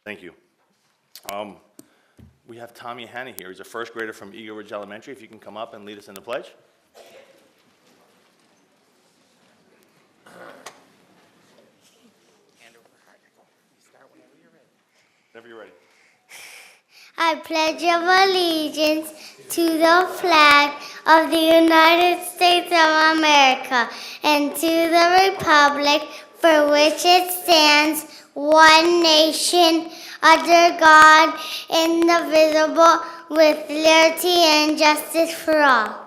Thank you. We have Tommy Hanna here. He's a first grader from Eagle Ridge Elementary. If you can come up and lead us in the pledge. Whenever you're ready. I pledge of allegiance to the flag of the United States of America and to the republic for which it stands, one nation, under God, indivisible, with liberty and justice for all.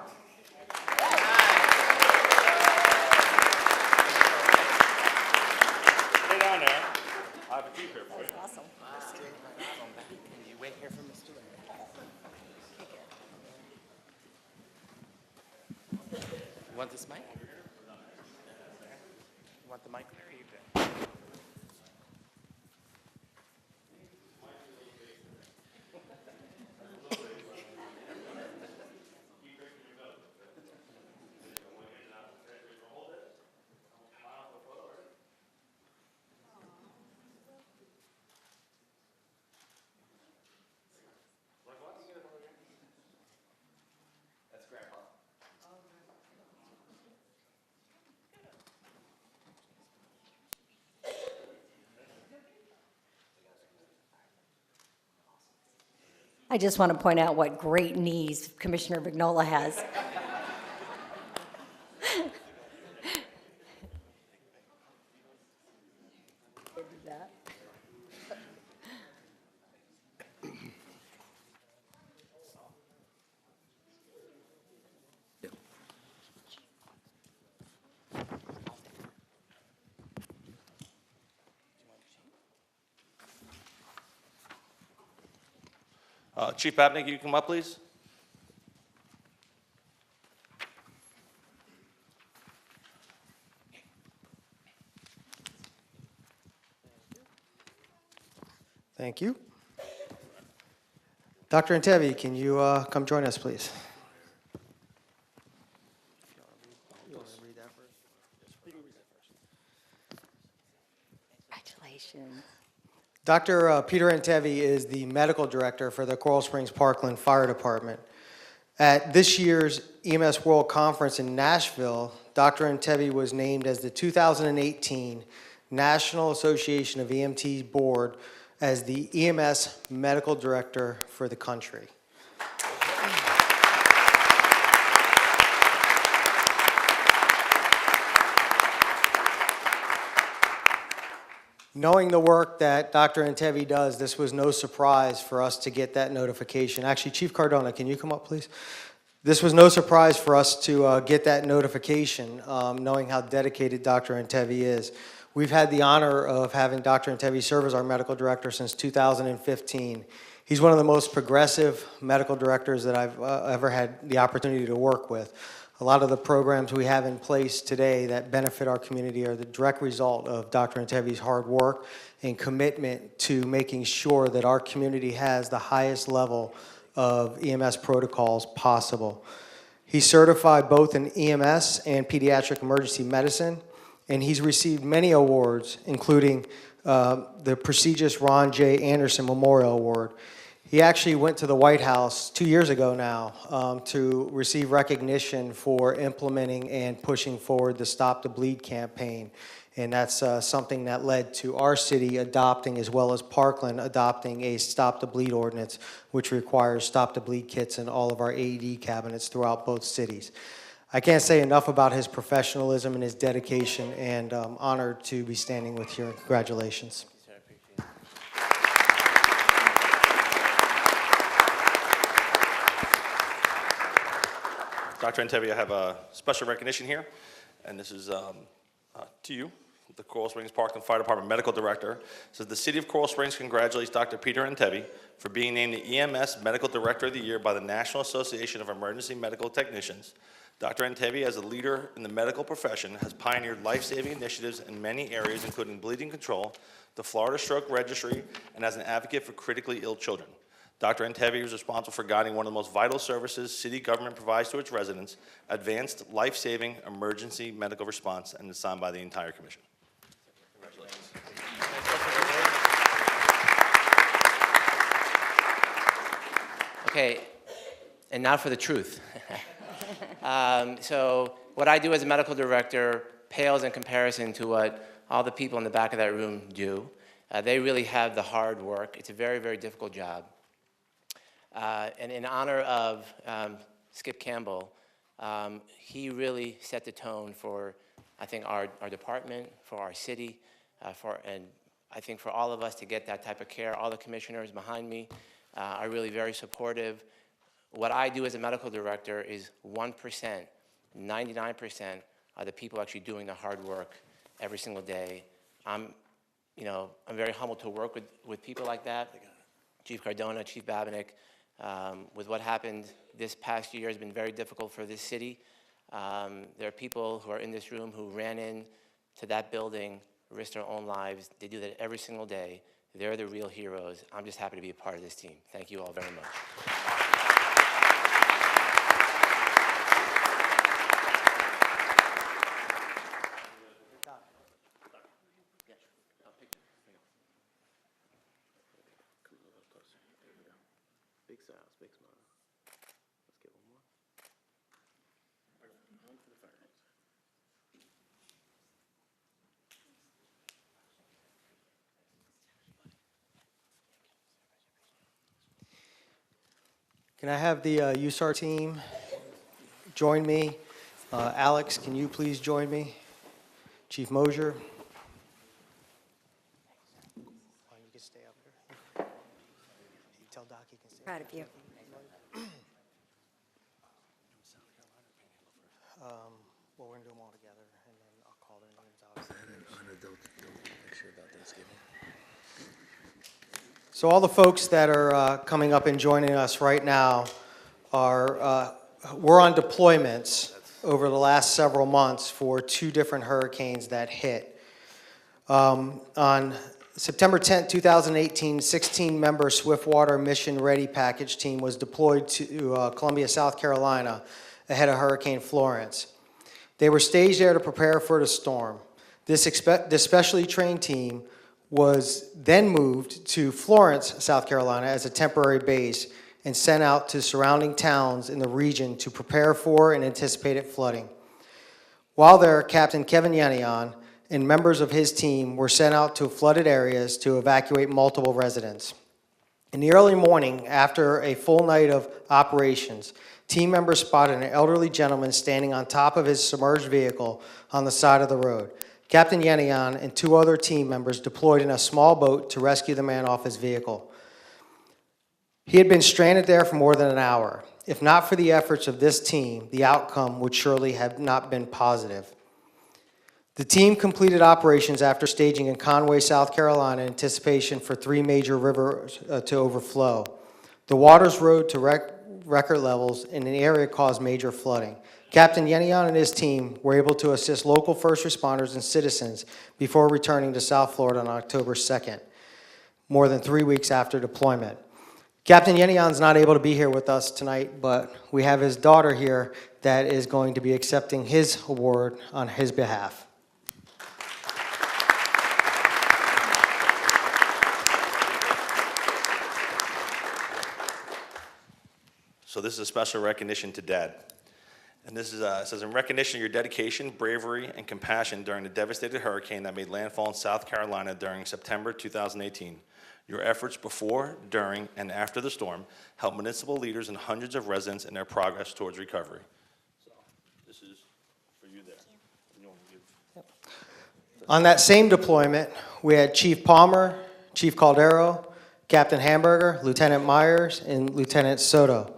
Stay down there. I have a Jeep here for you. Awesome. Can you wait here for Mr. Larry? You want this mic? You want the mic, Larry? You do. I just want to point out what great knees Commissioner Vignola has. Chief Babnick, you come up, please. Thank you. Dr. Intevi, can you come join us, please? Congratulations. Dr. Peter Intevi is the medical director for the Coral Springs Parkland Fire Department. At this year's EMS World Conference in Nashville, Dr. Intevi was named as the 2018 National Association of EMTs Board as the EMS Medical Director for the country. Knowing the work that Dr. Intevi does, this was no surprise for us to get that notification. Actually, Chief Cardona, can you come up, please? This was no surprise for us to get that notification, knowing how dedicated Dr. Intevi is. We've had the honor of having Dr. Intevi serve as our medical director since 2015. He's one of the most progressive medical directors that I've ever had the opportunity to work with. A lot of the programs we have in place today that benefit our community are the direct result of Dr. Intevi's hard work and commitment to making sure that our community has the highest level of EMS protocols possible. He's certified both in EMS and pediatric emergency medicine, and he's received many awards, including the prestigious Ron J. Anderson Memorial Award. He actually went to the White House 2 years ago now to receive recognition for implementing and pushing forward the Stop the Bleed campaign. And that's something that led to our city adopting, as well as Parkland adopting, a Stop the Bleed ordinance, which requires Stop the Bleed kits in all of our AED cabinets throughout both cities. I can't say enough about his professionalism and his dedication, and I'm honored to be standing with you. Congratulations. Dr. Intevi, I have a special recognition here, and this is to you, the Coral Springs Parkland Fire Department Medical Director. It says the City of Coral Springs congratulates Dr. Peter Intevi for being named the EMS Medical Director of the Year by the National Association of Emergency Medical Technicians. Dr. Intevi, as a leader in the medical profession, has pioneered life-saving initiatives in many areas, including bleeding control, the Florida Stroke Registry, and as an advocate for critically ill children. Dr. Intevi is responsible for guiding one of the most vital services city government provides to its residents, advanced life-saving emergency medical response, and is signed by the entire commission. Congratulations. Okay, and now for the truth. So what I do as a medical director pales in comparison to what all the people in the back of that room do. They really have the hard work. It's a very, very difficult job. And in honor of Skip Campbell, he really set the tone for, I think, our department, for our city, and I think for all of us to get that type of care. All the commissioners behind me are really very supportive. What I do as a medical director is 1%, 99% are the people actually doing the hard work every single day. I'm very humbled to work with people like that. Chief Cardona, Chief Babinick, with what happened this past year has been very difficult for this city. There are people who are in this room who ran into that building, risked their own lives. They do that every single day. They're the real heroes. I'm just happy to be a part of this team. Thank you all very much. Big smiles, big smile. Let's get one more. One for the fire. Can I have the USAR team join me? Alex, can you please join me? Chief Mosier. You can stay up here. Tell Doc he can stay. Proud of you. Well, we're gonna do them all together, and then I'll call their names out. So all the folks that are coming up and joining us right now are, we're on deployments over the last several months for 2 different hurricanes that hit. On September 10th, 2018, 16-member Swiftwater Mission Ready package team was deployed to Columbia, South Carolina, ahead of Hurricane Florence. They were staged there to prepare for the storm. This specially trained team was then moved to Florence, South Carolina, as a temporary base and sent out to surrounding towns in the region to prepare for and anticipated flooding. While there, Captain Kevin Yanian and members of his team were sent out to flooded areas to evacuate multiple residents. In the early morning, after a full night of operations, team members spotted an elderly gentleman standing on top of his submerged vehicle on the side of the road. Captain Yanian and 2 other team members deployed in a small boat to rescue the man off his vehicle. He had been stranded there for more than an hour. If not for the efforts of this team, the outcome would surely have not been positive. The team completed operations after staging in Conway, South Carolina, in anticipation for 3 major rivers to overflow. The waters rose to record levels and the area caused major flooding. Captain Yanian and his team were able to assist local first responders and citizens before returning to South Florida on October 2nd, more than 3 weeks after deployment. Captain Yanian's not able to be here with us tonight, but we have his daughter here that is going to be accepting his award on his behalf. So this is a special recognition to Dad. And this is, it says, in recognition of your dedication, bravery, and compassion during the devastated hurricane that made landfall in South Carolina during September 2018. Your efforts before, during, and after the storm helped municipal leaders and hundreds of residents in their progress towards recovery. So this is for you there. And you want to give- On that same deployment, we had Chief Palmer, Chief Caldero, Captain Hamburger, Lieutenant Myers, and Lieutenant Soto.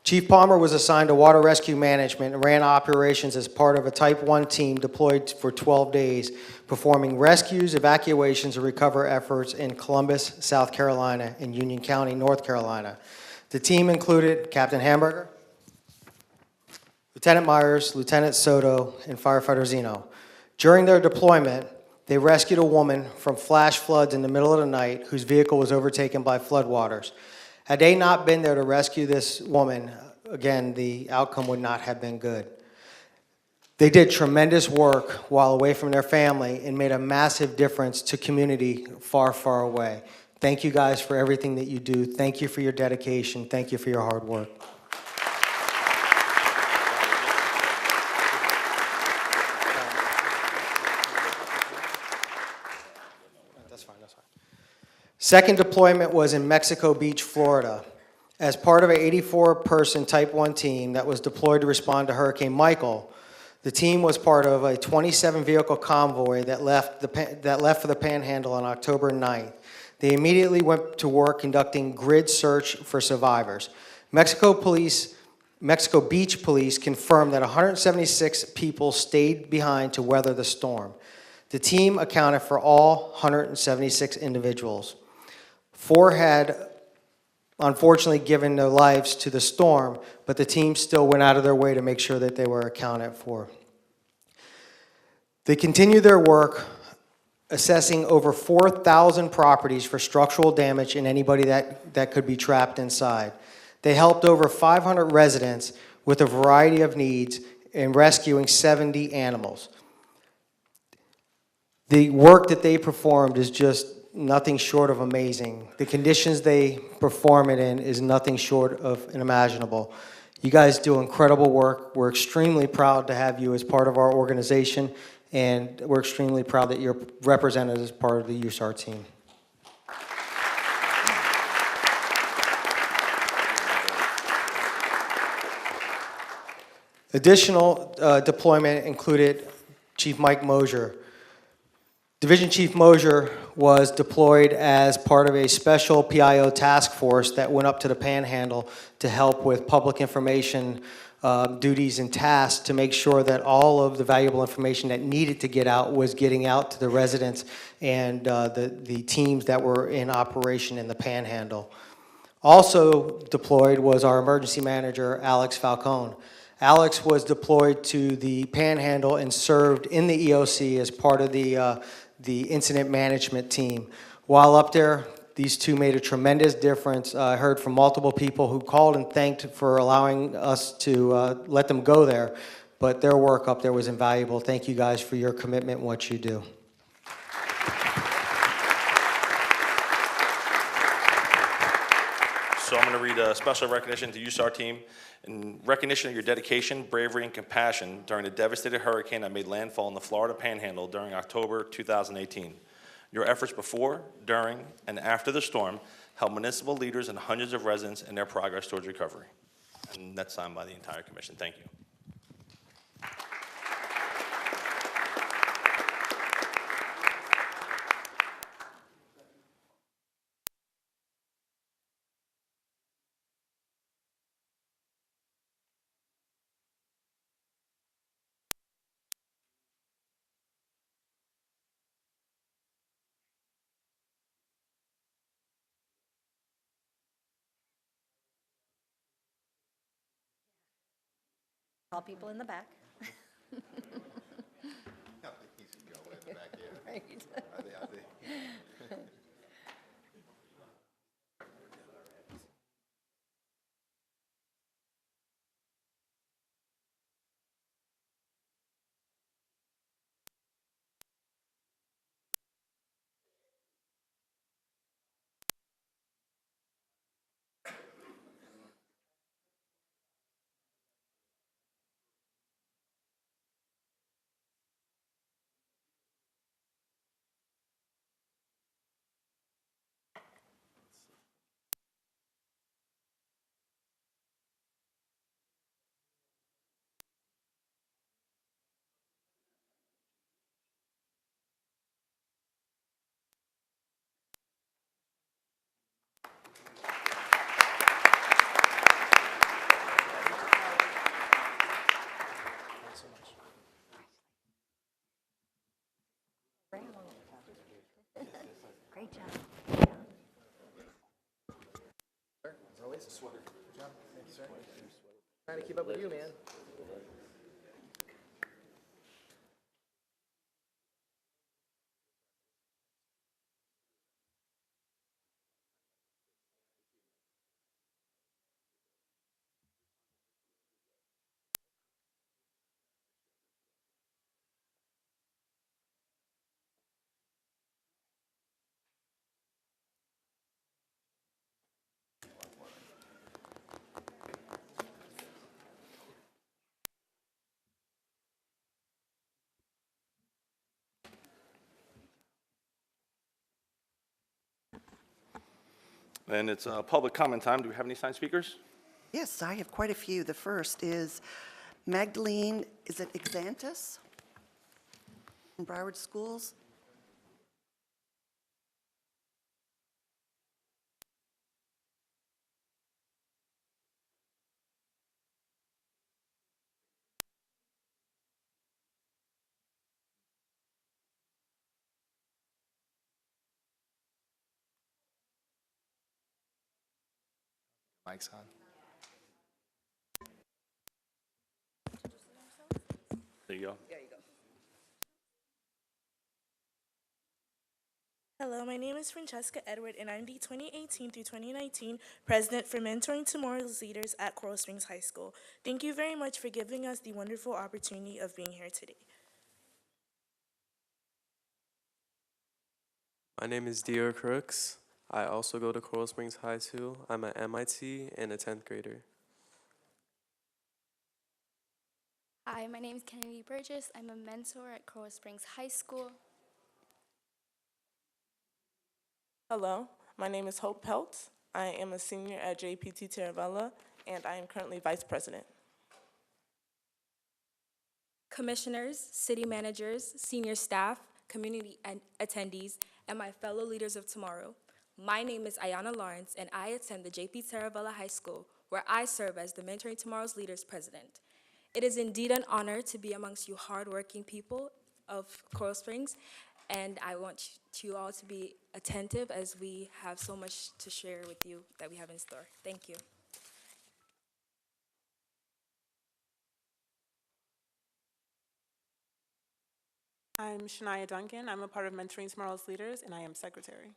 Chief Palmer was assigned to water rescue management and ran operations as part of a Type 1 team deployed for 12 days, performing rescues, evacuations, and recovery efforts in Columbus, South Carolina, and Union County, North Carolina. The team included Captain Hamburger, Lieutenant Myers, Lieutenant Soto, and Firefighter Zeno. During their deployment, they rescued a woman from flash floods in the middle of the night whose vehicle was overtaken by floodwaters. Had they not been there to rescue this woman, again, the outcome would not have been good. They did tremendous work while away from their family and made a massive difference to community far, far away. Thank you guys for everything that you do. Thank you for your dedication. Thank you for your hard work. That's fine, that's fine. Second deployment was in Mexico Beach, Florida. As part of an 84-person Type 1 team that was deployed to respond to Hurricane Michael, the team was part of a 27-vehicle convoy that left for the Panhandle on October 9th. They immediately went to work conducting grid search for survivors. Mexico Beach Police confirmed that 176 people stayed behind to weather the storm. The team accounted for all 176 individuals. 4 had unfortunately given their lives to the storm, but the team still went out of their way to make sure that they were accounted for. They continued their work assessing over 4,000 properties for structural damage and anybody that could be trapped inside. They helped over 500 residents with a variety of needs in rescuing 70 animals. The work that they performed is just nothing short of amazing. The conditions they perform it in is nothing short of unimaginable. You guys do incredible work. We're extremely proud to have you as part of our organization, and we're extremely proud that you're represented as part of the USAR team. Additional deployment included Chief Mike Mosier. Division Chief Mosier was deployed as part of a special PIO task force that went up to the Panhandle to help with public information duties and tasks to make sure that all of the valuable information that needed to get out was getting out to the residents and the teams that were in operation in the Panhandle. Also deployed was our emergency manager, Alex Falcone. Alex was deployed to the Panhandle and served in the EOC as part of the incident management team. While up there, these two made a tremendous difference. I heard from multiple people who called and thanked for allowing us to let them go there, but their work up there was invaluable. Thank you guys for your commitment and what you do. So I'm going to read a special recognition to USAR team in recognition of your dedication, bravery, and compassion during the devastating hurricane that made landfall in the Florida Panhandle during October 2018. Your efforts before, during, and after the storm helped municipal leaders and hundreds of residents in their progress towards recovery. And that's signed by the entire commission. Thank you. All people in the back. Right. Great job. Trying to keep up with you, man. And it's public comment time. Do we have any signed speakers? Yes, I have quite a few. The first is Magdalene, is it Exantis? From Broward Schools. Mike's on. There you go. Hello, my name is Francesca Edward, and I'm the 2018 through 2019 President for Mentoring Tomorrow's Leaders at Coral Springs High School. Thank you very much for giving us the wonderful opportunity of being here today. My name is Dior Crooks. I also go to Coral Springs High School. I'm at MIT and a 10th grader. Hi, my name is Kennedy Burgess. I'm a mentor at Coral Springs High School. Hello, my name is Hope Pelt. I am a senior at JPT Taravella, and I am currently Vice President. Commissioners, city managers, senior staff, community attendees, and my fellow leaders of tomorrow. My name is Ayana Lawrence, and I attend the JP Taravella High School, where I serve as the Mentoring Tomorrow's Leaders President. It is indeed an honor to be amongst you hardworking people of Coral Springs, and I want you all to be attentive as we have so much to share with you that we have in store. Thank you. I'm Shania Duncan. I'm a part of Mentoring Tomorrow's Leaders, and I am Secretary.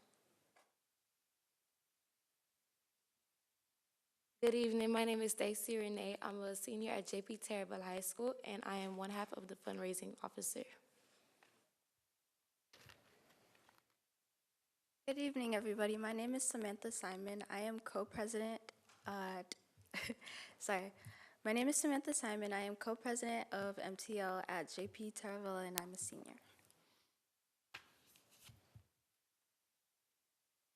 Good evening, my name is Stacey Renee. I'm a senior at JP Taravella High School, and I am one half of the fundraising officer. Good evening, everybody. My name is Samantha Simon. I am co-president My name is Samantha Simon. I am co-president of MTL at JP Taravella, and I'm a senior.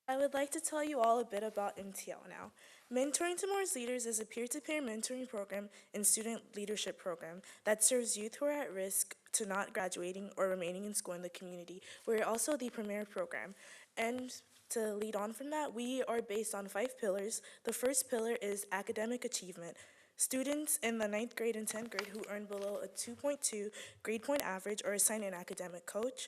I would like to tell you all a bit about MTL now. Mentoring Tomorrow's Leaders is a peer-to-peer mentoring program and student leadership program that serves youth who are at risk to not graduating or remaining in school in the community. We're also the premier program. And to lead on from that, we are based on 5 pillars. The first pillar is academic achievement. Students in the 9th grade and 10th grade who earn below a 2.2 grade point average are assigned an academic coach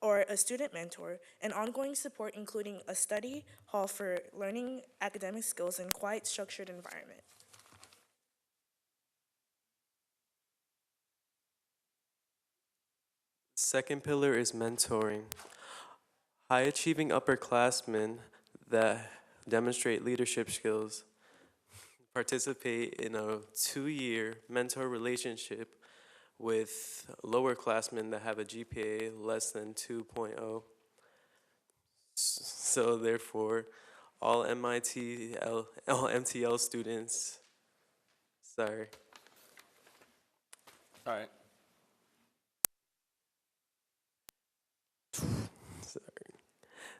or a student mentor, and ongoing support including a study hall for learning academic skills in quiet, structured environment. Second pillar is mentoring. High-achieving upperclassmen that demonstrate leadership skills participate in a 2-year mentor relationship with lowerclassmen that have a GPA less than 2.0. So therefore, all MTL students, sorry. All right.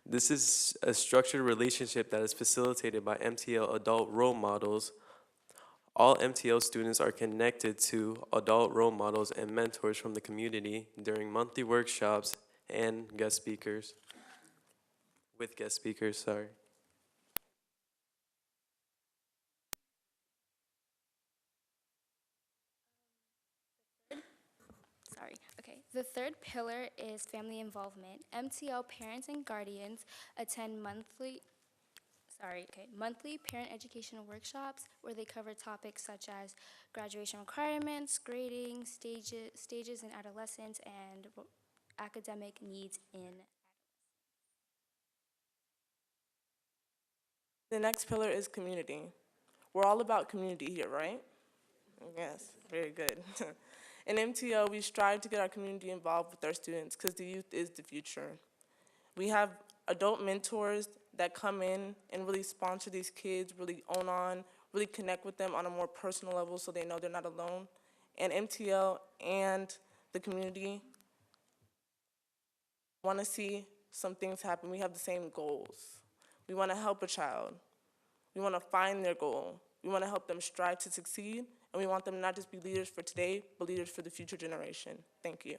This is a structured relationship that is facilitated by MTL adult role models. All MTL students are connected to adult role models and mentors from the community during monthly workshops and guest speakers. With guest speakers, sorry. The third pillar is family involvement. MTL parents and guardians attend monthly parent educational workshops where they cover topics such as graduation requirements, grading, stages in adolescence, and academic needs in adolescence. The next pillar is community. We're all about community here, right? Yes, very good. In MTL, we strive to get our community involved with our students because the youth is the future. We have adult mentors that come in and really sponsor these kids, really own on, really connect with them on a more personal level so they know they're not alone. And MTL and the community want to see some things happen. We have the same goals. We want to help a child. We want to find their goal. We want to help them strive to succeed, and we want them not just be leaders for today, but leaders for the future generation. Thank you.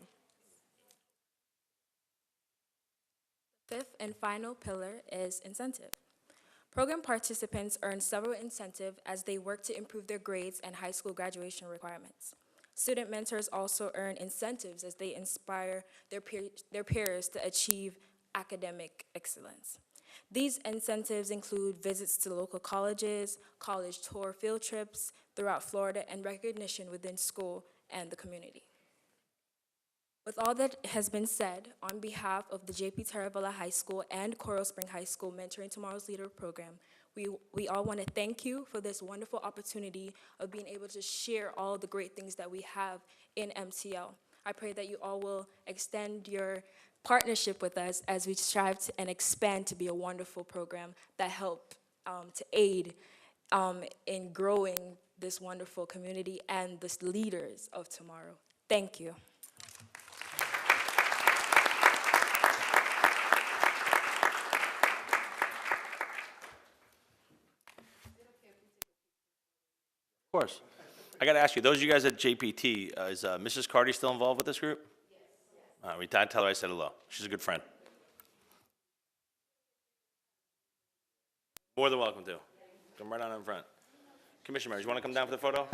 Fifth and final pillar is incentive. Program participants earn several incentives as they work to improve their grades and high school graduation requirements. Student mentors also earn incentives as they inspire their peers to achieve academic excellence. These incentives include visits to local colleges, college tour field trips throughout Florida, and recognition within school and the community. With all that has been said, on behalf of the J.P. Taravella High School and Coral Spring High School Mentoring Tomorrow's Leader program, we all want to thank you for this wonderful opportunity of being able to share all the great things that we have in MTL. I pray that you all will extend your partnership with us as we strive to and expand to be a wonderful program that help to aid in growing this wonderful community and the leaders of tomorrow. Thank you. Of course. I got to ask you, those of you guys at JPT, is Mrs. Carty still involved with this group? Yes. We tell her I said hello. She's a good friend. More than welcome to. Come right on in front. Commissioner Members, you want to come down for the photo?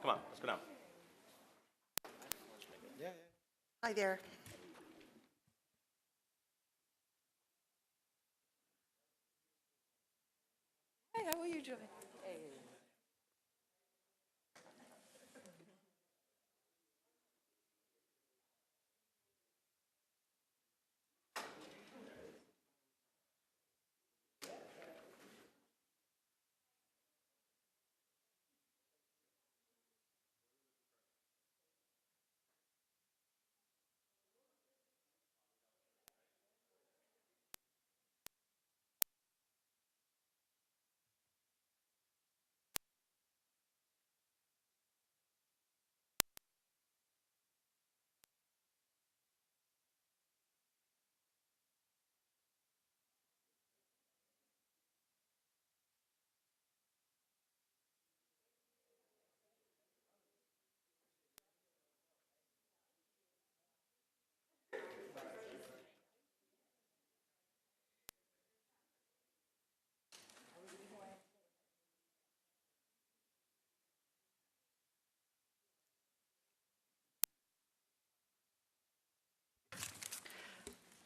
Come on, let's go down. Hi there. Hey, how are you doing?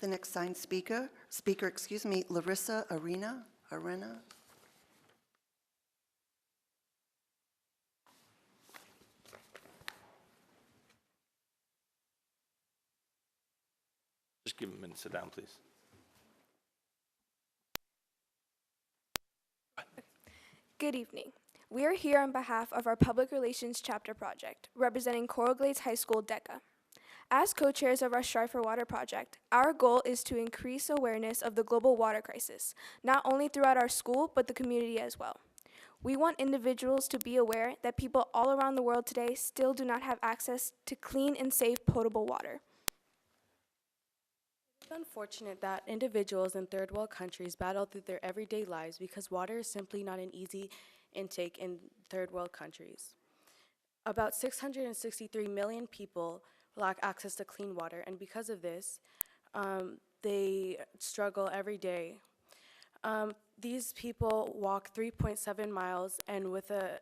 The next signed speaker, Larissa Arena. Just give him a minute to sit down, please. Good evening. We are here on behalf of our Public Relations Chapter Project, representing Coral Glades High School DECA. As co-chairs of our Strive for Water project, our goal is to increase awareness of the global water crisis, not only throughout our school, but the community as well. We want individuals to be aware that people all around the world today still do not have access to clean and safe potable water. It's unfortunate that individuals in third world countries battle through their everyday lives because water is simply not an easy intake in third world countries. About 663 million people lack access to clean water, and because of this, they struggle every day. These people walk 3.7 miles and with a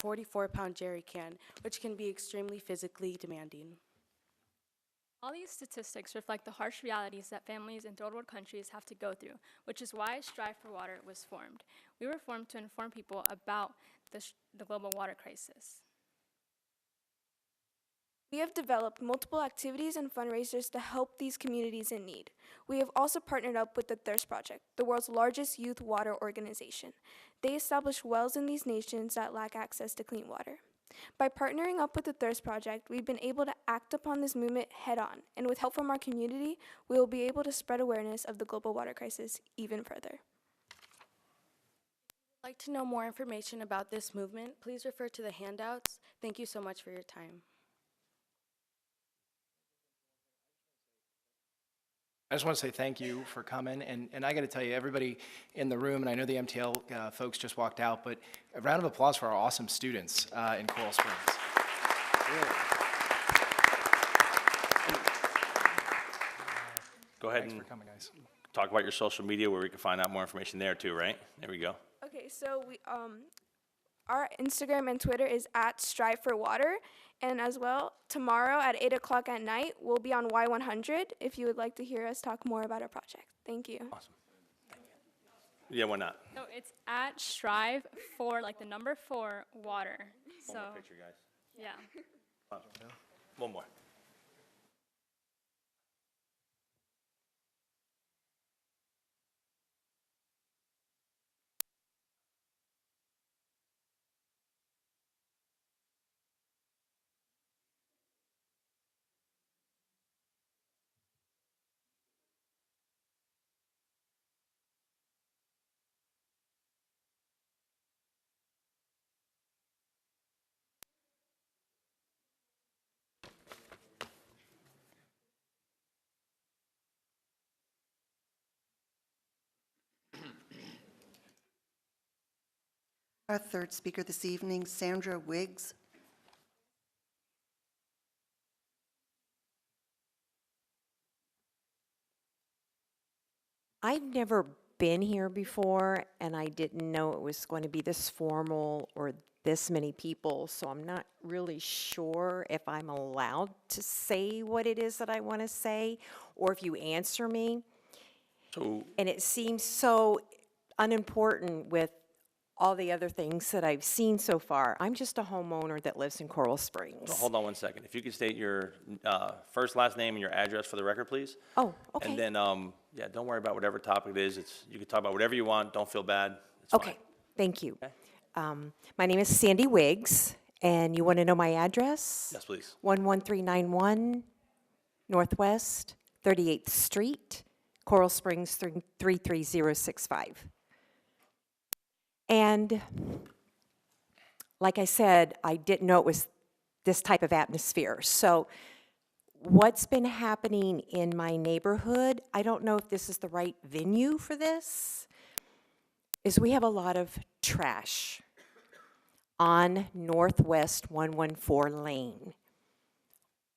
44-pound jerry can, which can be extremely physically demanding. All these statistics reflect the harsh realities that families in third world countries have to go through, which is why Strive for Water was formed. We were formed to inform people about the global water crisis. We have developed multiple activities and fundraisers to help these communities in need. We have also partnered up with the Thirst Project, the world's largest youth water organization. They establish wells in these nations that lack access to clean water. By partnering up with the Thirst Project, we've been able to act upon this movement head-on, and with help from our community, we will be able to spread awareness of the global water crisis even further. If you'd like to know more information about this movement, please refer to the handouts. Thank you so much for your time. I just want to say thank you for coming, and I got to tell you, everybody in the room, and I know the MTL folks just walked out, but a round of applause for our awesome students in Coral Springs. Really. Go ahead Thanks and for coming, guys. talk about your social media where we can find out more information there too, right? There we go. Okay, so our Instagram and Twitter is at Strive for Water, and as well, tomorrow at 8 o'clock at night, we'll be on Y100 if you would like to hear us talk more about our project. Thank you. Awesome. Yeah, why not? So it's at Strive for, like the number 4, water. So, One more picture, guys. yeah. One more. Our third speaker this evening, Sandra Wiggs. I've never been here before, and I didn't know it was going to be this formal or this many people, so I'm not really sure if I'm allowed to say what it is that I want to say, or if you answer me. So, And it seems so unimportant with all the other things that I've seen so far. I'm just a homeowner that lives in Coral Springs. hold on one second. If you could state your first, last name, and your address for the record, please. Oh, okay. And then, yeah, don't worry about whatever topic it is. You can talk about whatever you want. Don't feel bad. It's Okay, fine. thank you. My name is Sandy Wiggs, and you want to know my address? Yes, please. 11391 Northwest 38th Street, Coral Springs 33065. And like I said, I didn't know it was this type of atmosphere. So what's been happening in my neighborhood, I don't know if this is the right venue for this, is we have a lot of trash on Northwest 114 Lane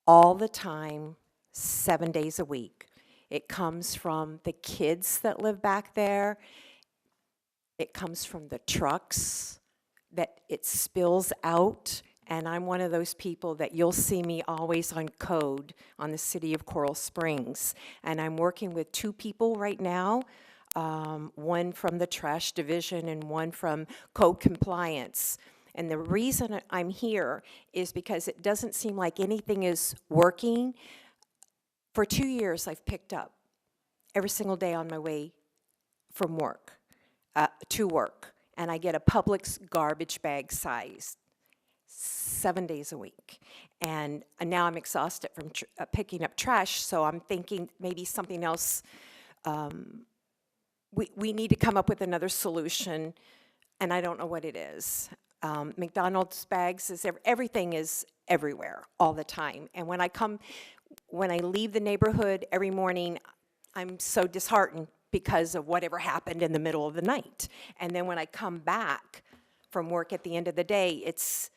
all the time, 7 days a week. It comes from the kids that live back there. It comes from the trucks that it spills out, and I'm one of those people that you'll see me always on code on the city of Coral Springs. And I'm working with 2 people right now, one from the trash division and one from code compliance. And the reason I'm here is because it doesn't seem like anything is working. For 2 years, I've picked up every single day on my way from work. To work, and I get a Publix garbage bag size 7 days a week. And now I'm exhausted from picking up trash, so I'm thinking maybe something else. We need to come up with another solution, and I don't know what it is. McDonald's bags, everything is everywhere all the time. And when I leave the neighborhood every morning, I'm so disheartened because of whatever happened in the middle of the night. And then when I come back from work at the end of the day, it's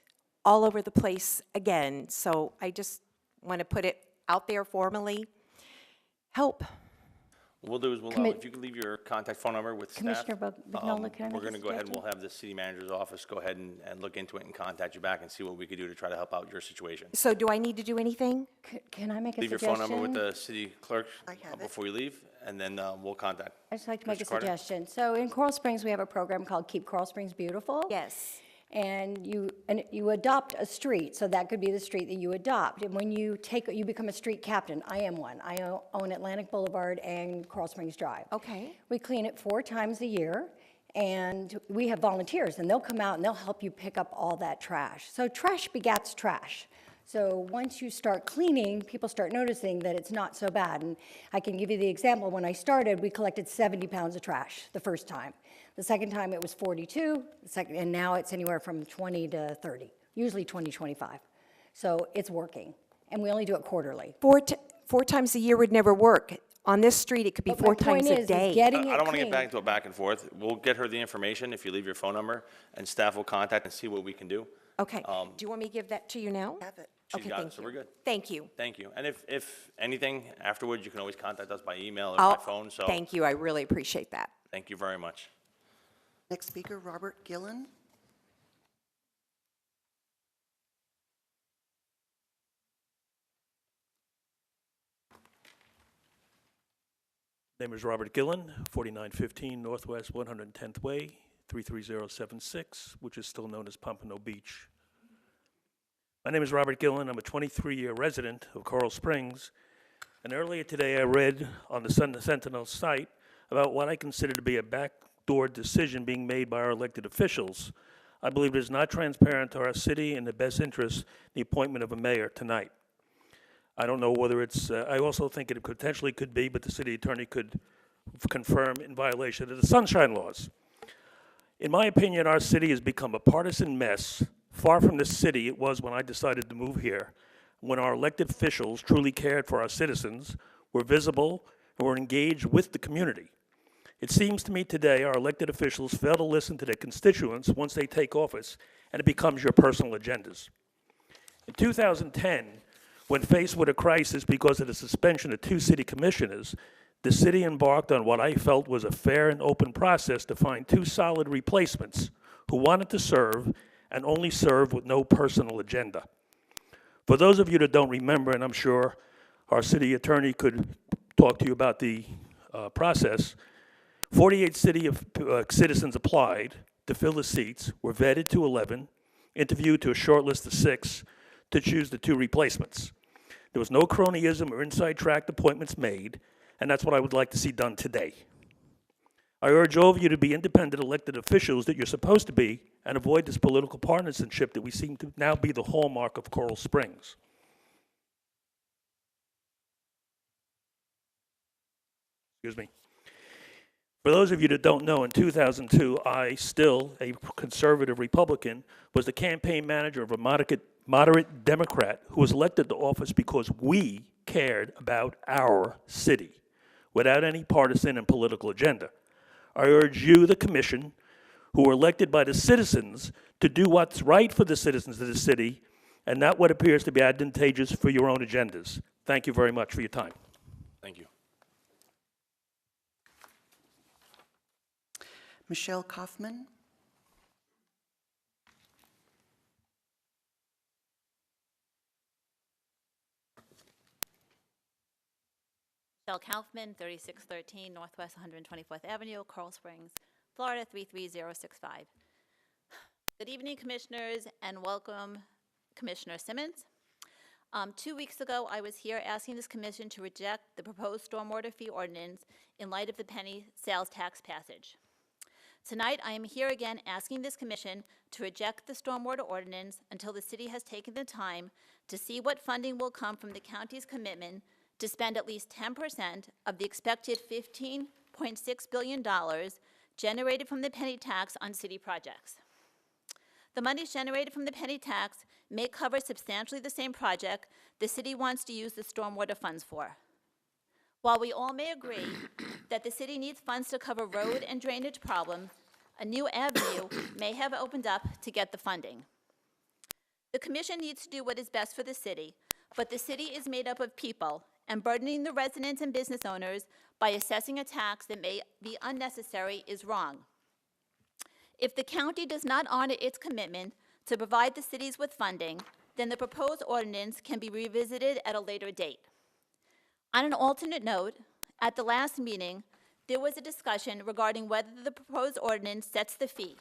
all over the place again. So I just want to put it out there formally. Help. What we'll do is if you can leave your contact phone number with staff. Commissioner Vignola, can I we're make a going to go ahead and suggestion? we'll have the city manager's office go ahead and look into it and contact you back and see what we could do to try to help out your situation. So do I need to do anything? Can I make a Leave your suggestion? phone number with the city clerk I have it. before you leave, and then we'll contact. I'd just like to make a Mr. Carter? suggestion. So in Coral Springs, we have a program called Keep Coral Springs Beautiful. Yes. And you adopt a street, so that could be the street that you adopt. And when you become a street captain. I am one. I own Atlantic Boulevard and Coral Springs Drive. Okay. We clean it 4 times a year, and we have volunteers, and they'll come out and they'll help you pick up all that trash. So trash begats trash. So once you start cleaning, people start noticing that it's not so bad. And I can give you the example. When I started, we collected 70 pounds of trash the first time. The second time it was 42, and now it's anywhere from 20 to 30, usually 20, 25. So it's working, and we only do it quarterly. 4 times a year would never work. On this street, it could be But my 4 times point a is day. getting I it don't want to get clean. back into a back and forth. We'll get her the information if you leave your phone number, and staff will contact and see what we can do. Okay. Do you want me to give that to you now? Have it. She's Okay, got it, thank so you. we're good. Thank you. Thank you. And if anything afterwards, you can always contact us by email or by phone, so Thank you. I really appreciate that. thank you very much. Next speaker, Robert Gillen. Name is Robert Gillen, 4915 Northwest 110th Way, 33076, which is still known as Pompano Beach. My name is Robert Gillen. I'm a 23-year resident of Coral Springs, and earlier today I read on the Sun Sentinel site about what I consider to be a backdoor decision being made by our elected officials. I believe it is not transparent to our city and the best interest the appointment of a mayor tonight. I don't know whether it's, I also think it potentially could be, but the city attorney could confirm in violation of the sunshine laws. In my opinion, our city has become a partisan mess, far from the city it was when I decided to move here, when our elected officials truly cared for our citizens, were visible, and were engaged with the community. It seems to me today our elected officials fail to listen to their constituents once they take office, and it becomes your personal agendas. In 2010, when faced with a crisis because of the suspension of 2 city commissioners, the city embarked on what I felt was a fair and open process to find 2 solid replacements who wanted to serve and only serve with no personal agenda. For those of you that don't remember, and I'm sure our city attorney could talk to you about the process, 48 citizens applied to fill the seats, were vetted to 11, interviewed to a short list of 6 to choose the 2 replacements. There was no cronyism or inside track appointments made, and that's what I would like to see done today. I urge all of you to be independent elected officials that you're supposed to be and avoid this political partisanship that we seem to now be the hallmark of Coral Springs. Excuse me. For those of you that don't know, in 2002, I, still a conservative Republican, was the campaign manager of a moderate Democrat who was elected to office because we cared about our city, without any partisan and political agenda. I urge you, the commission, who were elected by the citizens, to do what's right for the citizens of the city and not what appears to be advantageous for your own agendas. Thank you very much for your time. Thank you. Michelle Kaufman. Michelle Kaufman, 3613 Northwest 124th Avenue, Coral Springs, Florida 33065. Good evening, commissioners, and welcome, Commissioner Simmons. 2 weeks ago, I was here asking this commission to reject the proposed stormwater fee ordinance in light of the penny sales tax passage. Tonight, I am here again asking this commission to reject the stormwater ordinance until the city has taken the time to see what funding will come from the county's commitment to spend at least 10% of the expected $15.6 billion generated from the penny tax on city projects. The monies generated from the penny tax may cover substantially the same project the city wants to use the stormwater funds for. While we all may agree that the city needs funds to cover road and drainage problems, a new avenue may have opened up to get the funding. The commission needs to do what is best for the city, but the city is made up of people, and burdening the residents and business owners by assessing a tax that may be unnecessary is wrong. If the county does not honor its commitment to provide the cities with funding, then the proposed ordinance can be revisited at a later date. On an alternate note, at the last meeting, there was a discussion regarding whether the proposed ordinance sets the fee.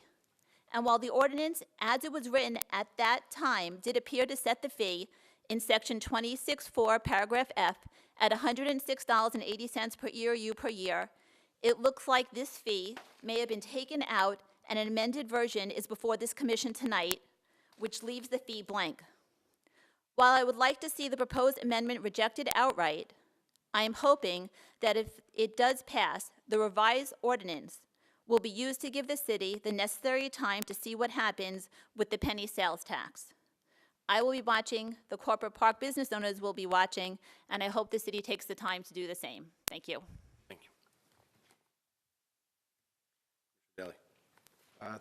And while the ordinance, as it was written at that time, did appear to set the fee in section 26.4, paragraph F, at $106.80 per ERU per year, it looks like this fee may have been taken out and an amended version is before this commission tonight, which leaves the fee blank. While I would like to see the proposed amendment rejected outright, I am hoping that if it does pass, the revised ordinance will be used to give the city the necessary time to see what happens with the penny sales tax. I will be watching, the corporate park business owners will be watching, and I hope the city takes the time to do the same. Thank you. Thank you. Daly.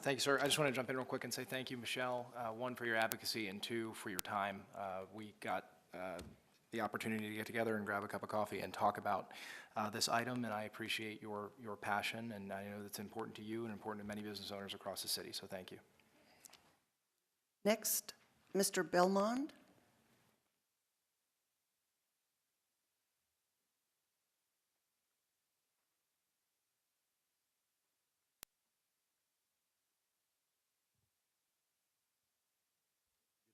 Thank you, sir. I just want to jump in real quick and say thank you, Michelle, one, for your advocacy, and two, for your time. We got the opportunity to get together and grab a cup of coffee and talk about this item, and I appreciate your passion, and I know that's important to you and important to many business owners across the city, so thank you. Next, Mr. Belmont.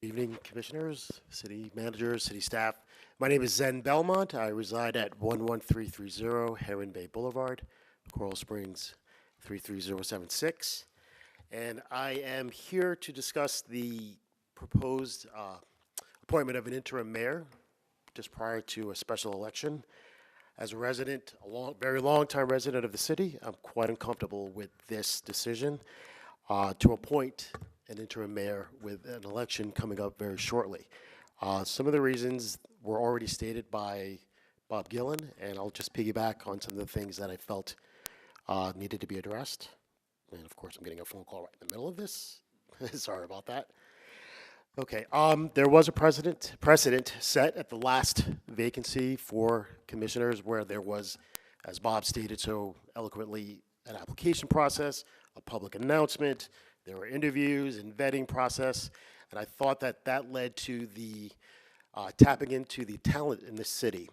Good evening, commissioners, city managers, city staff. My name is Zen Belmont. I reside at 11330 Heron Bay Boulevard, Coral Springs 33076. And I am here to discuss the proposed appointment of an interim mayor just prior to a special election. As a resident, very long-time resident of the city, I'm quite uncomfortable with this decision to appoint an interim mayor with an election coming up very shortly. Some of the reasons were already stated by Bob Gillen, and I'll just piggyback on some of the things that I felt needed to be addressed. And of course, I'm getting a phone call right in the middle of this. Sorry about that. Okay, there was a precedent set at the last vacancy for commissioners where there was, as Bob stated so eloquently, an application process, a public announcement, there were interviews and vetting process, and I thought that that led to the tapping into the talent in the city.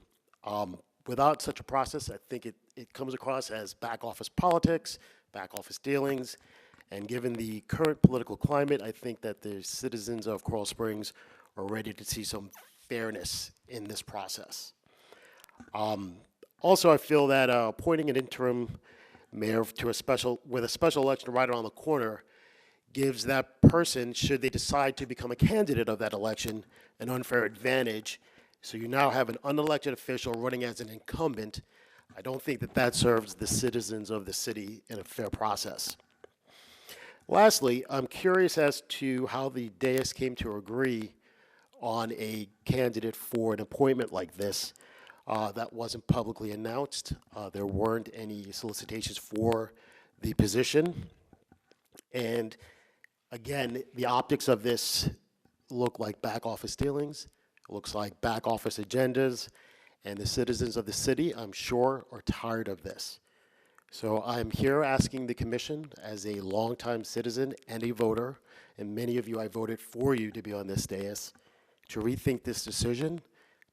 Without such a process, I think it comes across as back office politics, back office dealings, and given the current political climate, I think that the citizens of Coral Springs are ready to see some fairness in this process. Also, I feel that appointing an interim mayor to with a special election right around the corner gives that person, should they decide to become a candidate of that election, an unfair advantage. So you now have an unelected official running as an incumbent. I don't think that that serves the citizens of the city in a fair process. Lastly, I'm curious as to how the dais came to agree on a candidate for an appointment like this that wasn't publicly announced. There weren't any solicitations for the position. And again, the optics of this look like back office dealings, looks like back office agendas, and the citizens of the city, I'm sure, are tired of this. So I'm here asking the commission, as a longtime citizen and a voter, and many of you, I voted for you to be on this dais, to rethink this decision,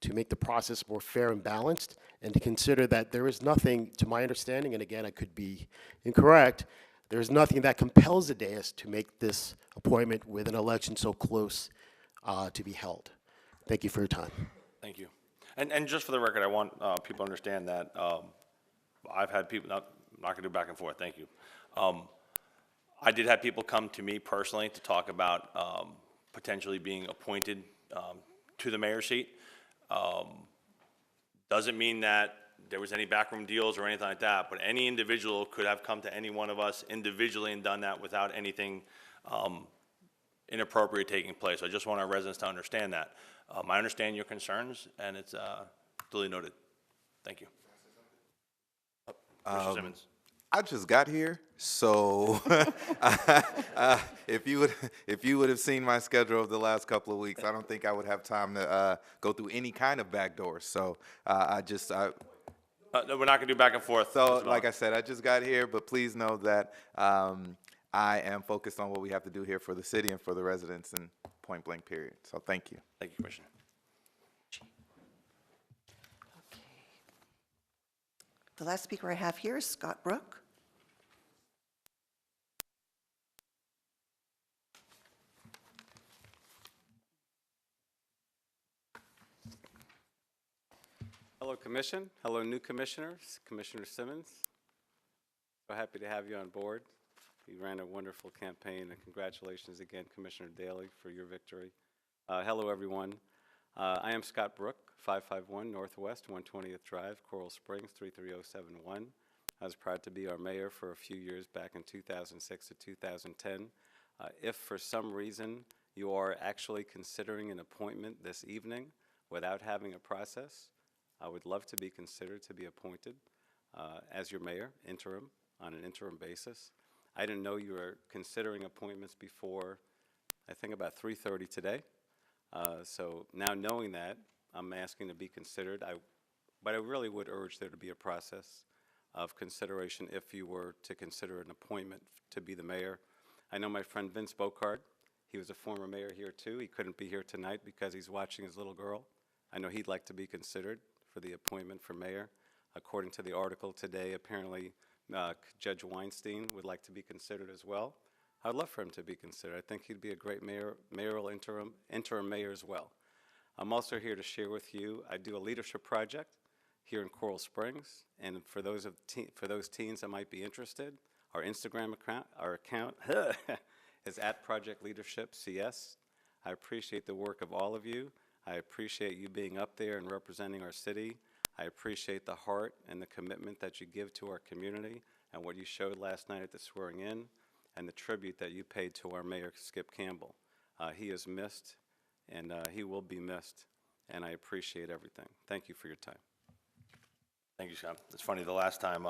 to make the process more fair and balanced, and to consider that there is nothing, to my understanding, and again, I could be incorrect, there is nothing that compels the dais to make this appointment with an election so close to be held. Thank you for your time. Thank you. And just for the record, I want people to understand that I've had people, I'm not going to do back and forth, thank you. I did have people come to me personally to talk about potentially being appointed to the mayor's seat. Doesn't mean that there was any backroom deals or anything like that, but any individual could have come to any one of us individually and done that without anything inappropriate taking place. I just want our residents to understand that. I understand your concerns, and it's duly noted. Thank you. Mr. Simmons. I just got here, so if you would have seen my schedule of the last couple of weeks, I don't think I would have time to go through any kind of back doors. So No, we're not going to do back and forth. So, like I said, I just got here, but please know that I am focused on what we have to do here for the city and for the residents, and point blank period. So thank you. Thank you, Commissioner. The last speaker I have here is Scott Brook. Hello, Commission. Hello, new commissioners. Commissioner Simmons. So happy to have you on board. You ran a wonderful campaign, and congratulations again, Commissioner Daly, for your victory. Hello, everyone. I am Scott Brook, 551 Northwest 120th Drive, Coral Springs 33071. I was proud to be our mayor for a few years back in 2006 to 2010. If for some reason you are actually considering an appointment this evening without having a process. I would love to be considered to be appointed as your mayor, interim, on an interim basis. I didn't know you were considering appointments before, I think about 3:30 today. So now knowing that, I'm asking to be considered. But I really would urge there to be a process of consideration if you were to consider an appointment to be the mayor. I know my friend Vince Bocard. He was a former mayor here too. He couldn't be here tonight because he's watching his little girl. I know he'd like to be considered for the appointment for mayor. According to the article today, apparently Judge Weinstein would like to be considered as well. I'd love for him to be considered. I think he'd be a great mayoral interim mayor as well. I'm also here to share with you, I do a leadership project here in Coral Springs, and for those teens that might be interested, our Instagram account is @ProjectLeadershipCS. I appreciate the work of all of you. I appreciate you being up there and representing our city. I appreciate the heart and the commitment that you give to our community and what you showed last night at the swearing in and the tribute that you paid to our mayor, Skip Campbell. He is missed, and he will be missed, and I appreciate everything. Thank you for your time. Thank you, Scott. It's funny, the last time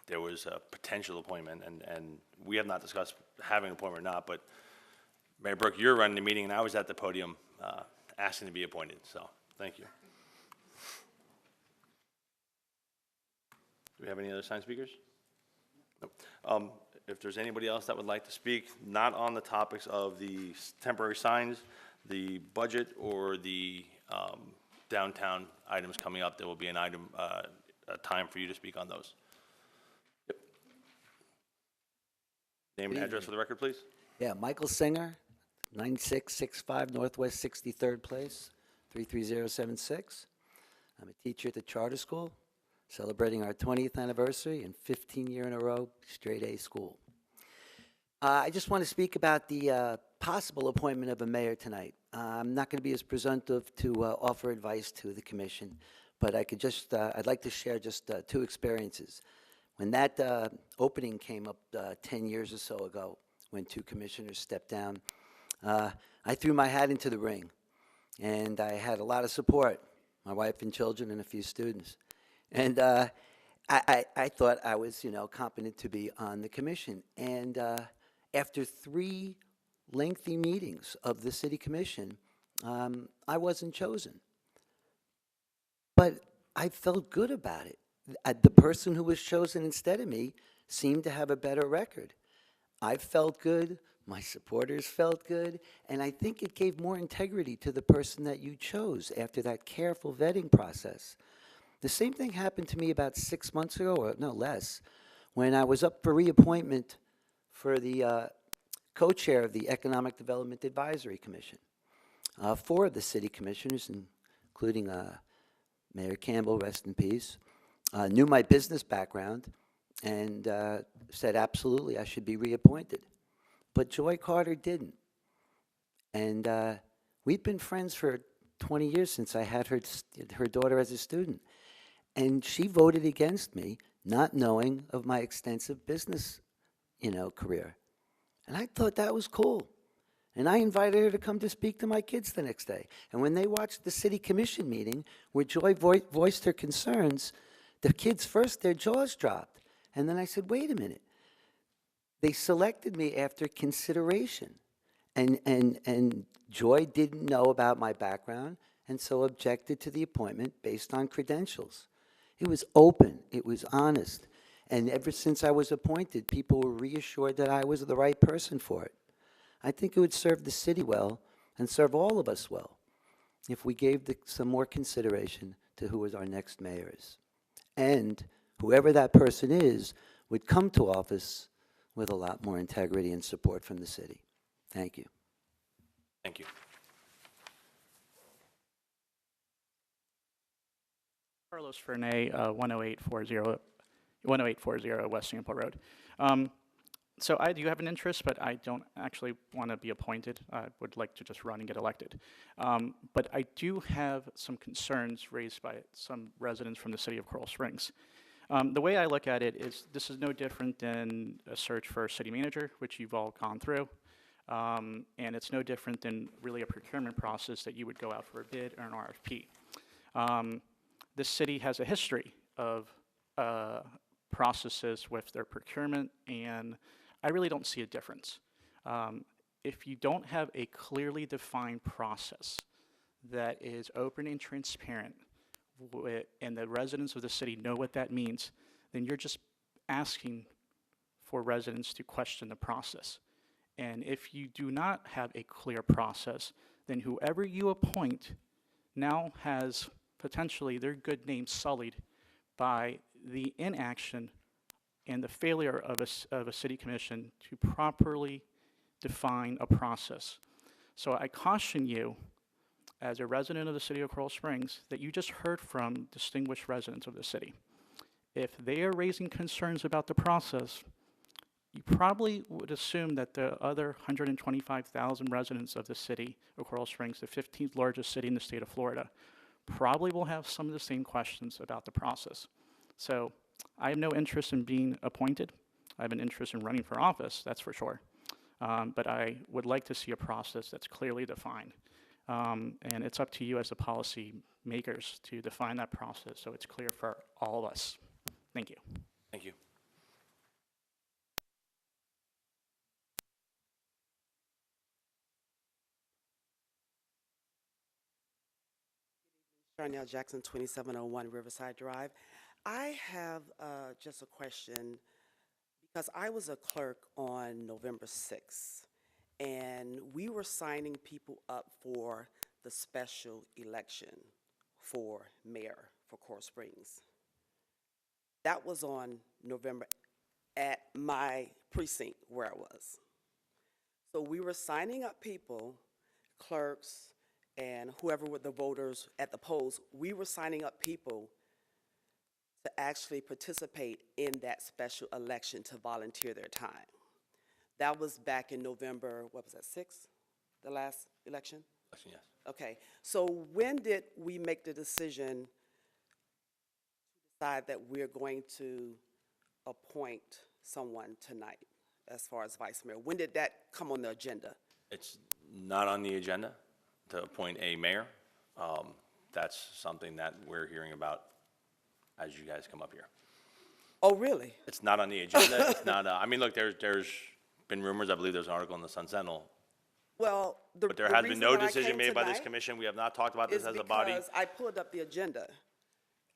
there was a potential appointment, and we have not discussed having an appointment or not, but Mayor Brooke, you're running the meeting, and I was at the podium asking to be appointed, so thank you. Do we have any other signed speakers? Nope. If there's anybody else that would like to speak, not on the topics of the temporary signs, the budget, or the downtown items coming up, there will be an item, a time for you to speak on those. Yep. Name and address for the record, please. Yeah, Michael Singer, 9665 Northwest 63rd Place, 33076. I'm a teacher at the charter school, celebrating our 20th anniversary and 15 year in a row straight A school. I just want to speak about the possible appointment of a mayor tonight. I'm not going to be as presumptive to offer advice to the commission, but I could just, I'd like to share just 2 experiences. When that opening came up 10 years or so ago, when 2 commissioners stepped down, I threw my hat into the ring, and I had a lot of support, my wife and children and a few students. And I thought I was, competent to be on the commission. And after 3 lengthy meetings of the city commission, I wasn't chosen. But I felt good about it. The person who was chosen instead of me seemed to have a better record. I felt good, my supporters felt good, and I think it gave more integrity to the person that you chose after that careful vetting process. The same thing happened to me about 6 months ago, or no less, when I was up for reappointment for the co-chair of the Economic Development Advisory Commission. 4 of the city commissioners, including Mayor Campbell, rest in peace, knew my business background and said absolutely I should be reappointed. But Joy Carter didn't. And we've been friends for 20 years since I had her daughter as a student. And she voted against me, not knowing of my extensive business, career. And I thought that was cool. And I invited her to come to speak to my kids the next day. And when they watched the city commission meeting where Joy voiced her concerns, the kids first, their jaws dropped. And then I said, wait a minute. They selected me after consideration. And Joy didn't know about my background and so objected to the appointment based on credentials. It was open, it was honest. And ever since I was appointed, people were reassured that I was the right person for it. I think it would serve the city well and serve all of us well if we gave some more consideration to who our next mayor is. And whoever that person is would come to office with a lot more integrity and support from the city. Thank you. Thank you. Carlos Fernay, 10840 West Singapore Road. So I do have an interest, but I don't actually want to be appointed. I would like to just run and get elected. But I do have some concerns raised by some residents from the city of Coral Springs. The way I look at it is this is no different than a search for a city manager, which you've all gone through. And it's no different than really a procurement process that you would go out for a bid or an RFP. This city has a history of processes with their procurement, and I really don't see a difference. If you don't have a clearly defined process that is open and transparent, and the residents of the city know what that means, then you're just asking for residents to question the process. And if you do not have a clear process, then whoever you appoint now has potentially their good name sullied by the inaction and the failure of a city commission to properly define a process. So I caution you, as a resident of the city of Coral Springs, that you just heard from distinguished residents of the city. If they are raising concerns about the process, you probably would assume that the other 125,000 residents of the city of Coral Springs, the 15th largest city in the state of Florida, probably will have some of the same questions about the process. So I have no interest in being appointed. I have an interest in running for office, that's for sure. But I would like to see a process that's clearly defined. And it's up to you as the policy makers to define that process so it's clear for all of us. Thank you. Thank you. Darnell Jackson, 2701 Riverside Drive. I have just a question because I was a clerk on November 6th, and we were signing people up for the special election for mayor for Coral Springs. That was on November at my precinct where I was. So we were signing up people, clerks, and whoever were the voters at the polls, we were signing up people to actually participate in that special election to volunteer their time. That was back in November, what was that, 6th, the last election? Yes. Okay, so when did we make the decision to decide that we're going to appoint someone tonight as far as vice mayor? When did that come on the agenda? It's not on the agenda to appoint a mayor. That's something that we're hearing about as you guys come up here. Oh, really? It's not on the agenda. It's not, I mean, look, there's been rumors. I believe there's an article in the Sun Sentinel. Well, But there has been no decision made by this commission. We have not talked about this as a body. Because I pulled up the agenda,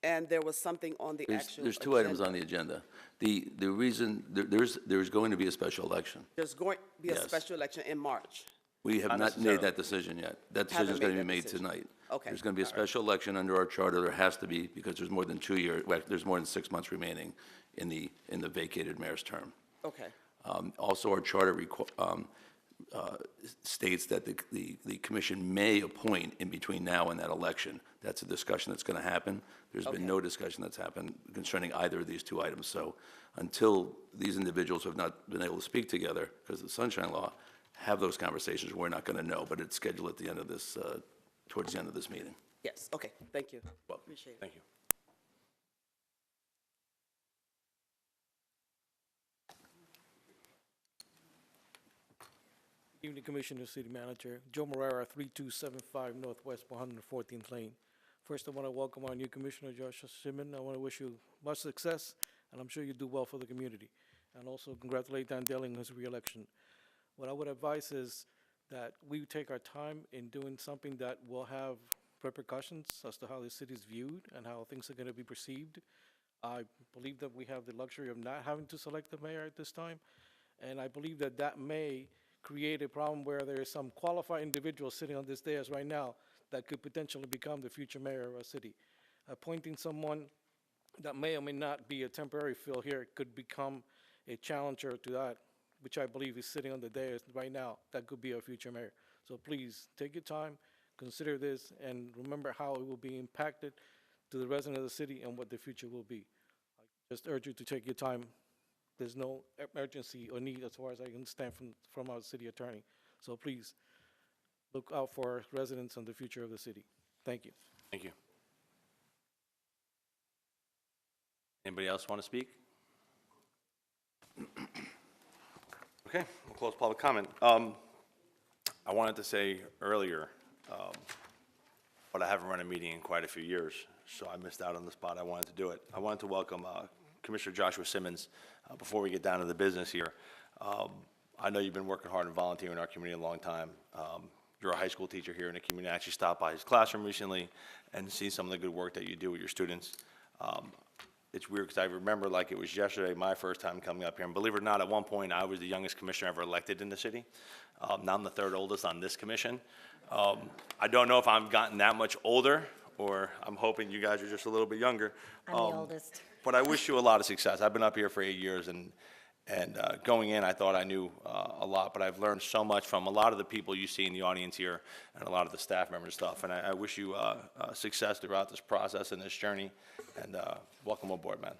and there was something on the actual There's two items on the agenda. The reason, there's going to be a special election. There's going to be a Yes. special election in March. We have Not not necessarily. made that decision yet. That Haven't decision's going to made be that made decision. tonight. Okay, There's going to be a all right. special election under our charter. There has to be, because there's more than 2 years, well, there's more than 6 months remaining in the vacated mayor's term. Okay. Also, our charter states that the commission may appoint in between now and that election. That's a discussion that's going to happen. There's been no discussion that's happened concerning either of these two items. So until these individuals have not been able to speak together because of the Sunshine Law, have those conversations, we're not going to know. But it's scheduled at the end of this, towards the end of this meeting. Yes, okay, thank you. Well, Appreciate it. thank you. Evening, Commissioner, City Manager. Joe Morera, 3275 Northwest 114th Lane. First, I want to welcome our new Commissioner, Joshua Shimon. I want to wish you much success, and I'm sure you do well for the community. And also congratulate Dan Delling on his reelection. What I would advise is that we take our time in doing something that will have repercussions as to how the city is viewed and how things are going to be perceived. I believe that we have the luxury of not having to select the mayor at this time, and I believe that that may create a problem where there is some qualified individual sitting on this dais right now that could potentially become the future mayor of a city. Appointing someone that may or may not be a temporary fill here could become a challenger to that, which I believe is sitting on the dais right now, that could be a future mayor. So please, take your time, consider this, and remember how it will be impacted to the resident of the city and what the future will be. I just urge you to take your time. There's no urgency or need as far as I understand from our city attorney. So please, look out for our residents and the future of the city. Thank you. Thank you. Anybody else want to speak? Okay, we'll close public comment. I wanted to say earlier, but I haven't run a meeting in quite a few years, so I missed out on the spot. I wanted to do it. I wanted to welcome Commissioner Joshua Simmons before we get down to the business here. I know you've been working hard and volunteering in our community a long time. You're a high school teacher here in the community. I actually stopped by his classroom recently and see some of the good work that you do with your students. It's weird because I remember like it was yesterday, my first time coming up here. And believe it or not, at one point, I was the youngest commissioner ever elected in the city. Now I'm the third oldest on this commission. I don't know if I've gotten that much older, or I'm hoping you guys are just a little bit younger. I'm the oldest. But I wish you a lot of success. I've been up here for 8 years, and going in, I thought I knew a lot, but I've learned so much from a lot of the people you see in the audience here and a lot of the staff members and stuff. And I wish you success throughout this process and this journey. And welcome aboard, man.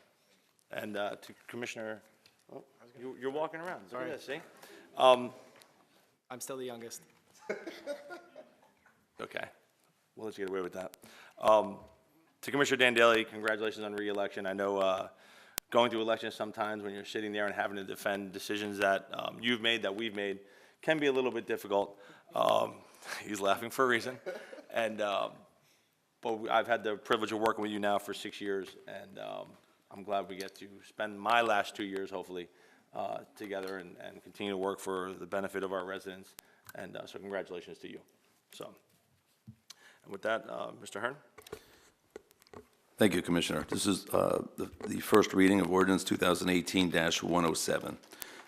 And to Commissioner, oh, you're walking around. Look at this, see? I'm still the youngest. Okay, we'll let you get away with that. To Commissioner Dan Daly, congratulations on re-election. I know going through elections sometimes when you're sitting there and having to defend decisions that you've made, that we've made, can be a little bit difficult. He's laughing for a reason. And, but I've had the privilege of working with you now for 6 years, and I'm glad we get to spend my last 2 years, hopefully, together and continue to work for the benefit of our residents. And so congratulations to you. So, and with that, Mr. Hearn. Thank you, Commissioner. This is the first reading of ordinance 2018-107.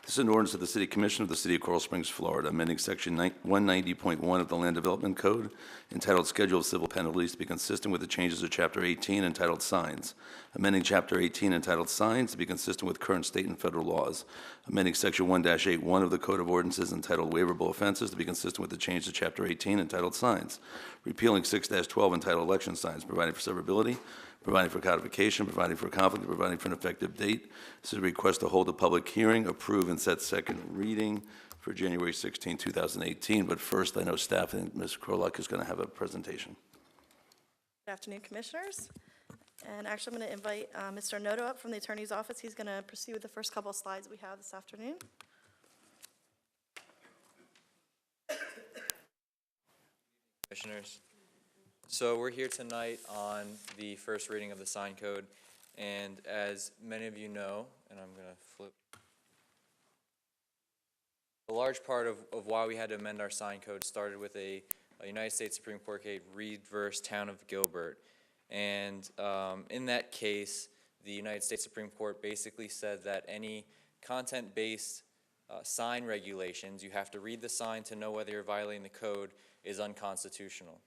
This is an ordinance of the City Commission of the City of Coral Springs, Florida, amending Section 190.1 of the Land Development Code entitled Schedule of Civil Penalties to be consistent with the changes of Chapter 18 entitled Signs, amending Chapter 18 entitled Signs to be consistent with current state and federal laws, amending Section 1-81 of the Code of Ordinances entitled Waiverable Offenses to be consistent with the change to Chapter 18 entitled Signs, repealing 6-12 entitled Election Signs, providing for severability, providing for codification, providing for conflict, providing for an effective date. This is a request to hold a public hearing, approve, and set second reading for January 16, 2018. But first, I know staff and Ms. Krolak is going to have a presentation. Good afternoon, Commissioners. And actually, I'm going to invite Mr. Noto up from the Attorney's Office. He's going to proceed with the first couple of slides we have this afternoon. Commissioners. So we're here tonight on the first reading of the sign code, and as many of you know, and I'm going to flip, a large part of why we had to amend our sign code started with a United States Supreme Court case, Reed versus Town of Gilbert. And in that case, the United States Supreme Court basically said that any content-based sign regulations, you have to read the sign to know whether you're violating the code, is unconstitutional.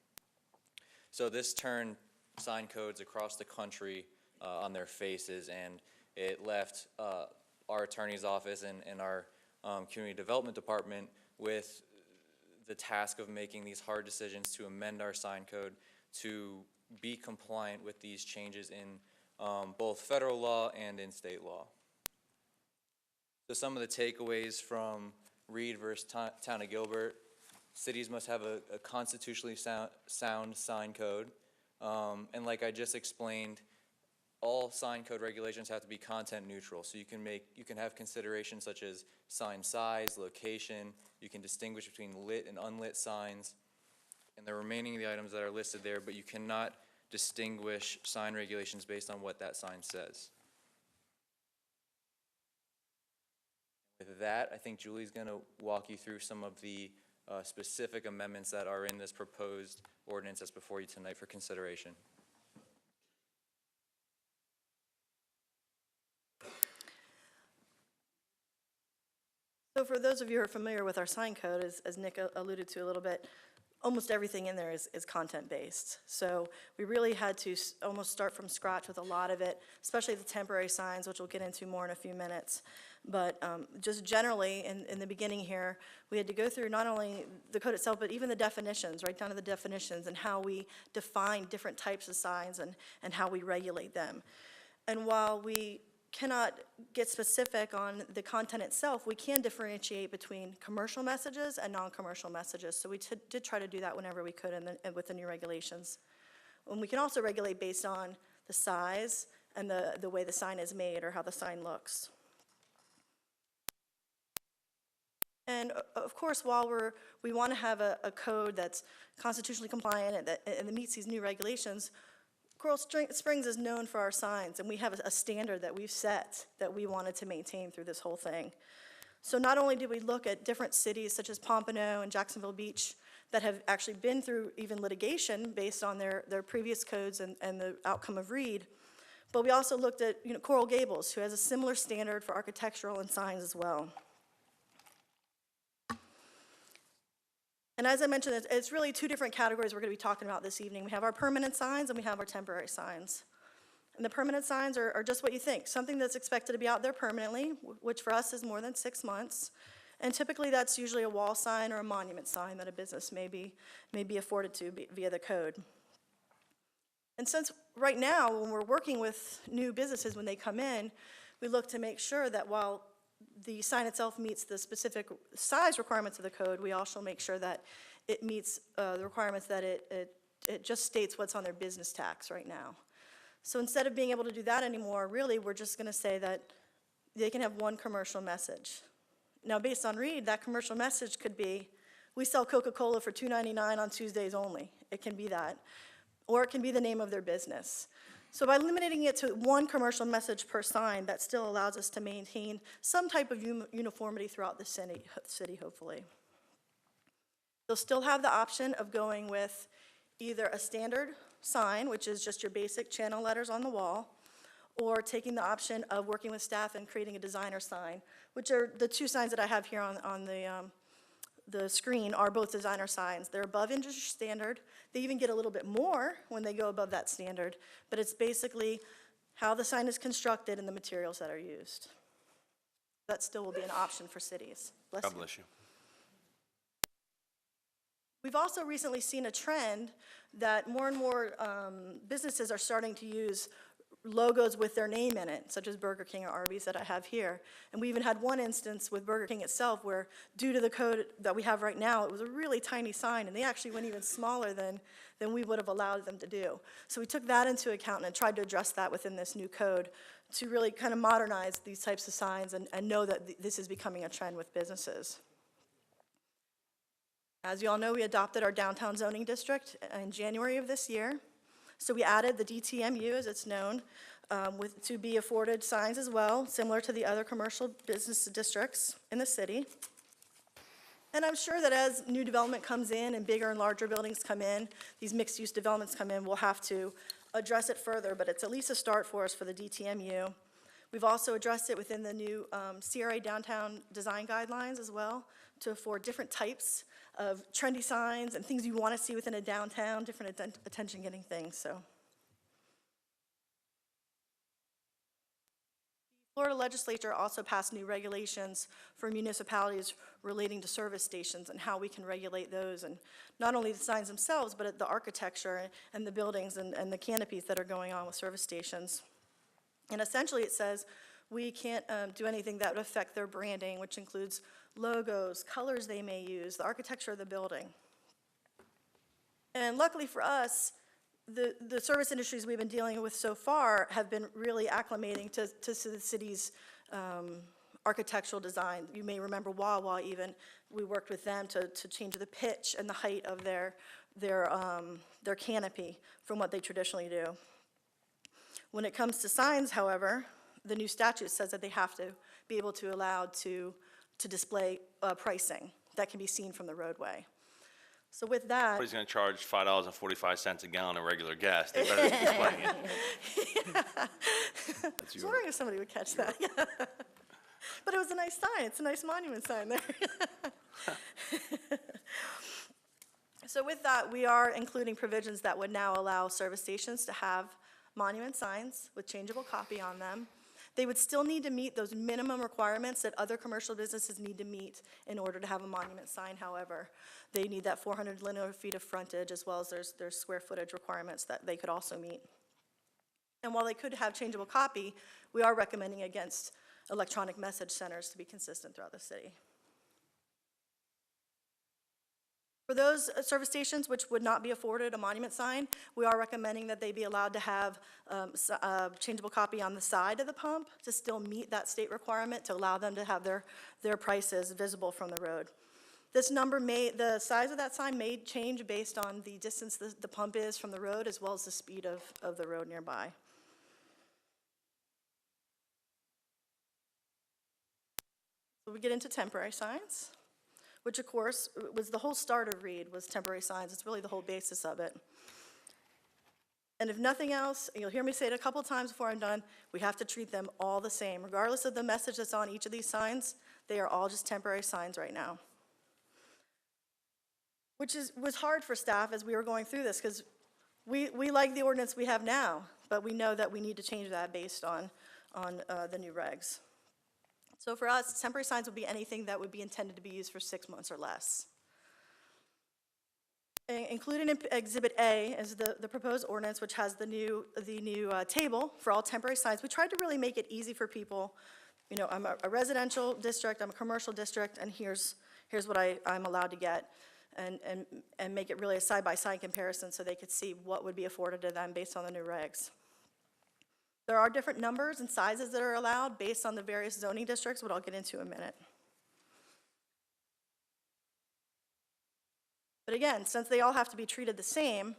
So this turned sign codes across the country on their faces, and it left our attorney's office and our community development department with the task of making these hard decisions to amend our sign code to be compliant with these changes in both federal law and in state law. So some of the takeaways from Reed versus Town of Gilbert: cities must have a constitutionally sound sign code. And like I just explained, all sign code regulations have to be content neutral. So you can have considerations such as sign size, location. You can distinguish between lit and unlit signs, and the remaining of the items that are listed there, but you cannot distinguish sign regulations based on what that sign says. With that, I think Julie's going to walk you through some of the specific amendments that are in this proposed ordinance that's before you tonight for consideration. So for those of you who are familiar with our sign code, as Nick alluded to a little bit, almost everything in there is content-based. So we really had to almost start from scratch with a lot of it, especially the temporary signs, which we'll get into more in a few minutes. But just generally, in the beginning here, we had to go through not only the code itself, but even the definitions, right down to the definitions and how we define different types of signs and how we regulate them. And while we cannot get specific on the content itself, we can differentiate between commercial messages and non-commercial messages. So we did try to do that whenever we could with the new regulations. And we can also regulate based on the size and the way the sign is made or how the sign looks. And of course, while we want to have a code that's constitutionally compliant and that meets these new regulations, Coral Springs is known for our signs, and we have a standard that we've set that we wanted to maintain through this whole thing. So not only did we look at different cities such as Pompano and Jacksonville Beach that have actually been through even litigation based on their previous codes and the outcome of Reed, but we also looked at Coral Gables, who has a similar standard for architectural and signs as well. And as I mentioned, it's really two different categories we're going to be talking about this evening. We have our permanent signs and we have our temporary signs. And the permanent signs are just what you think, something that's expected to be out there permanently, which for us is more than 6 months. And typically that's usually a wall sign or a monument sign that a business may be afforded to via the code. And since right now, when we're working with new businesses, when they come in, we look to make sure that while the sign itself meets the specific size requirements of the code, we also make sure that it meets the requirements that it just states what's on their business tax right now. So instead of being able to do that anymore, really, we're just going to say that they can have one commercial message. Now, based on Reed, that commercial message could be, we sell Coca-Cola for $2.99 on Tuesdays only. It can be that. Or it can be the name of their business. So by limiting it to one commercial message per sign, that still allows us to maintain some type of uniformity throughout the city, hopefully. You'll still have the option of going with either a standard sign, which is just your basic channel letters on the wall, or taking the option of working with staff and creating a designer sign, which are the two signs that I have here on the screen are both designer signs. They're above industry standard. They even get a little bit more when they go above that standard, but it's basically how the sign is constructed and the materials that are used. That still will be an option for cities. God bless you. We've also recently seen a trend that more and more businesses are starting to use logos with their name in it, such as Burger King or Arby's that I have here. And we even had one instance with Burger King itself where, due to the code that we have right now, it was a really tiny sign, and they actually went even smaller than we would have allowed them to do. So we took that into account and tried to address that within this new code to really kind of modernize these types of signs and know that this is becoming a trend with businesses. As you all know, we adopted our downtown zoning district in January of this year. So we added the DTMU, as it's known, to be afforded signs as well, similar to the other commercial business districts in the city. And I'm sure that as new development comes in and bigger and larger buildings come in, these mixed-use developments come in, we'll have to address it further, but it's at least a start for us for the DTMU. We've also addressed it within the new CRA downtown design guidelines as well to afford different types of trendy signs and things you want to see within a downtown, different attention-getting things. So, the Florida legislature also passed new regulations for municipalities relating to service stations and how we can regulate those, and not only the signs themselves, but the architecture and the buildings and the canopies that are going on with service stations. And essentially, it says we can't do anything that would affect their branding, which includes logos, colors they may use, the architecture of the building. And luckily for us, the service industries we've been dealing with so far have been really acclimating to the city's architectural design. You may remember Wawa even, we worked with them to change the pitch and the height of their canopy from what they traditionally do. When it comes to signs, however, the new statute says that they have to be able to allow to display pricing that can be seen from the roadway. So with that, Somebody's going to charge $5.45 a gallon of regular gas. They better be displaying it. I was wondering if somebody would catch that. But it was a nice sign. It's a nice monument sign there. So with that, we are including provisions that would now allow service stations to have monument signs with changeable copy on them. They would still need to meet those minimum requirements that other commercial businesses need to meet in order to have a monument sign. However, they need that 400 linear feet of frontage, as well as there's square footage requirements that they could also meet. And while they could have changeable copy, we are recommending against electronic message centers to be consistent throughout the city. For those service stations which would not be afforded a monument sign, we are recommending that they be allowed to have a changeable copy on the side of the pump to still meet that state requirement to allow them to have their prices visible from the road. This number the size of that sign may change based on the distance the pump is from the road as well as the speed of the road nearby. So we get into temporary signs, which of course was the whole start of READ, was temporary signs. It's really the whole basis of it. And if nothing else, and you'll hear me say it a couple times before I'm done, we have to treat them all the same. Regardless of the message that's on each of these signs, they are all just temporary signs right now. Which was hard for staff as we were going through this, because we like the ordinance we have now, but we know that we need to change that based on the new regs. So for us, temporary signs would be anything that would be intended to be used for 6 months or less. Included in Exhibit A is the proposed ordinance, which has the new table for all temporary signs. We tried to really make it easy for people. You know, I'm a residential district, I'm a commercial district, and here's what I'm allowed to get, and make it really a side-by-side comparison so they could see what would be afforded to them based on the new regs. There are different numbers and sizes that are allowed based on the various zoning districts, what I'll get into in a minute. But again, since they all have to be treated the same,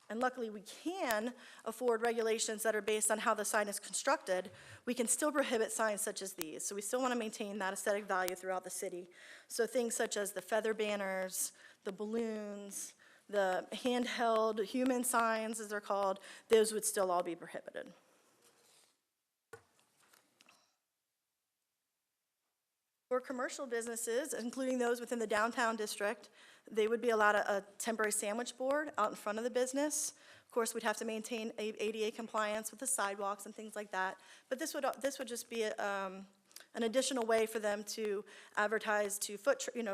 and luckily we can afford regulations that are based on how the sign is constructed, we can still prohibit signs such as these. So we still want to maintain that aesthetic value throughout the city. So things such as the feather banners, the balloons, the handheld human signs, as they're called, those would still all be prohibited. For commercial businesses, including those within the downtown district, they would be allowed a temporary sandwich board out in front of the business. Of course, we'd have to maintain ADA compliance with the sidewalks and things like that. But this would just be an additional way for them to advertise to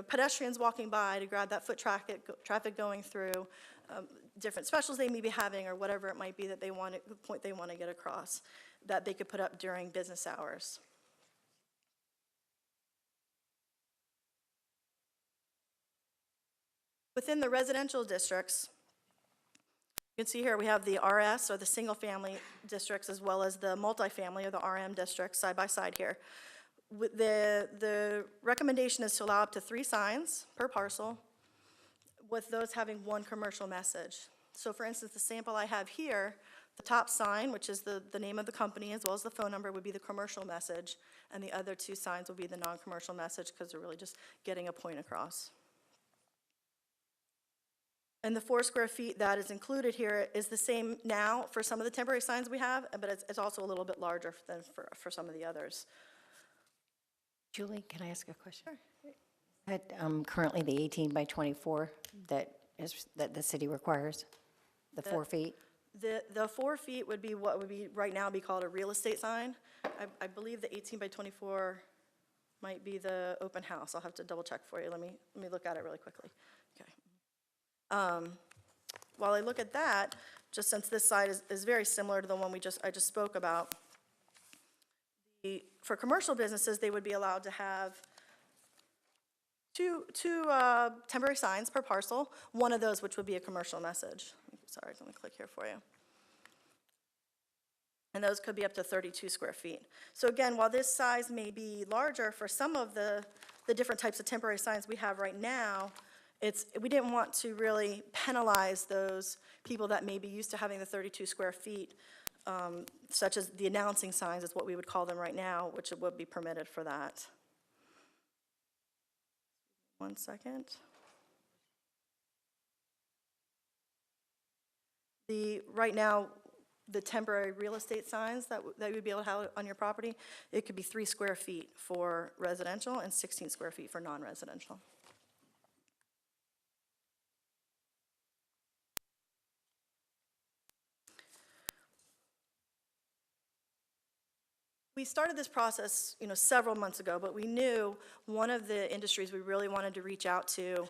pedestrians walking by to grab that foot traffic going through, different specials they may be having or whatever it might be that the point they want to get across, that they could put up during business hours. Within the residential districts, you can see here we have the RS, or the single-family districts, as well as the multifamily, or the RM districts, side by side here. The recommendation is to allow up to 3 signs per parcel, with those having 1 commercial message. So for instance, the sample I have here, the top sign, which is the name of the company, as well as the phone number, would be the commercial message, and the other 2 signs will be the non-commercial message, because they're really just getting a point across. And the 4 square feet that is included here is the same now for some of the temporary signs we have, but it's also a little bit larger than for some of the others. Julie, can I ask a question? Sure. Currently the 18 by 24 that the city requires, the 4 feet? The 4 feet would be what would be right now be called a real estate sign. I believe the 18 by 24 might be the open house. I'll have to double check for you. Let me look at it really quickly. Okay. While I look at that, just since this side is very similar to the one I just spoke about, for commercial businesses, they would be allowed to have two temporary signs per parcel, one of those which would be a commercial message. Sorry, let me click here for you. And those could be up to 32 square feet. So again, while this size may be larger for some of the different types of temporary signs we have right now, we didn't want to really penalize those people that may be used to having the 32 square feet, such as the announcing signs is what we would call them right now, which would be permitted for that. 1 second. Right now, the temporary real estate signs that you would be able to have on your property, it could be 3 square feet for residential and 16 square feet for non-residential. We started this process, several months ago, but we knew one of the industries we really wanted to reach out to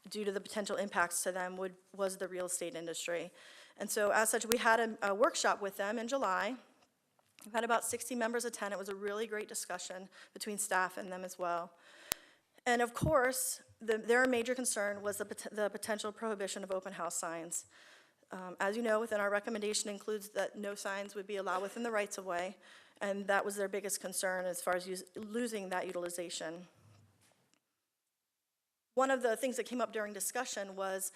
due to the potential impacts to them was the real estate industry. And so as such, we had a workshop with them in July. We've had about 60 members attend. It was a really great discussion between staff and them as well. And of course, their major concern was the potential prohibition of open house signs. As you know, within our recommendation includes that no signs would be allowed within the rights-of-way, and that was their biggest concern as far as losing that utilization. One of the things that came up during discussion was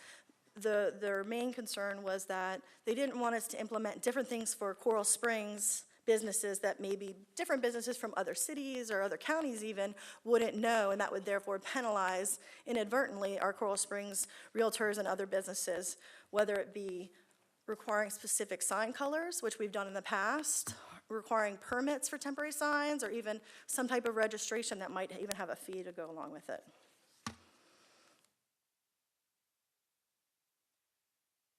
their main concern was that they didn't want us to implement different things for Coral Springs businesses that maybe different businesses from other cities or other counties even wouldn't know, and that would therefore penalize inadvertently our Coral Springs realtors and other businesses, whether it be requiring specific sign colors, which we've done in the past, requiring permits for temporary signs, or even some type of registration that might even have a fee to go along with it.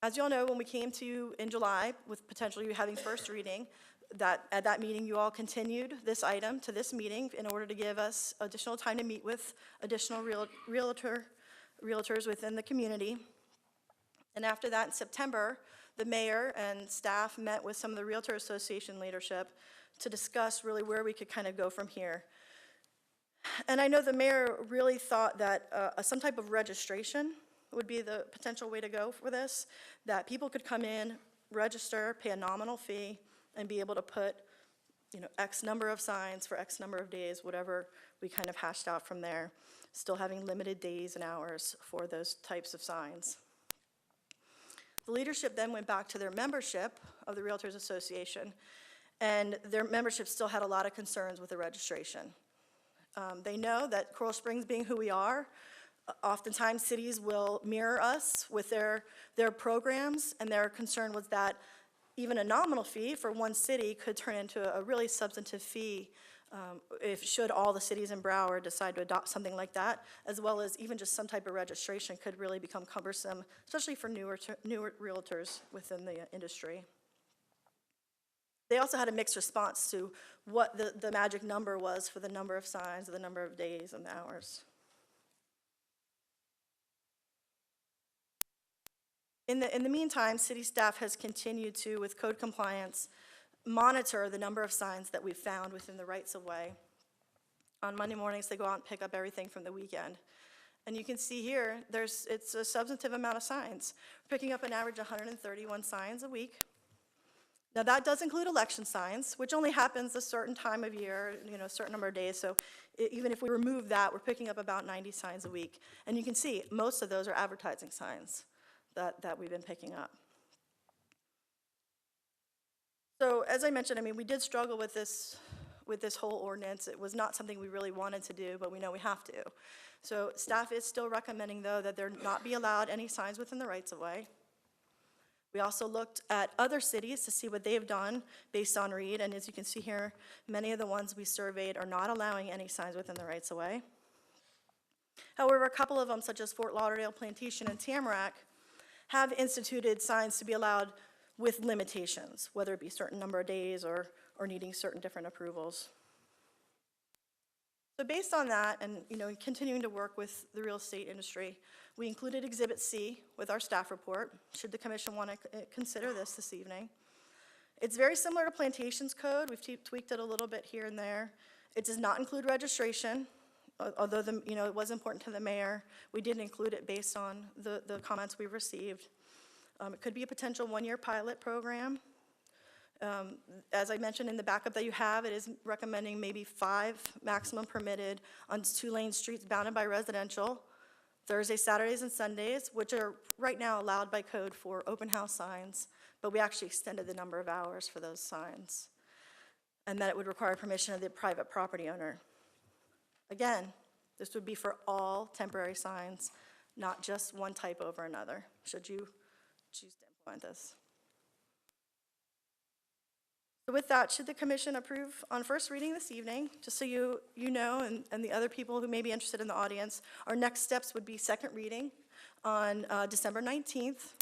As you all know, when we came to you in July with potentially you having first reading, that at that meeting you all continued this item to this meeting in order to give us additional time to meet with additional realtors within the community. And after that, in September, the mayor and staff met with some of the Realtor Association leadership to discuss really where we could kind of go from here. And I know the mayor really thought that some type of registration would be the potential way to go for this, that people could come in, register, pay a nominal fee, and be able to put, X number of signs for X number of days, whatever we kind of hashed out from there, still having limited days and hours for those types of signs. The leadership then went back to their membership of the Realtors Association, and their membership still had a lot of concerns with the registration. They know that Coral Springs being who we are, oftentimes cities will mirror us with their programs, and their concern was that even a nominal fee for one city could turn into a really substantive fee should all the cities in Broward decide to adopt something like that, as well as even just some type of registration could really become cumbersome, especially for newer realtors within the industry. They also had a mixed response to what the magic number was for the number of signs, the number of days and the hours. In the meantime, city staff has continued to, with code compliance, monitor the number of signs that we've found within the rights-of-way. On Monday mornings, they go out and pick up everything from the weekend. And you can see here, it's a substantive amount of signs. We're picking up an average 131 signs a week. Now that does include election signs, which only happens a certain time of year, a certain number of days. So even if we remove that, we're picking up about 90 signs a week. And you can see most of those are advertising signs that we've been picking up. So as I mentioned, we did struggle with this whole ordinance. It was not something we really wanted to do, but we know we have to. So staff is still recommending, though, that there not be allowed any signs within the rights-of-way. We also looked at other cities to see what they've done based on Reed, and as you can see here, many of the ones we surveyed are not allowing any signs within the rights-of-way. However, a couple of them, such as Fort Lauderdale, Plantation, and Tamarack, have instituted signs to be allowed with limitations, whether it be a certain number of days or needing certain different approvals. So based on that, and continuing to work with the real estate industry, we included Exhibit C with our staff report, should the commission want to consider this evening. It's very similar to Plantation's code. We've tweaked it a little bit here and there. It does not include registration, although it was important to the mayor. We did include it based on the comments we received. It could be a potential one-year pilot program. As I mentioned in the backup that you have, it is recommending maybe 5 maximum permitted on 2-lane streets bounded by residential, Thursdays, Saturdays, and Sundays, which are right now allowed by code for open house signs, but we actually extended the number of hours for those signs, and that it would require permission of the private property owner. Again, this would be for all temporary signs, not just one type over another, should you choose to implement this. So with that, should the commission approve on first reading this evening, just so you know, and the other people who may be interested in the audience, our next steps would be second reading on December 19th,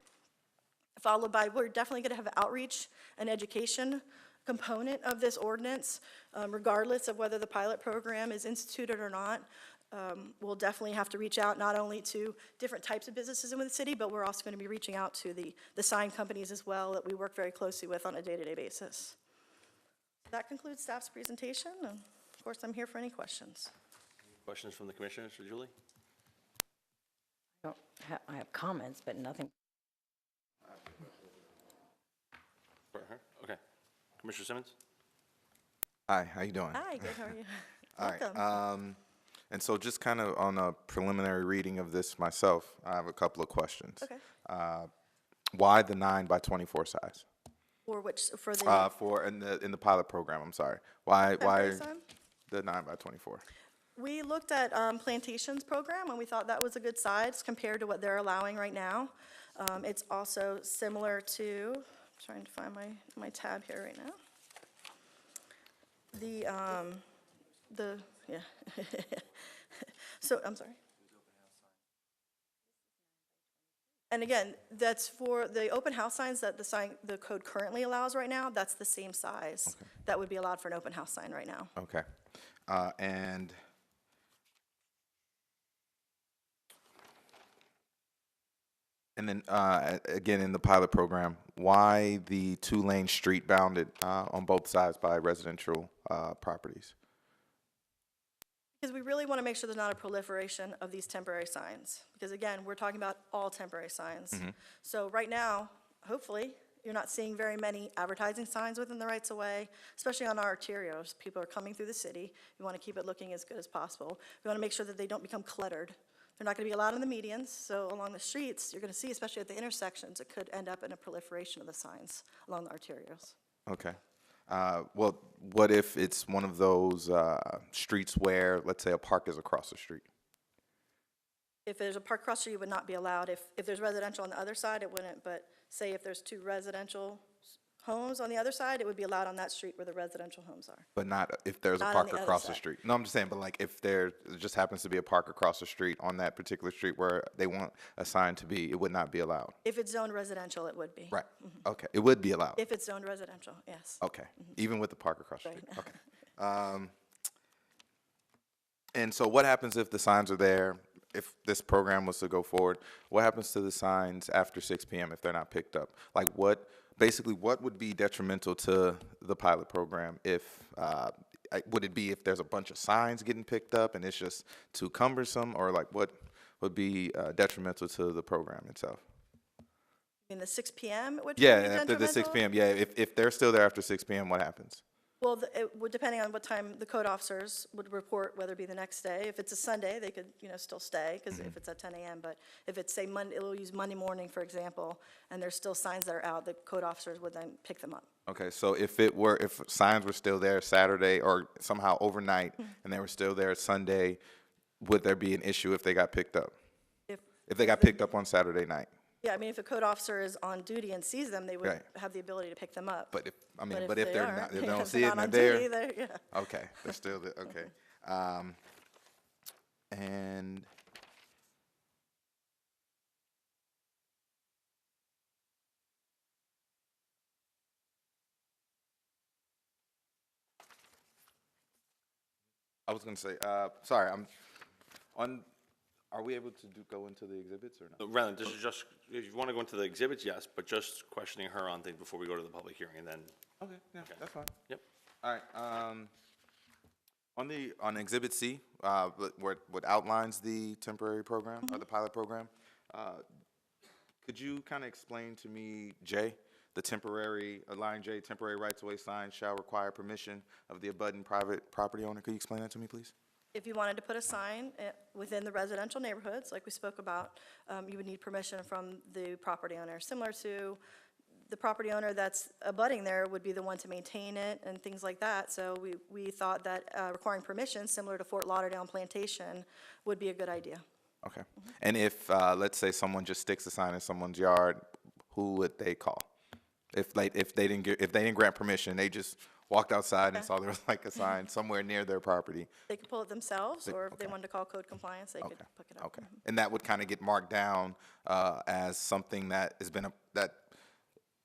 followed by, we're definitely going to have an outreach and education component of this ordinance, regardless of whether the pilot program is instituted or not. We'll definitely have to reach out not only to different types of businesses in the city, but we're also going to be reaching out to the sign companies as well that we work very closely with on a day-to-day basis. That concludes staff's presentation, and of course I'm here for any questions. Questions from the commissioners for Julie? I have comments, but nothing. For her? Okay. Commissioner Simmons? Hi, how you doing? Hi, good, how are you? All right. Welcome. And so just kind of on a preliminary reading of this myself, I have a couple of questions. Okay. Why the 9 by 24 size? For which, for the. For in the pilot program, I'm sorry. Why temporary sign? the 9 by 24? We looked at Plantation's program, and we thought that was a good size compared to what they're allowing right now. It's also similar to, I'm trying to find my tab here right now. Yeah. So, I'm sorry. And again, that's for the open house signs that the code currently allows right now, that's the same size. Okay. That would be allowed for an open house sign right now. Okay. And then again, in the pilot program, why the 2-lane street bounded on both sides by residential properties? Because we really want to make sure there's not a proliferation of these temporary signs. Because again, we're talking about all temporary signs. So right now, hopefully, you're not seeing very many advertising signs within the rights of way, especially on our arterials. People are coming through the city. We want to keep it looking as good as possible. We want to make sure that they don't become cluttered. They're not going to be allowed in the medians, so along the streets, you're going to see, especially at the intersections, it could end up in a proliferation of the signs along the arterials. Okay. Well, what if it's one of those streets where, let's say, a park is across the street? If there's a park cross street, it would not be allowed. If there's residential on the other side, it wouldn't, but say if there's 2 residential homes on the other side, it would be allowed on that street where the residential homes are. But not if there's a Not on park the other across the side. street. No, I'm just saying, but like if there just happens to be a park across the street on that particular street where they want a sign to be, it would not be allowed. If it's zoned residential, it would be. Right. Okay. It would be allowed. If it's zoned residential, yes. Okay. Even with the park across the Right. street. Okay. And so what happens if the signs are there, if this program was to go forward? What happens to the signs after 6 p.m. if they're not picked up? Like basically what would be detrimental to the pilot program if, would it be if there's a bunch of signs getting picked up and it's just too cumbersome, or like what would be detrimental to the program itself? In the 6 p.m., it would be Yeah, after the 6 detrimental? p.m., yeah, if they're still there after 6 p.m., what happens? Well, it would, depending on what time the code officers would report, whether it be the next day. If it's a Sunday, they could, still stay, because if it's at 10 a.m. But if it's, say, Monday, it'll use Monday morning, for example, and there's still signs that are out, the code officers would then pick them up. Okay, so if signs were still there Saturday or somehow overnight and they were still there Sunday, would there be an issue if they got picked up? If they got picked up on Saturday night? Yeah, I mean, if a code officer is on duty and sees them, they would Right. have the ability to pick them up. But if they they're aren't, not, if they if don't they're see it not and on they're duty, there? yeah. Okay, they're still there, okay. And I was gonna say, sorry, are we able to go into the exhibits or not? Rather, this is just, if you want to go into the exhibits, yes, but just questioning her on things before we go to the public hearing, and then. Okay, yeah, that's fine. Yep. All right, on Exhibit C, what outlines the temporary program, or the pilot program, could you kind of explain to me, J, line J, temporary rights-of-way signs shall require permission of the abutting private property owner? Could you explain that to me, please? If you wanted to put a sign within the residential neighborhoods, like we spoke about, you would need permission from the property owner. Similar to the property owner that's abutting there would be the one to maintain it and things like that. So we thought that requiring permission, similar to Fort Lauderdale and Plantation, would be a good idea. Okay. And if, let's say someone just sticks a sign in someone's yard, who would they call? If they didn't grant permission, they just walked outside and saw there was like a sign somewhere near their property. They could pull it themselves, or if they wanted to call code compliance, they could pick it up. Okay. And that would kind of get marked down as something that that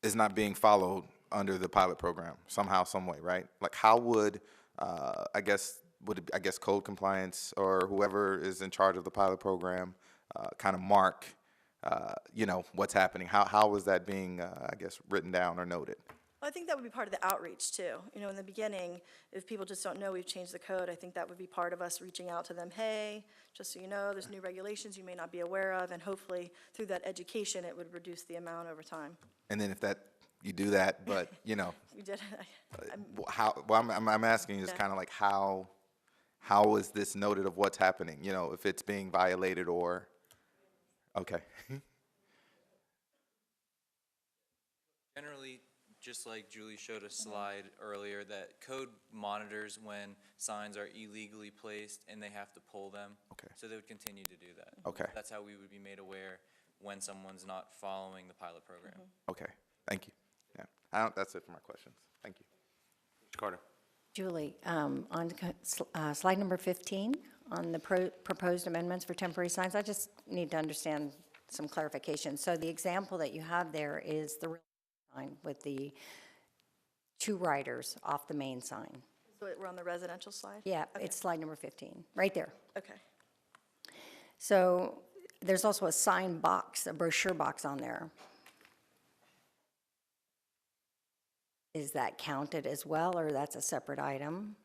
is not being followed under the pilot program somehow, some way, right? Like how would I guess code compliance or whoever is in charge of the pilot program kind of mark what's happening? How is that being I guess written down or noted? I think that would be part of the outreach too. You know, in the beginning, if people just don't know we've changed the code, I think that would be part of us reaching out to them, hey, just so you know, there's new regulations you may not be aware of, and hopefully through that education, it would reduce the amount over time. And then if you do that, but, you know, We did, I'm asking just Yeah. kind of like how is this noted of what's happening? You know, if it's being violated or, okay. Generally, just like Julie showed a slide earlier, that code monitors when signs are illegally placed and they have to pull them. Okay. So they would continue to do that. Okay. That's how we would be made aware when someone's not following the pilot program. Okay, thank you. Yeah, that's it for my questions. Thank you. Mr. Carter. Julie, on slide number 15, on the proposed amendments for temporary signs, I just need to understand some clarification. So the example that you have there is the real sign with the 2 riders off the main sign. so we're on the residential slide? Yeah, Okay. it's slide number 15, right there. Okay. So there's also a sign box, a brochure box on there. Is that counted as well, or that's a separate item?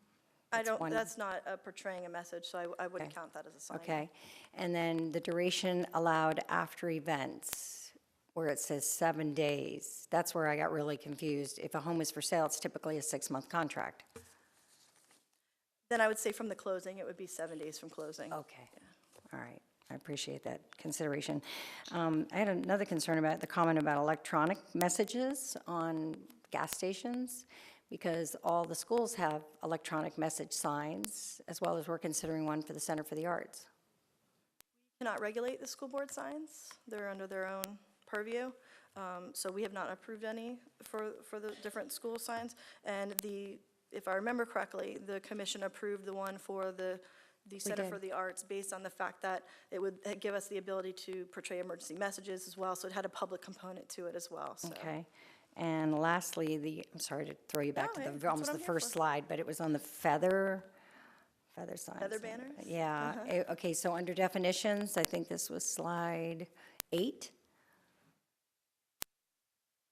I It's don't, one- that's not portraying a message, so I wouldn't count that as a sign. Okay, and then the duration allowed after events, where it says 7 days, that's where I got really confused. If a home is for sale, it's typically a 6-month contract. Then I would say from the closing, it would be 7 days from closing. Okay, all right, I appreciate that consideration. I had another concern about the comment about electronic messages on gas stations, because all the schools have electronic message signs, as well as we're considering one for the Center for the Arts. Cannot regulate the school board signs. They're under their own purview. So we have not approved any for the different school signs. And if I remember correctly, the commission approved the one for the Center did. for the Arts based on the fact that it would give us the ability to portray emergency messages as well. So it had a public component to it as well, so. Okay. And lastly, I'm sorry to throw you back No, to that's almost what the I'm here first for. slide, but it was on the feather signs. Feather banners? Yeah, okay, so under definitions, I think this was slide 8.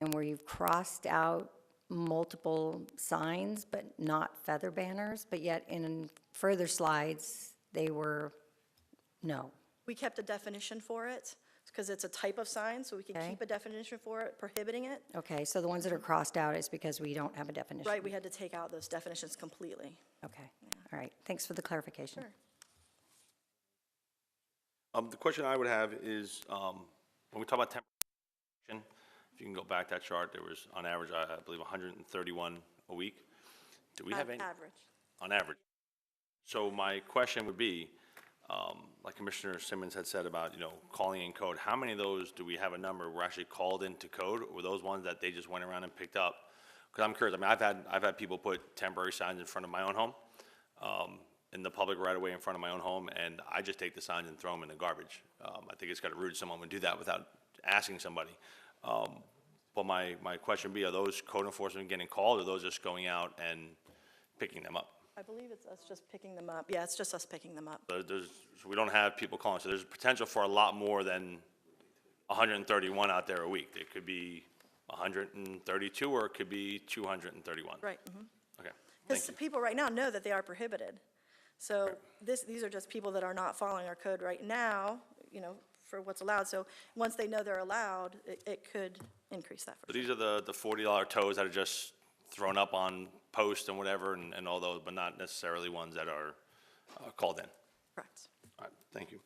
And where you've crossed out multiple signs, but not feather banners, but yet in further slides, they were no. We kept a definition for it because it's a type of sign, so we can Okay. keep a definition for it, prohibiting it. Okay, so the ones that are crossed out is because we don't have a definition. Right, we had to take out those definitions completely. Okay, all right, thanks for the clarification. Sure. The question I would have is, when we talk about temporary, if you can go back that chart, there was on average, I believe, 131 a week. Do we have any? Average. On average. So my question would be, like Commissioner Simmons had said about, calling in code, how many of those do we have a number were actually called into code? Or were those ones that they just went around and picked up? Because I'm curious, I've had people put temporary signs in front of my own home, in the public right away in front of my own home, and I just take the signs and throw them in the garbage. I think it's kind of rude someone would do that without asking somebody. But my question would be, are those code enforcement getting called, or are those just going out and picking them up? I believe it's us just picking them up. Yeah, it's just us picking them up. So we don't have people calling, so there's potential for a lot more than 131 out there a week. It could be 132, or it could be 231. Right. Okay, thank Because you. people right now know that they are prohibited. So these are just people that are not following our code right now, for what's allowed. So once they know they're allowed, it could increase that. So these are the $40 tows that are just thrown up on posts and whatever, and all those, but not necessarily ones that are called in. Correct. All right, thank you.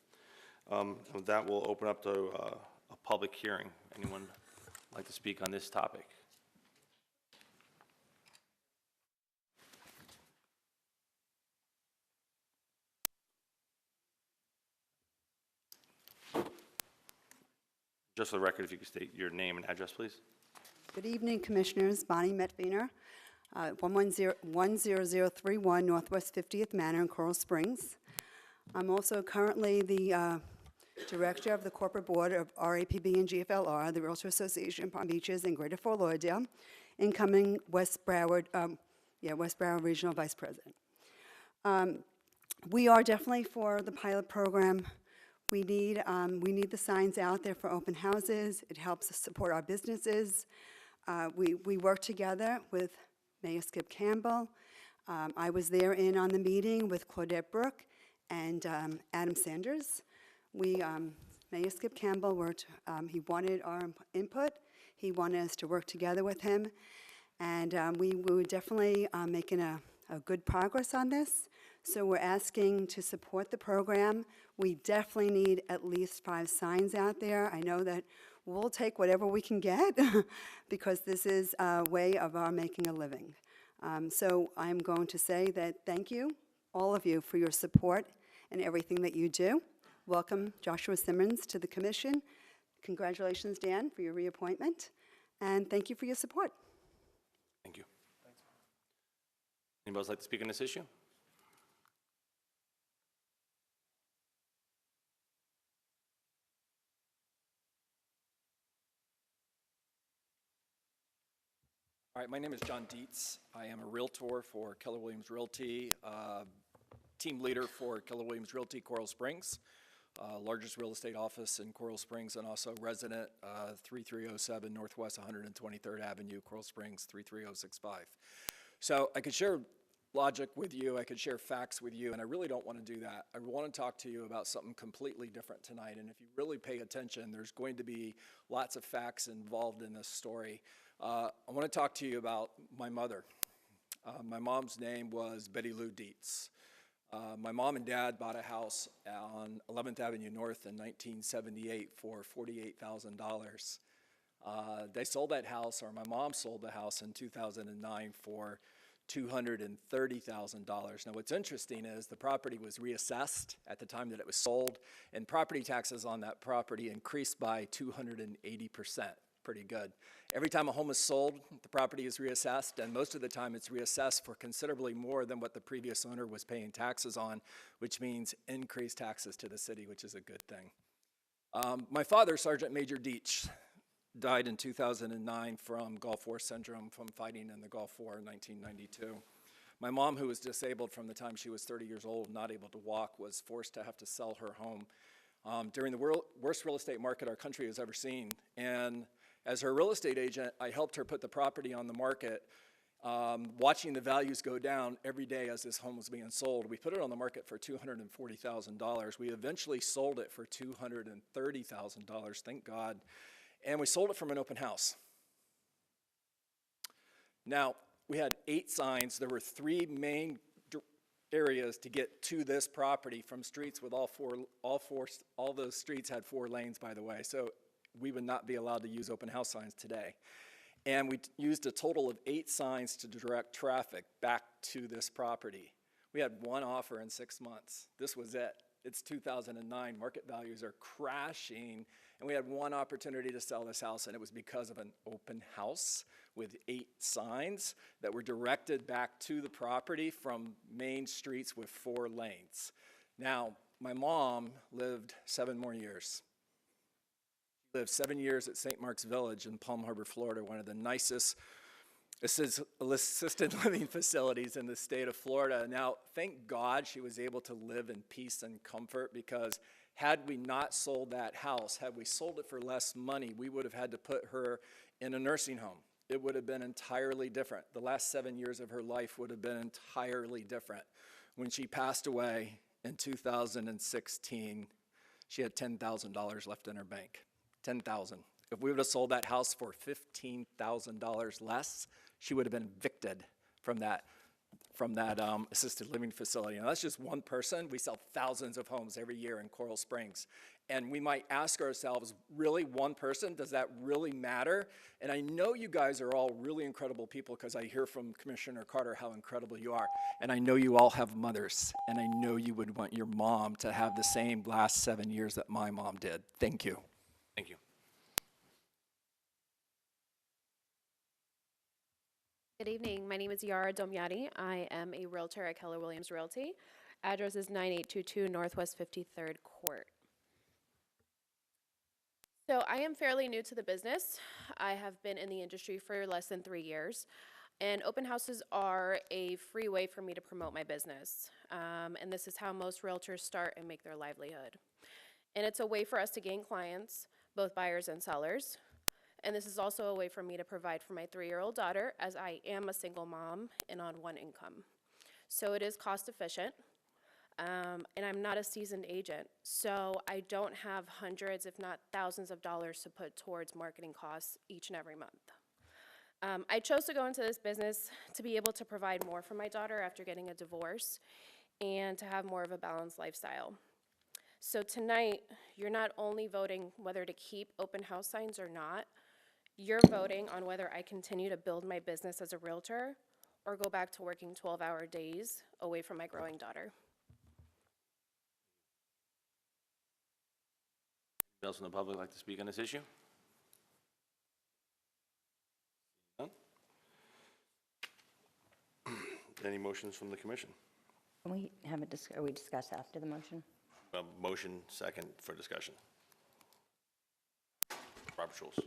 With that, we'll open up to a public hearing. Anyone like to speak on this topic? Just for the record, if you could state your name and address, please. Good evening, Commissioners. Bonnie Metviner, 10031 Northwest 50th Manor in Coral Springs. I'm also currently the Director of the Corporate Board of RAPB and GFLR, the Realtor Association of Palm Beaches and Greater Fort Lauderdale, incoming West Broward Regional Vice President. We are definitely for the pilot program. We need the signs out there for open houses. It helps us support our businesses. We worked together with Mayor Skip Campbell. I was there in on the meeting with Claudette Brooke and Adam Sanders. Mayor Skip Campbell worked, he wanted our input. He wanted us to work together with him. And we were definitely making a good progress on this. So we're asking to support the program. We definitely need at least 5 signs out there. I know that we'll take whatever we can get because this is a way of our making a living. So I'm going to say that thank you, all of you, for your support and everything that you do. Welcome Joshua Simmons to the commission. Congratulations, Dan, for your reappointment. And thank you for your support. Thank you. Anybody else like to speak on this issue? All right, my name is John Dietz. I am a Realtor for Keller Williams Realty, team leader for Keller Williams Realty Coral Springs, largest real estate office in Coral Springs, and also resident 3307 Northwest 123rd Avenue, Coral Springs 33065. So I could share logic with you, I could share facts with you, and I really don't want to do that. I want to talk to you about something completely different tonight, and if you really pay attention, there's going to be lots of facts involved in this story. I want to talk to you about my mother. My mom's name was Betty Lou Dietz. My mom and dad bought a house on 11th Avenue North in 1978 for $48,000. They sold that house, or my mom sold the house in 2009 for $230,000. Now what's interesting is the property was reassessed at the time that it was sold, and property taxes on that property increased by 280%. Pretty good. Every time a home is sold, the property is reassessed, and most of the time it's reassessed for considerably more than what the previous owner was paying taxes on, which means increased taxes to the city, which is a good thing. My father, Sergeant Major Dietz, died in 2009 from Gulf War syndrome from fighting in the Gulf War in 1992. My mom, who was disabled from the time she was 30 years old, not able to walk, was forced to have to sell her home during the worst real estate market our country has ever seen. And as her real estate agent, I helped her put the property on the market, watching the values go down every day as this home was being sold. We put it on the market for $240,000. We eventually sold it for $230,000, thank God, and we sold it from an open house. Now, we had 8 signs. There were 3 main areas to get to this property from streets with all those streets had 4 lanes, by the way. So we would not be allowed to use open house signs today. And we used a total of 8 signs to direct traffic back to this property. We had 1 offer in 6 months. This was it. It's 2009. Market values are crashing, and we had 1 opportunity to sell this house, and it was because of an open house with 8 signs that were directed back to the property from main streets with 4 lanes. Now, my mom lived 7 more years. Lived 7 years at St. Mark's Village in Palm Harbor, Florida, one of the nicest assisted living facilities in the state of Florida. Now, thank God she was able to live in peace and comfort, because had we not sold that house, had we sold it for less money, we would have had to put her in a nursing home. It would have been entirely different. The last 7 years of her life would have been entirely different. When she passed away in 2016, she had $10,000 left in her bank. $10,000. If we would have sold that house for $15,000 less, she would have been evicted from that assisted living facility. And that's just one person. We sell thousands of homes every year in Coral Springs. And we might ask ourselves, really, one person? Does that really matter? And I know you guys are all really incredible people, because I hear from Commissioner Carter how incredible you are. And I know you all have mothers. And I know you would want your mom to have the same last 7 years that my mom did. Thank you. Thank you. Good evening. My name is Yara Domyati. I am a realtor at Keller Williams Realty. Address is 9822 Northwest 53rd Court. So I am fairly new to the business. I have been in the industry for less than 3 years. And open houses are a free way for me to promote my business. And this is how most realtors start and make their livelihood. And it's a way for us to gain clients, both buyers and sellers. And this is also a way for me to provide for my 3-year-old daughter, as I am a single mom and on one income. So it is cost efficient. And I'm not a seasoned agent, so I don't have hundreds, if not thousands of dollars to put towards marketing costs each and every month. I chose to go into this business to be able to provide more for my daughter after getting a divorce and to have more of a balanced lifestyle. So tonight, you're not only voting whether to keep open house signs or not, you're voting on whether I continue to build my business as a realtor or go back to working 12-hour days away from my growing daughter. Anybody else in the public like to speak on this issue? None? Any motions from the commission? Can we have a, we discuss after the motion? Motion second for discussion. Robert Schultz.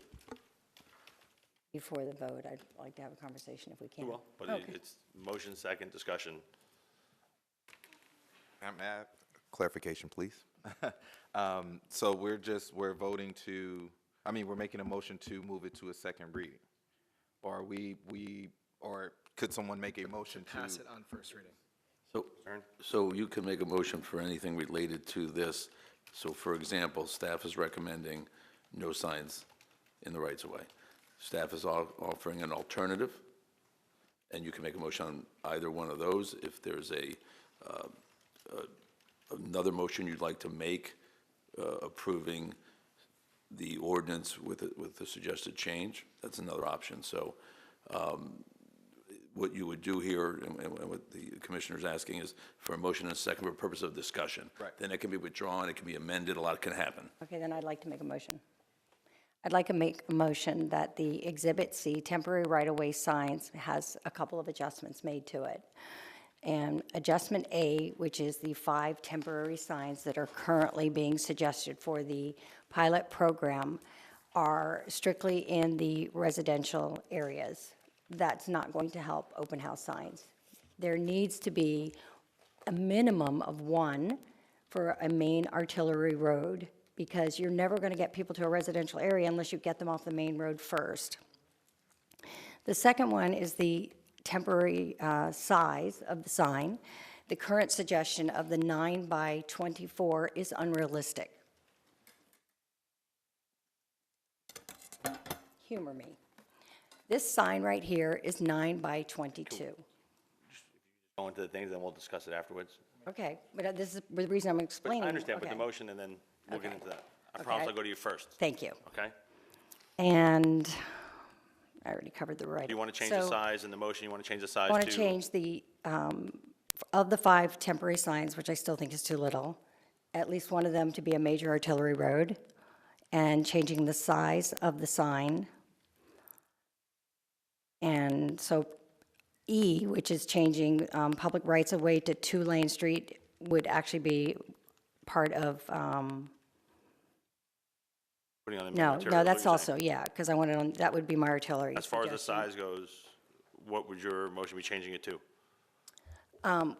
Before the vote, I'd like to have a conversation if we can. Well, but Okay. it's motion second discussion. May I have clarification, please? So we're voting to, we're making a motion to move it to a second reading. Or or could someone make a motion to? Pass it on first reading. So you can make a motion for anything related to this. So for example, staff is recommending no signs in the rights-of-way. Staff is offering an alternative, and you can make a motion on either one of those. If there's another motion you'd like to make approving the ordinance with the suggested change, that's another option. So what you would do here, and what the commissioner's asking, is for a motion and a second for purpose of discussion. Right. Then it can be withdrawn, it can be amended, a lot can happen. Okay, then I'd like to make a motion. I'd like to make a motion that the Exhibit C, temporary right-of-way signs, has a couple of adjustments made to it. And adjustment A, which is the 5 temporary signs that are currently being suggested for the pilot program, are strictly in the residential areas. That's not going to help open house signs. There needs to be a minimum of 1 for a main artillery road, because you're never going to get people to a residential area unless you get them off the main road first. The second one is the temporary size of the sign. The current suggestion of the 9 by 24 is unrealistic. Humor me. This sign right here is 9 by 22. Go into the things, then we'll discuss it afterwards. Okay, but this is the reason I'm But explaining. I understand, but the Okay. motion, and then we'll get Okay. into that. I Okay. promise I'll go to you first, Thank you. okay? And I already covered the right. Do you want to change the So- size in the motion? You want to change the size I to? want to change the, of the 5 temporary signs, which I still think is too little, at least one of them to be a major artillery road, and changing the size of the sign. And so E, which is changing public rights-of-way to 2 Lane Street, would actually be part of, Putting on the main no, material, is no, what that's you're also, saying. yeah, because I wanted on, that would be my artillery As far as the suggestion. size goes, what would your motion be changing it to?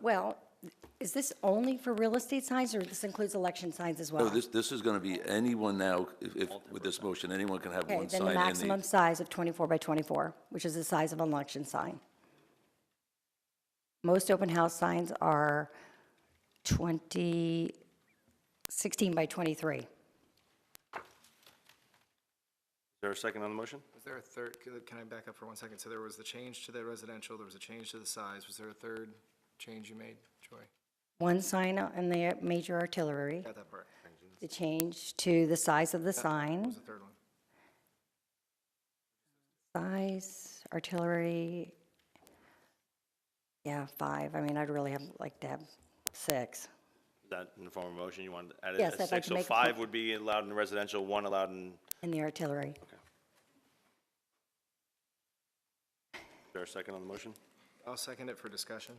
Well, is this only for real estate signs, or this includes election signs as well? No, this is going to be anyone now, if with this motion, anyone can have Okay, one then sign the in maximum size of 24 by 24, which is the size of an election sign. Most open house signs are 16 by 23. Is there a second on the motion? Was there a third, can I back up for 1 second? So there was the change to the residential, there was a change to the size. Was there a third change you made, Joy? One sign in the major artillery, Got that part. the change to the size of the What sign, was the third one? size, artillery, yeah, 5. I mean, I'd really like to have 6. Is that in the form of a motion? You want to add it Yes, as I'd like 6? to So make a 5 mo- would be allowed in residential, 1 allowed in, In the artillery. is there a second on the motion? I'll second it for discussion.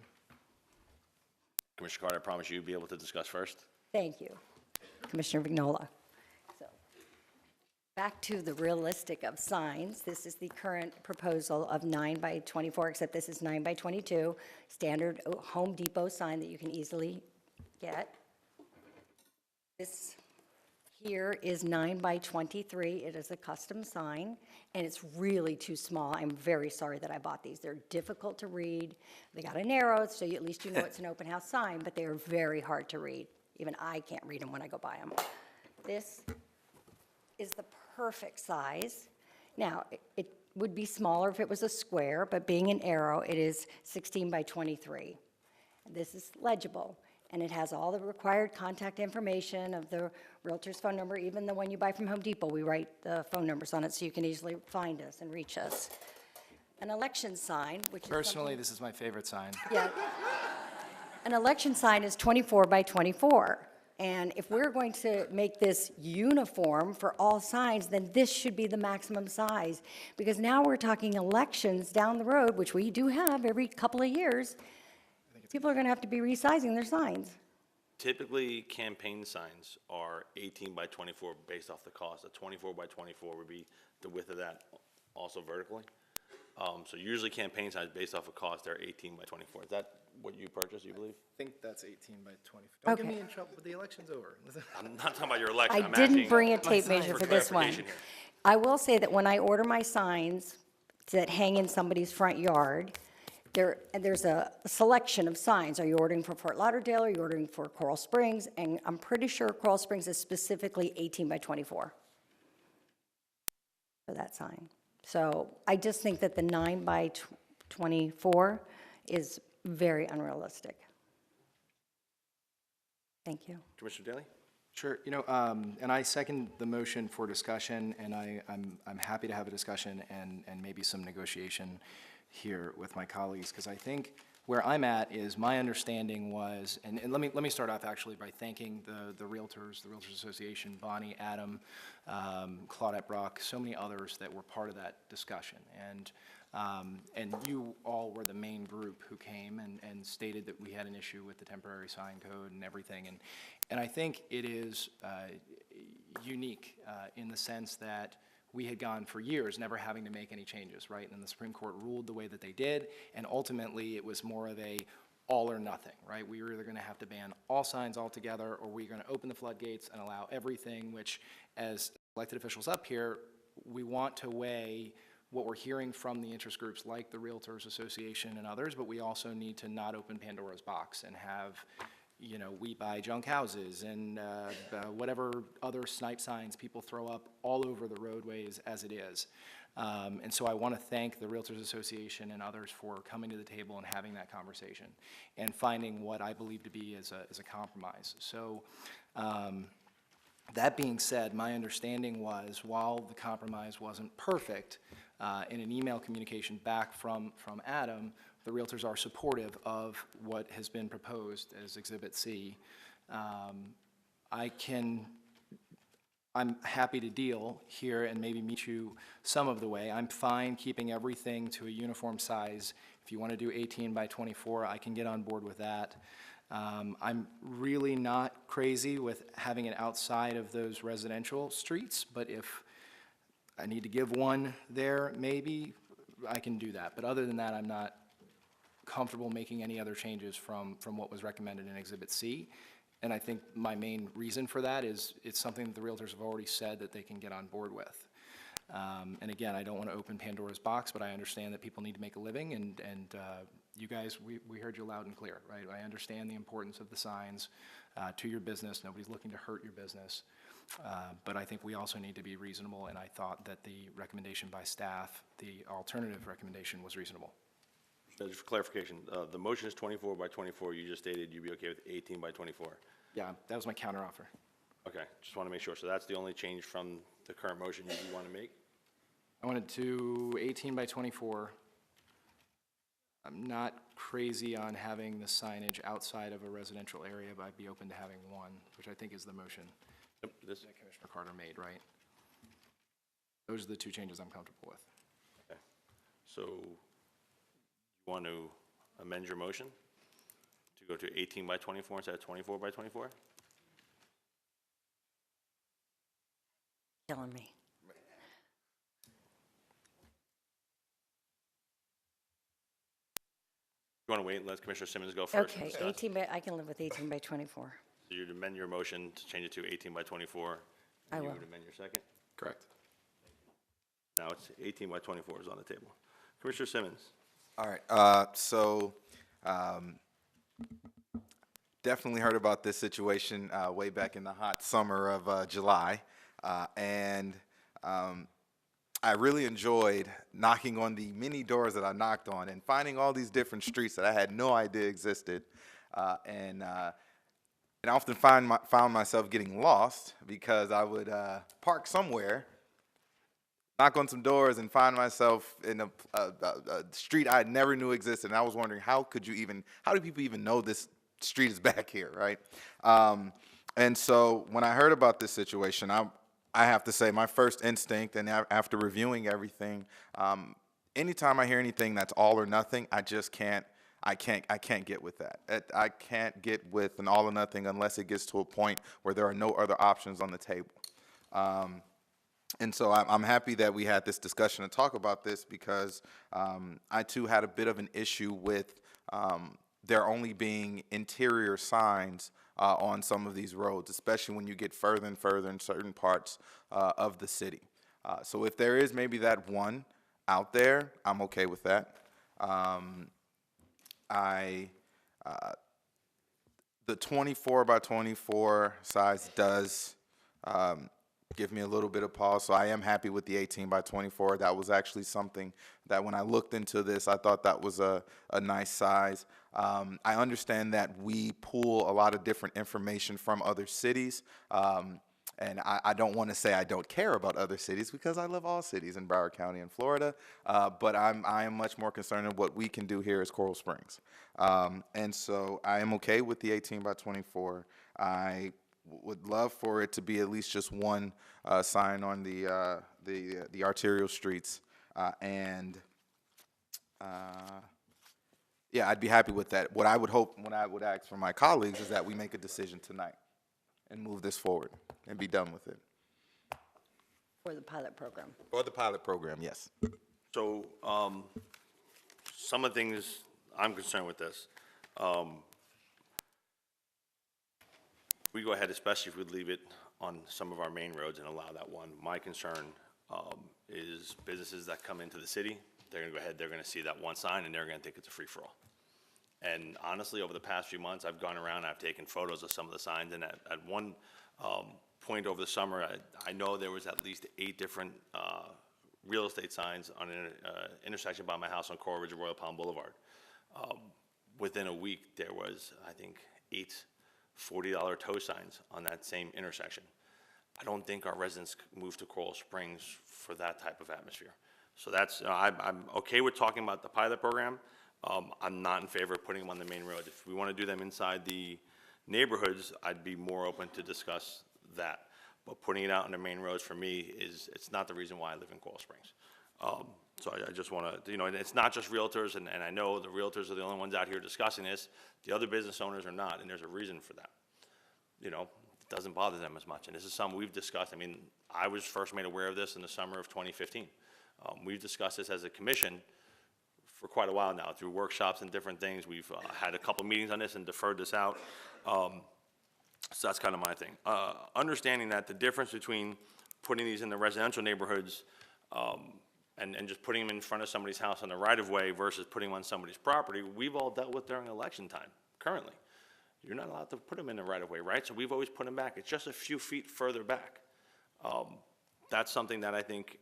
Commissioner Carter, I promise you'd be able to discuss first. Thank you, Commissioner Vignola. So, back to the realistic of signs. This is the current proposal of 9 by 24, except this is 9 by 22, standard Home Depot sign that you can easily get. This here is 9 by 23. It is a custom sign, and it's really too small. I'm very sorry that I bought these. They're difficult to read. They got an arrow, so at least you know it's an open house sign, but they are very hard to read. Even I can't read them when I go by them. This is the perfect size. Now, it would be smaller if it was a square, but being an arrow, it is 16 by 23. This is legible, and it has all the required contact information of the Realtor's phone number, even the one you buy from Home Depot. We write the phone numbers on it so you can easily find us and reach us. An election sign, which is Personally, something- this is my favorite sign. Yeah. An election sign is 24 by 24. And if we're going to make this uniform for all signs, then this should be the maximum size. Because now we're talking elections down the road, which we do have every couple of years. People are going to have to be resizing their signs. Typically, campaign signs are 18 by 24 based off the cost. A 24 by 24 would be the width of that, also vertically. So usually campaign signs based off of cost, they're 18 by 24. Is that what you purchased, you believe? I think that's 18 by 20. Don't get Okay. me in trouble, but the election's over. I'm not talking about your election. I I'm didn't asking bring a tape for measure for this one. clarification here. I will say that when I order my signs that hang in somebody's front yard, there's a selection of signs. Are you ordering for Fort Lauderdale? Are you ordering for Coral Springs? And I'm pretty sure Coral Springs is specifically 18 by 24 for that sign. So I just think that the 9 by 24 is very unrealistic. Thank you. Commissioner Daly? Sure, and I second the motion for discussion, and I'm happy to have a discussion and maybe some negotiation here with my colleagues, because I think where I'm at is my understanding was, and let me start off actually by thanking the Realtors Association, Bonnie, Adam, Claudette Brock, so many others that were part of that discussion. And you all were the main group who came and stated that we had an issue with the temporary sign code and everything. And I think it is unique in the sense that we had gone for years never having to make any changes, right? And then the Supreme Court ruled the way that they did, and ultimately it was more of a all or nothing, right? We were either going to have to ban all signs altogether, or we're going to open the floodgates and allow everything, which, as elected officials up here, we want to weigh what we're hearing from the interest groups like the Realtors Association and others, but we also need to not open Pandora's box and have, we buy junk houses and whatever other snipe signs people throw up all over the roadways as it is. And so I want to thank the Realtors Association and others for coming to the table and having that conversation and finding what I believe to be as a compromise. So that being said, my understanding was, while the compromise wasn't perfect, in an email communication back from Adam, the Realtors are supportive of what has been proposed as Exhibit C. I'm happy to deal here and maybe meet you some of the way. I'm fine keeping everything to a uniform size. If you want to do 18 by 24, I can get on board with that. I'm really not crazy with having it outside of those residential streets, but if I need to give one there, maybe I can do that. But other than that, I'm not comfortable making any other changes from what was recommended in Exhibit C. And I think my main reason for that is it's something that the Realtors have already said that they can get on board with. And again, I don't want to open Pandora's box, but I understand that people need to make a living, and you guys, we heard you loud and clear, right? I understand the importance of the signs to your business. Nobody's looking to hurt your business. But I think we also need to be reasonable, and I thought that the recommendation by staff, the alternative recommendation, was reasonable. Just for clarification, the motion is 24 by 24. You just stated you'd be okay with 18 by 24. Yeah, that was my counteroffer. Okay, just want to make sure. So that's the only change from the current motion you want to make? I wanted to 18 by 24. I'm not crazy on having the signage outside of a residential area, but I'd be open to having one, which I think is the motion Yep, this, that Commissioner Carter made, right? Those are the two changes I'm comfortable with. okay. So you want to amend your motion to go to 18 by 24 instead of 24 by 24? Killing me. You want to wait and let Commissioner Simmons go first? and Okay, discuss? 18 by, I can live with 18 by 24. So you'd amend your motion to change it to 18 by 24 I You will. would amend your second? Correct. Now it's 18 by 24 is on the table. Commissioner Simmons. All right, definitely heard about this situation way back in the hot summer of July. And I really enjoyed knocking on the many doors that I knocked on and finding all these different streets that I had no idea existed. And I often found myself getting lost because I would park somewhere, knock on some doors, and find myself in a street I never knew existed. And I was wondering, how do people even know this street is back here, right? And so when I heard about this situation, I have to say my first instinct, and after reviewing everything, anytime I hear anything that's all or nothing, I can't get with that. I can't get with an all or nothing unless it gets to a point where there are no other options on the table. And so I'm happy that we had this discussion and talk about this because I too had a bit of an issue with there only being interior signs on some of these roads, especially when you get further and further in certain parts of the city. So if there is maybe that one out there, I'm okay with that. The 24 by 24 size does give me a little bit of pause, so I am happy with the 18 by 24. That was actually something that when I looked into this, I thought that was a nice size. I understand that we pull a lot of different information from other cities, and I don't want to say I don't care about other cities because I love all cities in Broward County and Florida, but I am much more concerned with what we can do here as Coral Springs. And so I am okay with the 18 by 24. I would love for it to be at least just one sign on the arterial streets, yeah, I'd be happy with that. What I would hope, what I would ask for my colleagues is that we make a decision tonight and move this forward and be done with it. For the pilot program. For the pilot program, yes. So some of the things I'm concerned with this. We go ahead, especially if we leave it on some of our main roads and allow that one. My concern is businesses that come into the city, they're gonna go ahead, they're gonna see that one sign and they're gonna think it's a free-for-all. And honestly, over the past few months, I've gone around, I've taken photos of some of the signs, and at one point over the summer, I know there was at least 8 different real estate signs on an intersection by my house on Coral Ridge and Royal Palm Boulevard. Within a week, there was, I think, 8 $40 tow signs on that same intersection. I don't think our residents move to Coral Springs for that type of atmosphere. So that's, I'm okay with talking about the pilot program. I'm not in favor of putting them on the main road. If we want to do them inside the neighborhoods, I'd be more open to discuss that. But putting it out on the main roads for me it's not the reason why I live in Coral Springs. So I just want to, and it's not just realtors, and I know the realtors are the only ones out here discussing this. The other business owners are not, and there's a reason for that. It doesn't bother them as much, and this is something we've discussed. I mean, I was first made aware of this in the summer of 2015. We've discussed this as a commission for quite a while now through workshops and different things. We've had a couple meetings on this and deferred this out. So that's kind of my thing. Understanding that the difference between putting these in the residential neighborhoods and just putting them in front of somebody's house on the right-of-way versus putting them on somebody's property, we've all dealt with during election time, currently. You're not allowed to put them in the right-of-way, right? So we've always put them back. It's just a few feet further back. That's something that I think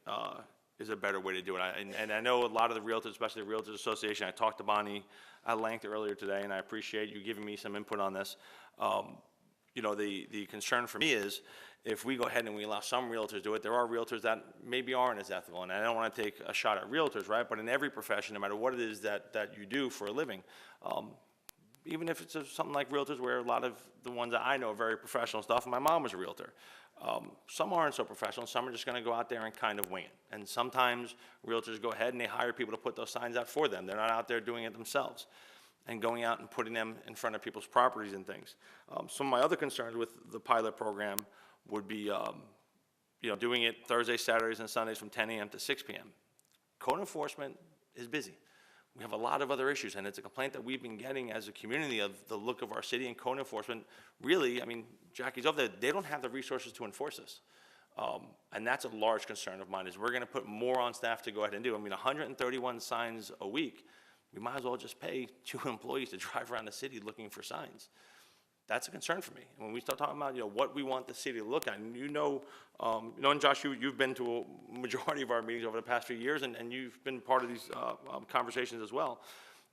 is a better way to do it. And I know a lot of the realtors, especially the Realtors Association, I talked to Bonnie at length earlier today, and I appreciate you giving me some input on this. The concern for me is if we go ahead and we allow some realtors to do it, there are realtors that maybe aren't as ethical, and I don't want to take a shot at realtors, right? But in every profession, no matter what it is that you do for a living, even if it's something like realtors where a lot of the ones that I know are very professional stuff, and my mom was a realtor. Some aren't so professional, some are just going to go out there and kind of wing it. And sometimes realtors go ahead and they hire people to put those signs out for them. They're not out there doing it themselves and going out and putting them in front of people's properties and things. Some of my other concerns with the pilot program would be, doing it Thursdays, Saturdays, and Sundays from 10 a.m. to 6 p.m. Code enforcement is busy. We have a lot of other issues, and it's a complaint that we've been getting as a community of the look of our city, and code enforcement, really, I mean, Jackie's over there, they don't have the resources to enforce this. And that's a large concern of mine, is we're gonna put more on staff to go ahead and do. I mean, 131 signs a week, we might as well just pay 2 employees to drive around the city looking for signs. That's a concern for me. And when we start talking about, what we want the city to look at, and and Josh, you've been to a majority of our meetings over the past few years, and you've been part of these conversations as well.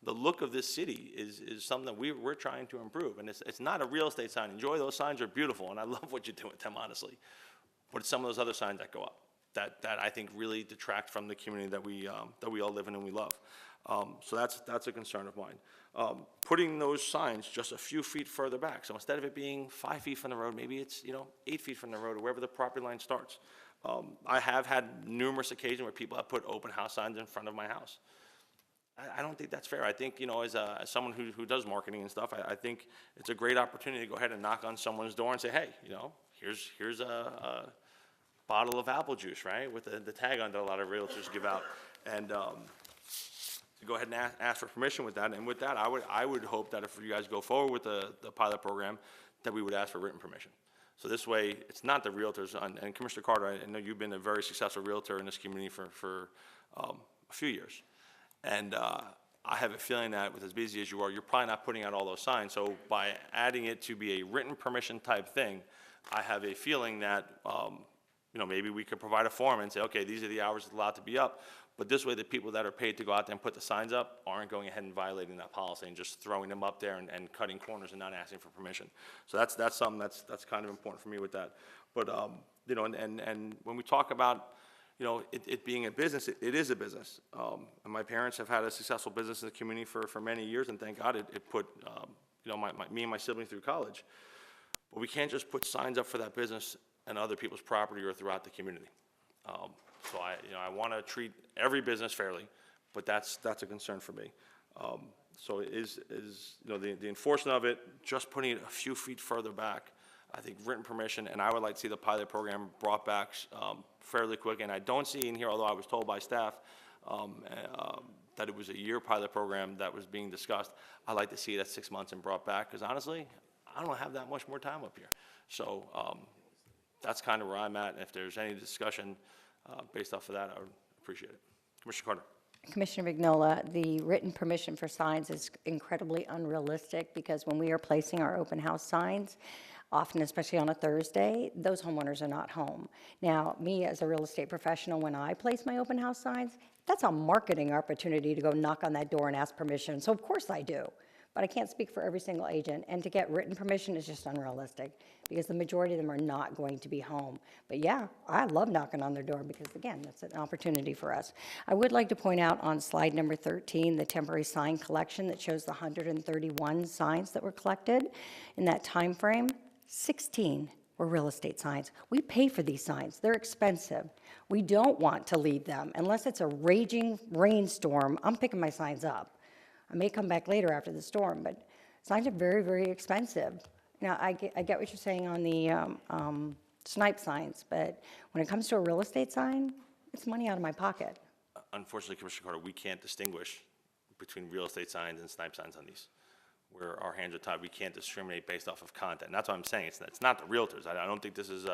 The look of this city is something that we're trying to improve. And it's not a real estate sign. Enjoy, those signs are beautiful, and I love what you do with them, honestly. But it's some of those other signs that go up that I think really detract from the community that we all live in and we love. So that's a concern of mine. Putting those signs just a few feet further back. So instead of it being 5 feet from the road, maybe it's 8 feet from the road or wherever the property line starts. I have had numerous occasions where people have put open house signs in front of my house. I don't think that's fair. I think, as someone who does marketing and stuff, I think it's a great opportunity to go ahead and knock on someone's door and say, hey, here's a bottle of apple juice, right, with the tag on that a lot of realtors give out. And to go ahead and ask for permission with that. And with that, I would hope that if you guys go forward with the pilot program, that we would ask for written permission. So this way, it's not the realtors. And Commissioner Carter, I know you've been a very successful realtor in this community for a few years. And I have a feeling that with as busy as you are, you're probably not putting out all those signs. So by adding it to be a written permission type thing, I have a feeling that, maybe we could provide a form and say, okay, these are the hours it's allowed to be up. But this way, the people that are paid to go out there and put the signs up aren't going ahead and violating that policy and just throwing them up there and cutting corners and not asking for permission. So that's something that's kind of important for me with that. But, and when we talk about, it being a business, it is a business. And my parents have had a successful business in the community for many years, and thank God it put, me and my siblings through college. But we can't just put signs up for that business and other people's property or throughout the community. So I want to treat every business fairly, but that's a concern for me. So the enforcement of it, just putting it a few feet further back, I think written permission, and I would like to see the pilot program brought back fairly quick. And I don't see in here, although I was told by staff that it was a year pilot program that was being discussed. I'd like to see it at 6 months and brought back, because honestly, I don't have that much more time up here. So that's kind of where I'm at. And if there's any discussion based off of that, I would appreciate it. Commissioner Carter. Commissioner Vignola, the written permission for signs is incredibly unrealistic, because when we are placing our open house signs, often, especially on a Thursday, those homeowners are not home. Now, me as a real estate professional, when I place my open house signs, that's a marketing opportunity to go knock on that door and ask permission. So of course I do, but I can't speak for every single agent. And to get written permission is just unrealistic, because the majority of them are not going to be home. But yeah, I love knocking on their door, because again, that's an opportunity for us. I would like to point out on slide number 13, the temporary sign collection that shows the 131 signs that were collected in that time frame. 16 were real estate signs. We pay for these signs. They're expensive. We don't want to leave them. Unless it's a raging rainstorm, I'm picking my signs up. I may come back later after the storm, but signs are very, very expensive. Now, I get what you're saying on the snipe signs, but when it comes to a real estate sign, it's money out of my pocket. Unfortunately, Commissioner Carter, we can't distinguish between real estate signs and snipe signs on these. Where our hands are tied, we can't discriminate based off of content. And that's what I'm saying. It's not the realtors. I don't think this is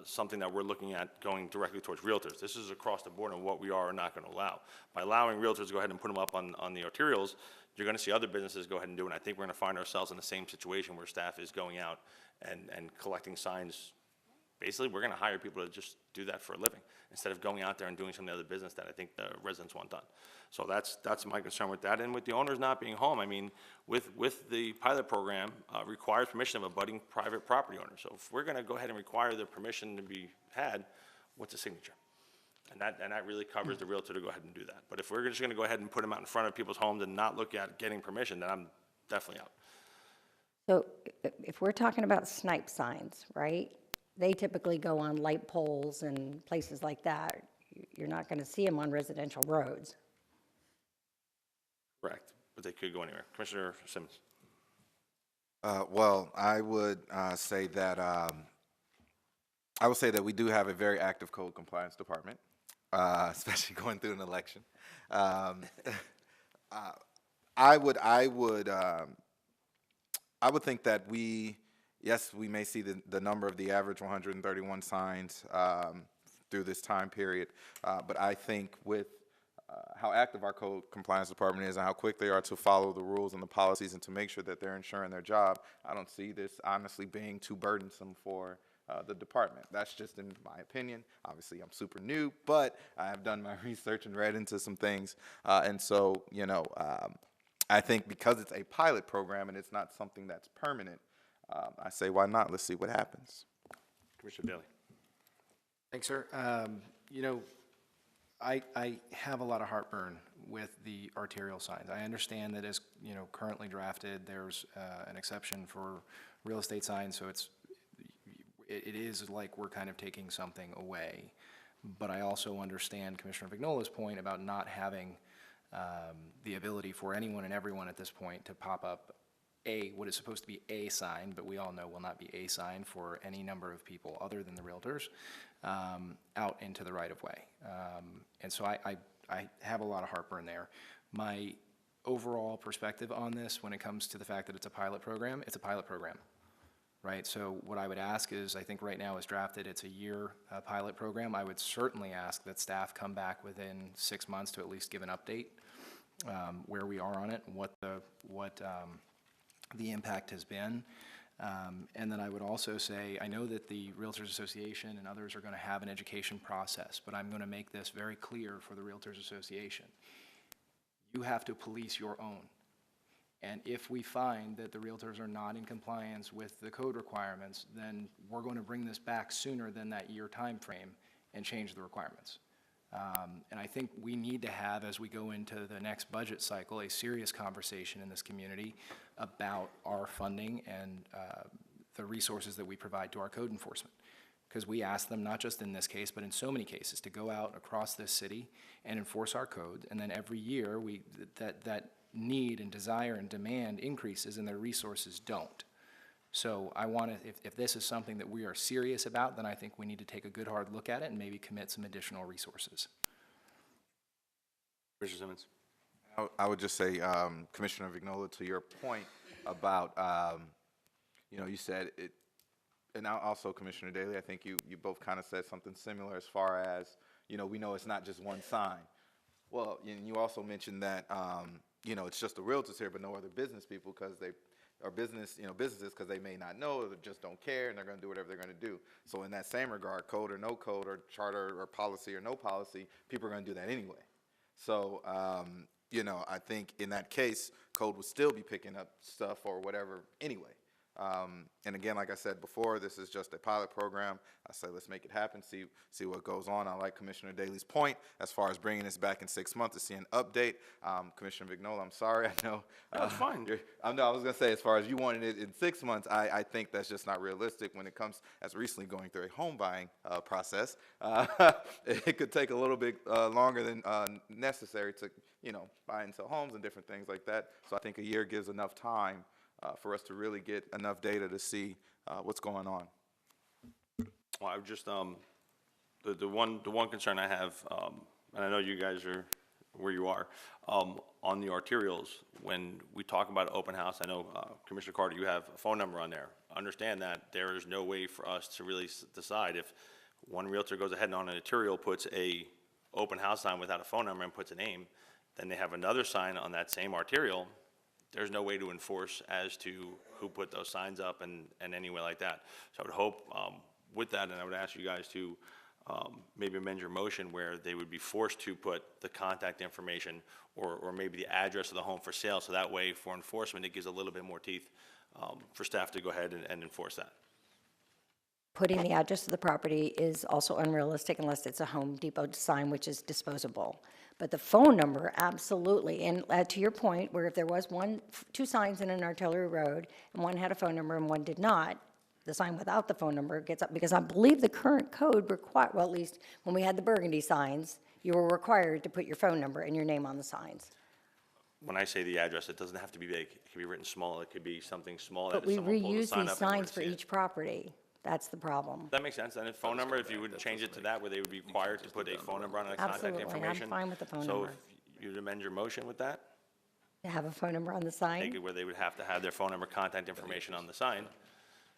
something that we're looking at going directly towards realtors. This is across the board on what we are or not going to allow. By allowing realtors to go ahead and put them up on the arterials, you're going to see other businesses go ahead and do it. And I think we're going to find ourselves in the same situation where staff is going out and collecting signs. Basically, we're going to hire people to just do that for a living instead of going out there and doing some other business that I think the residents want done. So that's my concern with that. And with the owners not being home, I mean, with the pilot program, requires permission of a budding private property owner. So if we're going to go ahead and require the permission to be had, what's a signature? And that really covers the realtor to go ahead and do that. But if we're just going to go ahead and put them out in front of people's homes and not look at getting permission, then I'm definitely out. So if we're talking about snipe signs, right? They typically go on light poles and places like that. You're not going to see them on residential roads. Correct, but they could go anywhere. Commissioner Simmons. Well, I would say that we do have a very active code compliance department, especially going through an election. I would think that we yes, we may see the number of the average 131 signs through this time period, but I think with how active our code compliance department is and how quick they are to follow the rules and the policies and to make sure that they're ensuring their job, I don't see this honestly being too burdensome for the department. That's just in my opinion. Obviously, I'm super new, but I have done my research and read into some things. And so, you know, I think because it's a pilot program and it's not something that's permanent, I say, why not? Let's see what happens. Commissioner Daly. Thanks, sir. You know, I have a lot of heartburn with the arterial signs. I understand that as, you know, currently drafted, there's an exception for real estate signs, so it is like we're kind of taking something away. But I also understand Commissioner Vignola's point about not having the ability for anyone and everyone at this point to pop up what is supposed to be a sign, but we all know will not be a sign for any number of people other than the realtors, out into the right-of-way. And so I have a lot of heartburn there. My overall perspective on this, when it comes to the fact that it's a pilot program, right? So what I would ask is, I think right now as drafted, it's a year pilot program. I would certainly ask that staff come back within 6 months to at least give an update where we are on it, and what the impact has been. And then I would also say, I know that the Realtors Association and others are going to have an education process, but I'm going to make this very clear for the Realtors Association. You have to police your own. And if we find that the realtors are not in compliance with the code requirements, then we're going to bring this back sooner than that year time frame and change the requirements. And I think we need to have, as we go into the next budget cycle, a serious conversation in this community about our funding and the resources that we provide to our code enforcement. Because we ask them, not just in this case, but in so many cases, to go out across this city and enforce our code. And then every year, that need and desire and demand increases and their resources don't. So I want to, if this is something that we are serious about, then I think we need to take a good hard look at it and maybe commit some additional resources. Commissioner Simmons. I would just say, Commissioner Vignola, to your point about, you know, you said it, and also Commissioner Daly, I think you both kind of said something similar as far as, you know, we know it's not just one sign. Well, you also mentioned that, you know, it's just the realtors here, but no other business people because they are businesses because they may not know or they just don't care and they're going to do whatever they're going to do. So in that same regard, code or no code or charter or policy or no policy, people are going to do that anyway. So, you know, I think in that case, code would still be picking up stuff or whatever anyway. And again, like I said before, this is just a pilot program. I say let's make it happen, see what goes on. I like Commissioner Daly's point as far as bringing this back in 6 months to see an update. Commissioner Vignola, I'm sorry, I know. No, it's fine. I know, I was going to say, as far as you wanted it in 6 months, I think that's just not realistic when it comes, as recently going through a home buying process. It could take a little bit longer than necessary to, you know, buy and sell homes and different things like that. So I think a year gives enough time for us to really get enough data to see what's going on. Well, I would just, the one concern I have, and I know you guys are where you are, on the arterials, when we talk about open house, I know, Commissioner Carter, you have a phone number on there. Understand that there is no way for us to really decide if one realtor goes ahead and on an arterial puts a open house sign without a phone number and puts a name, then they have another sign on that same arterial. There's no way to enforce as to who put those signs up and any way like that. So I would hope with that, and I would ask you guys to maybe amend your motion where they would be forced to put the contact information or maybe the address of the home for sale. So that way for enforcement, it gives a little bit more teeth for staff to go ahead and enforce that. Putting the address of the property is also unrealistic unless it's a Home Depot sign, which is disposable. But the phone number, absolutely. And to your point, where if there was two signs in an artillery road, and one had a phone number and one did not, the sign without the phone number gets up, because I believe the current code require, well, at least when we had the burgundy signs, you were required to put your phone number and your name on the signs. When I say the address, it doesn't have to be big. It can be written small. It could be something small. But that we if someone pulls the reuse sign these up, everyone signs for would see it. each property. That's the problem. That makes sense. And a phone number, if you would change it to that, where they would be required to put a phone number on a contact Absolutely. information. I'm fine with the phone So number. if you'd amend your motion with that, To have a phone number on the make sign? it where they would have to have their phone number, contact information on the sign.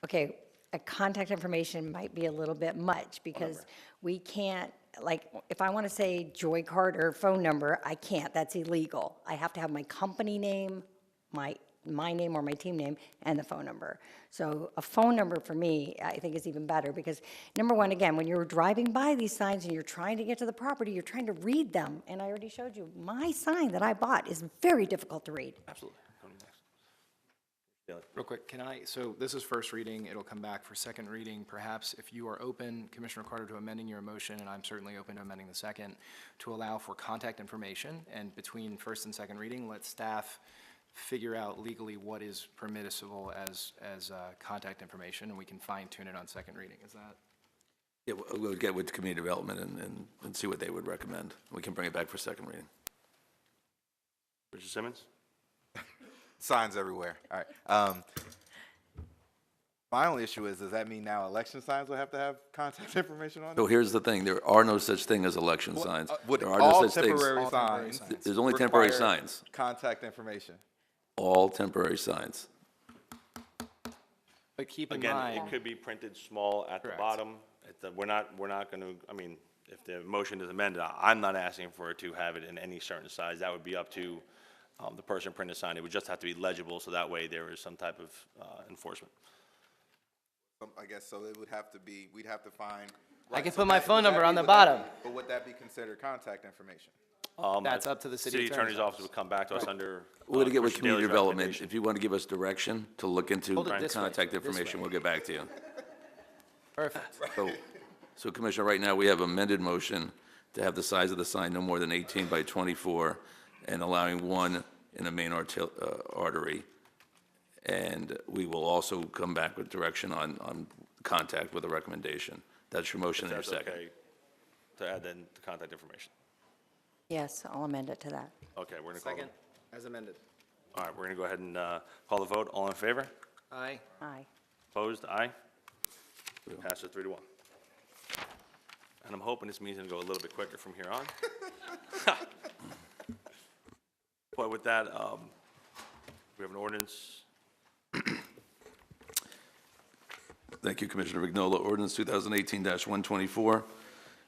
Okay, a contact information might be a little bit much because we can't, like, if I want to say Joy Carter phone number, I can't, that's illegal. I have to have my company name, my name or my team name, and the phone number. So a phone number for me, I think is even better because, number one, again, when you're driving by these signs and you're trying to get to the property, you're trying to read them. And I already showed you, my sign that I bought is very difficult to read. Absolutely. Tony, next. Daley. Real quick, so this is first reading, it'll come back for second reading. Perhaps if you are open, Commissioner Carter, to amending your motion, and I'm certainly open to amending the second, to allow for contact information, and between first and second reading, let staff figure out legally what is permissible as contact information, and we can fine tune it on second reading. Is that? Yeah, we'll get with community development and see what they would recommend. We can bring it back for second reading. Mr. Simmons? Signs everywhere. All right. My only issue is, does that mean now election signs will have to have contact information on So them? here's the thing, there are no such thing as election signs. Would There are no all such things. temporary signs There's only temporary require signs. contact information? All temporary signs. But keep in Again, mind. it could be printed small at the Correct. bottom. We're not going to, I mean, if the motion is amended, I'm not asking for it to have it in any certain size. That would be up to the person printing the sign. It would just have to be legible, so that way there is some type of enforcement. I guess so it would have to be, we'd have to find. I can so put my that- phone would that number be- on the would that bottom. be- But would that be considered contact information? That's up to the city attorney's office would come back to us under. We're going to get with Commissioner Daley's community development. recommendation. If you want to give us direction to look into Hold it this way, contact this information, way. we'll get back to you. Perfect. So Commissioner, right now, we have amended motion to have the size of the sign no more than 18 by 24 and allowing one in the main artery. And we will also come back with direction on contact with a recommendation. That's your motion If and your that's second. okay, to add then the contact information. Yes, I'll amend it to that. Okay, we're going to call Second, them. as amended. All right, we're going to go ahead and call the vote. All in favor? Aye. Aye. Opposed? Aye. Passes 3-1. And I'm hoping this meeting's going to go a little bit quicker from here on. But with that, we have an ordinance. Thank you, Commissioner Vignola. Ordinance 2018-124,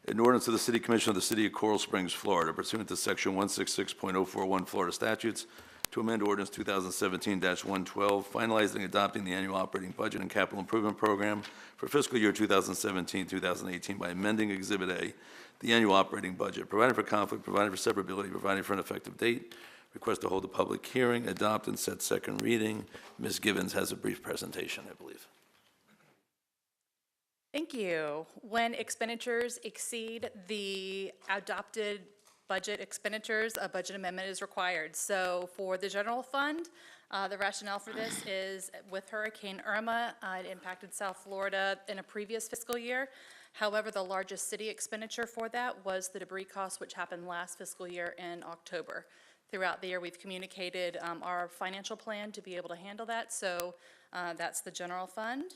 an ordinance of the City Commission of the City of Coral Springs, Florida, pursuant to Section 166.041 Florida statutes, to amend ordinance 2017-112, finalizing and adopting the annual operating budget and capital improvement program for fiscal year 2017-2018 by amending Exhibit A, the annual operating budget, providing for conflict, providing for severability, providing for an effective date. Request to hold a public hearing, adopt, and set second reading. Ms. Givens has a brief presentation, I believe. Thank you. When expenditures exceed the adopted budget expenditures, a budget amendment is required. So for the general fund, the rationale for this is with Hurricane Irma, it impacted South Florida in a previous fiscal year. However, the largest city expenditure for that was the debris cost, which happened last fiscal year in October. Throughout the year, we've communicated our financial plan to be able to handle that. So that's the general fund.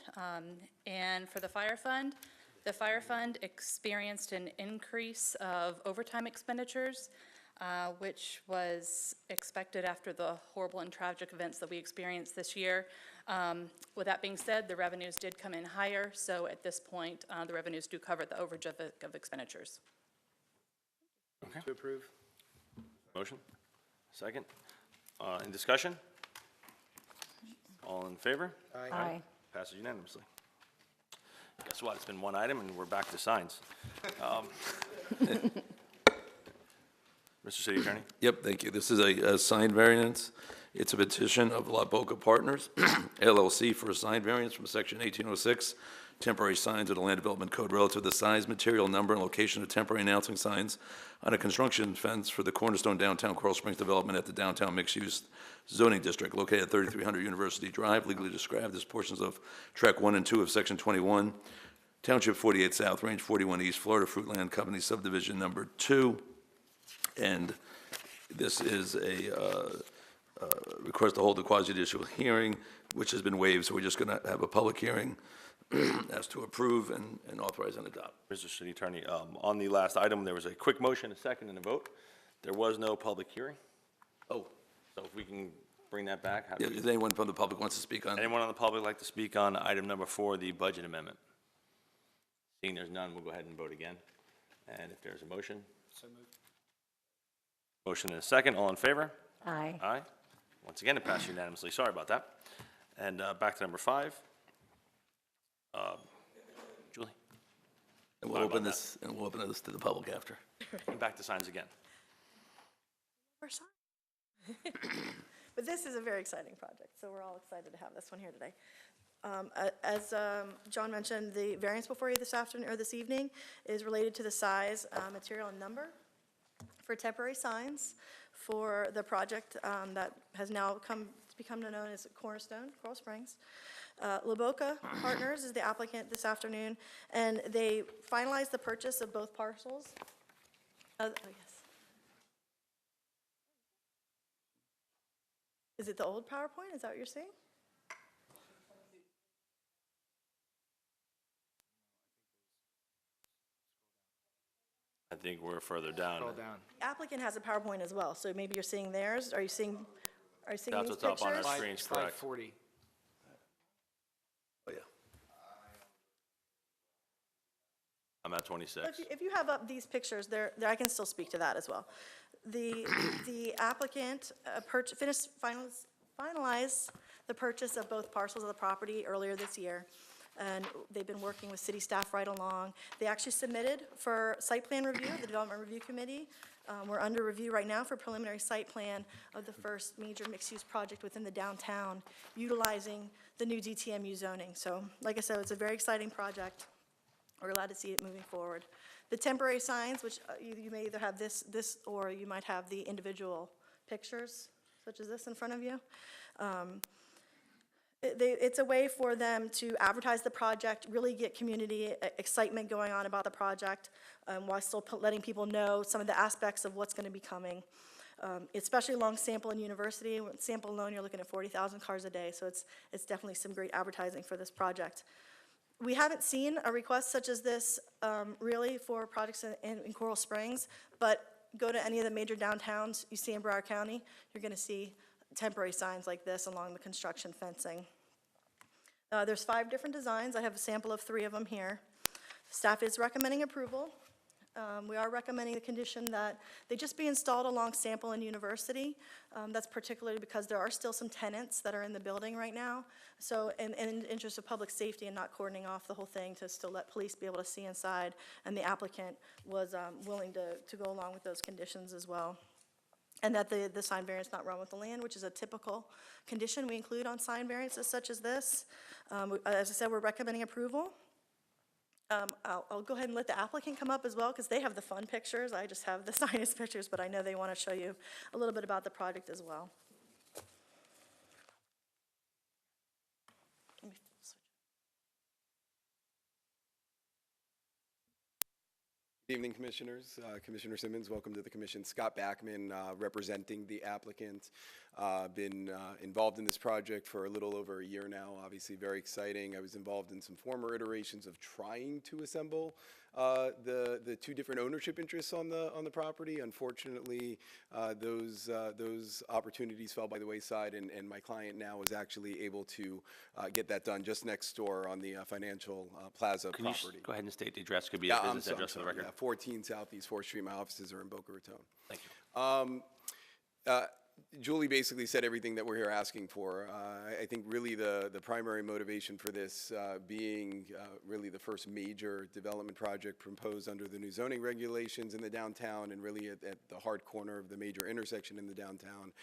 And for the fire fund experienced an increase of overtime expenditures, which was expected after the horrible and tragic events that we experienced this year. With that being said, the revenues did come in higher. So at this point, the revenues do cover the overage of expenditures. Okay. To approve. Motion? Second? In discussion? All in favor? Aye. Passes unanimously. Guess what? It's been one item, and we're back to signs. Mr. City Attorney? Yep, thank you. This is a sign variance. It's a petition of La Boca Partners, LLC, for a sign variance from Section 1806, temporary signs of the Land Development Code relative to the size, material, number, and location of temporary announcing signs on a construction fence for the Cornerstone Downtown Coral Springs development at the Downtown Mixed-Use Zoning District located at 3300 University Drive, legally described as portions of Track 1 and 2 of Section 21, Township 48 South, Range 41 East, Florida Fruitland Company Subdivision Number 2. And this is a request to hold a quasi-judicial hearing, which has been waived, so we're just going to have a public hearing as to approve and authorize and adopt. Mr. City Attorney, on the last item, there was a quick motion, a second, and a vote. There was no public hearing. Oh. So if we can bring that back? Happy Yeah, to- If anyone from the public wants to speak on, Anyone on the public like to speak on item number 4, the budget amendment? Seeing there's none, we'll go ahead and vote again. And if there's a motion? Motion and a second, all in favor? Aye. Aye. Once again, it passed unanimously, sorry about that. And back to number 5. Julie? and Sorry about that. we'll open this to the public after. And back to signs again. We're sorry. But this is a very exciting project, so we're all excited to have this one here today. As John mentioned, the variance before you this afternoon, or this evening, is related to the size, material, and number for temporary signs for the project that has now become known as Cornerstone, Coral Springs. Laboca Partners is the applicant this afternoon, and they finalized the purchase of both parcels. Yes. Is it the old PowerPoint? Is that what you're seeing? I think we're further down. Scroll down. Applicant has a PowerPoint as well, so maybe you're seeing theirs. Are you seeing That's these what's up on our pictures? screens, Slide correct? 40. Oh, yeah. I'm at 26. If you have up these pictures, there, I can still speak to that as well. The applicant finalized the purchase of both parcels of the property earlier this year, and they've been working with city staff right along. They actually submitted for site plan review, the Development Review Committee. We're under review right now for preliminary site plan of the first major mixed-use project within the downtown, utilizing the new DTMU zoning. So, like I said, it's a very exciting project. We're glad to see it moving forward. The temporary signs, which you may either have this, or you might have the individual pictures, such as this in front of you. It's a way for them to advertise the project, really get community excitement going on about the project, while still letting people know some of the aspects of what's going to be coming. Especially along Sample and University. Sample alone, you're looking at 40,000 cars a day, so it's definitely some great advertising for this project. We haven't seen a request such as this really for projects in Coral Springs, but go to any of the major downtowns you see in Broward County, you're going to see temporary signs like this along the construction fencing. There's 5 different designs. I have a sample of 3 of them here. Staff is recommending approval. We are recommending the condition that they just be installed along Sample and University. That's particularly because there are still some tenants that are in the building right now. So in the interest of public safety and not cordoning off the whole thing to still let police be able to see inside, and the applicant was willing to go along with those conditions as well. And that the sign variance not run with the land, which is a typical condition we include on sign variances such as this. As I said, we're recommending approval. I'll go ahead and let the applicant come up as well, because they have the fun pictures. I just have the signage pictures, but I know they want to show you a little bit about the project as well. Let me switch. Good evening, Commissioners. Commissioner Simmons, welcome to the Commission. Scott Backman, representing the applicant. Been involved in this project for a little over a year now, obviously very exciting. I was involved in some former iterations of trying to assemble the 2 different ownership interests on the property. Unfortunately, those opportunities fell by the wayside, and my client now was actually able to get that done just next door on the Financial Plaza Can you property. go ahead and state the address? Could be Yeah, a I'm business address for the sorry, record. yeah, 14 Southeast 4th Street. My offices are in Boca Raton. Thank you. Julie basically said everything that we're here asking for. I think really the primary motivation for this being really the first major development project proposed under the new zoning regulations in the downtown, and really at the hard corner of the major intersection in the downtown,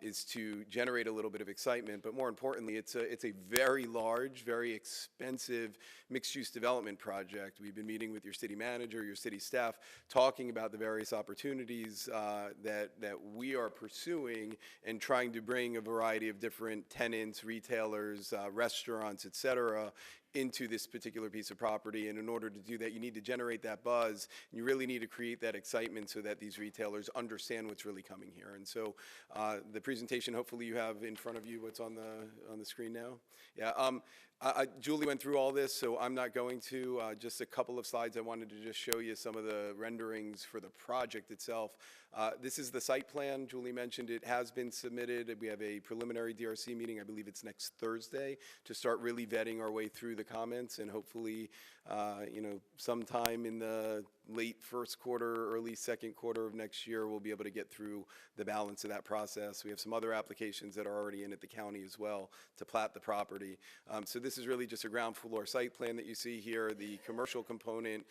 is to generate a little bit of excitement. But more importantly, it's a very large, very expensive mixed-use development project. We've been meeting with your city manager, your city staff, talking about the various opportunities that we are pursuing, and trying to bring a variety of different tenants, retailers, restaurants, et cetera, into this particular piece of property. And in order to do that, you need to generate that buzz. You really need to create that excitement so that these retailers understand what's really coming here. And so the presentation, hopefully you have in front of you what's on the screen now. Yeah. Julie went through all this, so I'm not going to. Just a couple of slides. I wanted to just show you some of the renderings for the project itself. This is the site plan. Julie mentioned it has been submitted. We have a preliminary DRC meeting. I believe it's next Thursday to start really vetting our way through the comments, and hopefully, sometime in the late first quarter, early second quarter of next year, we'll be able to get through the balance of that process. We have some other applications that are already in at the county as well to plat the property. So this is really just a ground floor site plan that you see here. The commercial component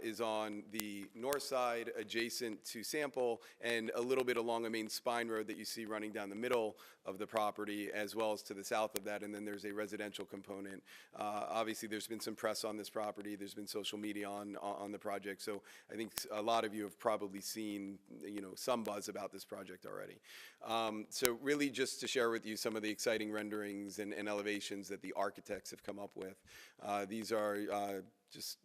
is on the north side adjacent to Sample and a little bit along a main spine road that you see running down the middle of the property, as well as to the south of that, and then there's a residential component. Obviously, there's been some press on this property. There's been social media on the project, so I think a lot of you have probably seen, some buzz about this project already. So really just to share with you some of the exciting renderings and elevations that the architects have come up with. These are just,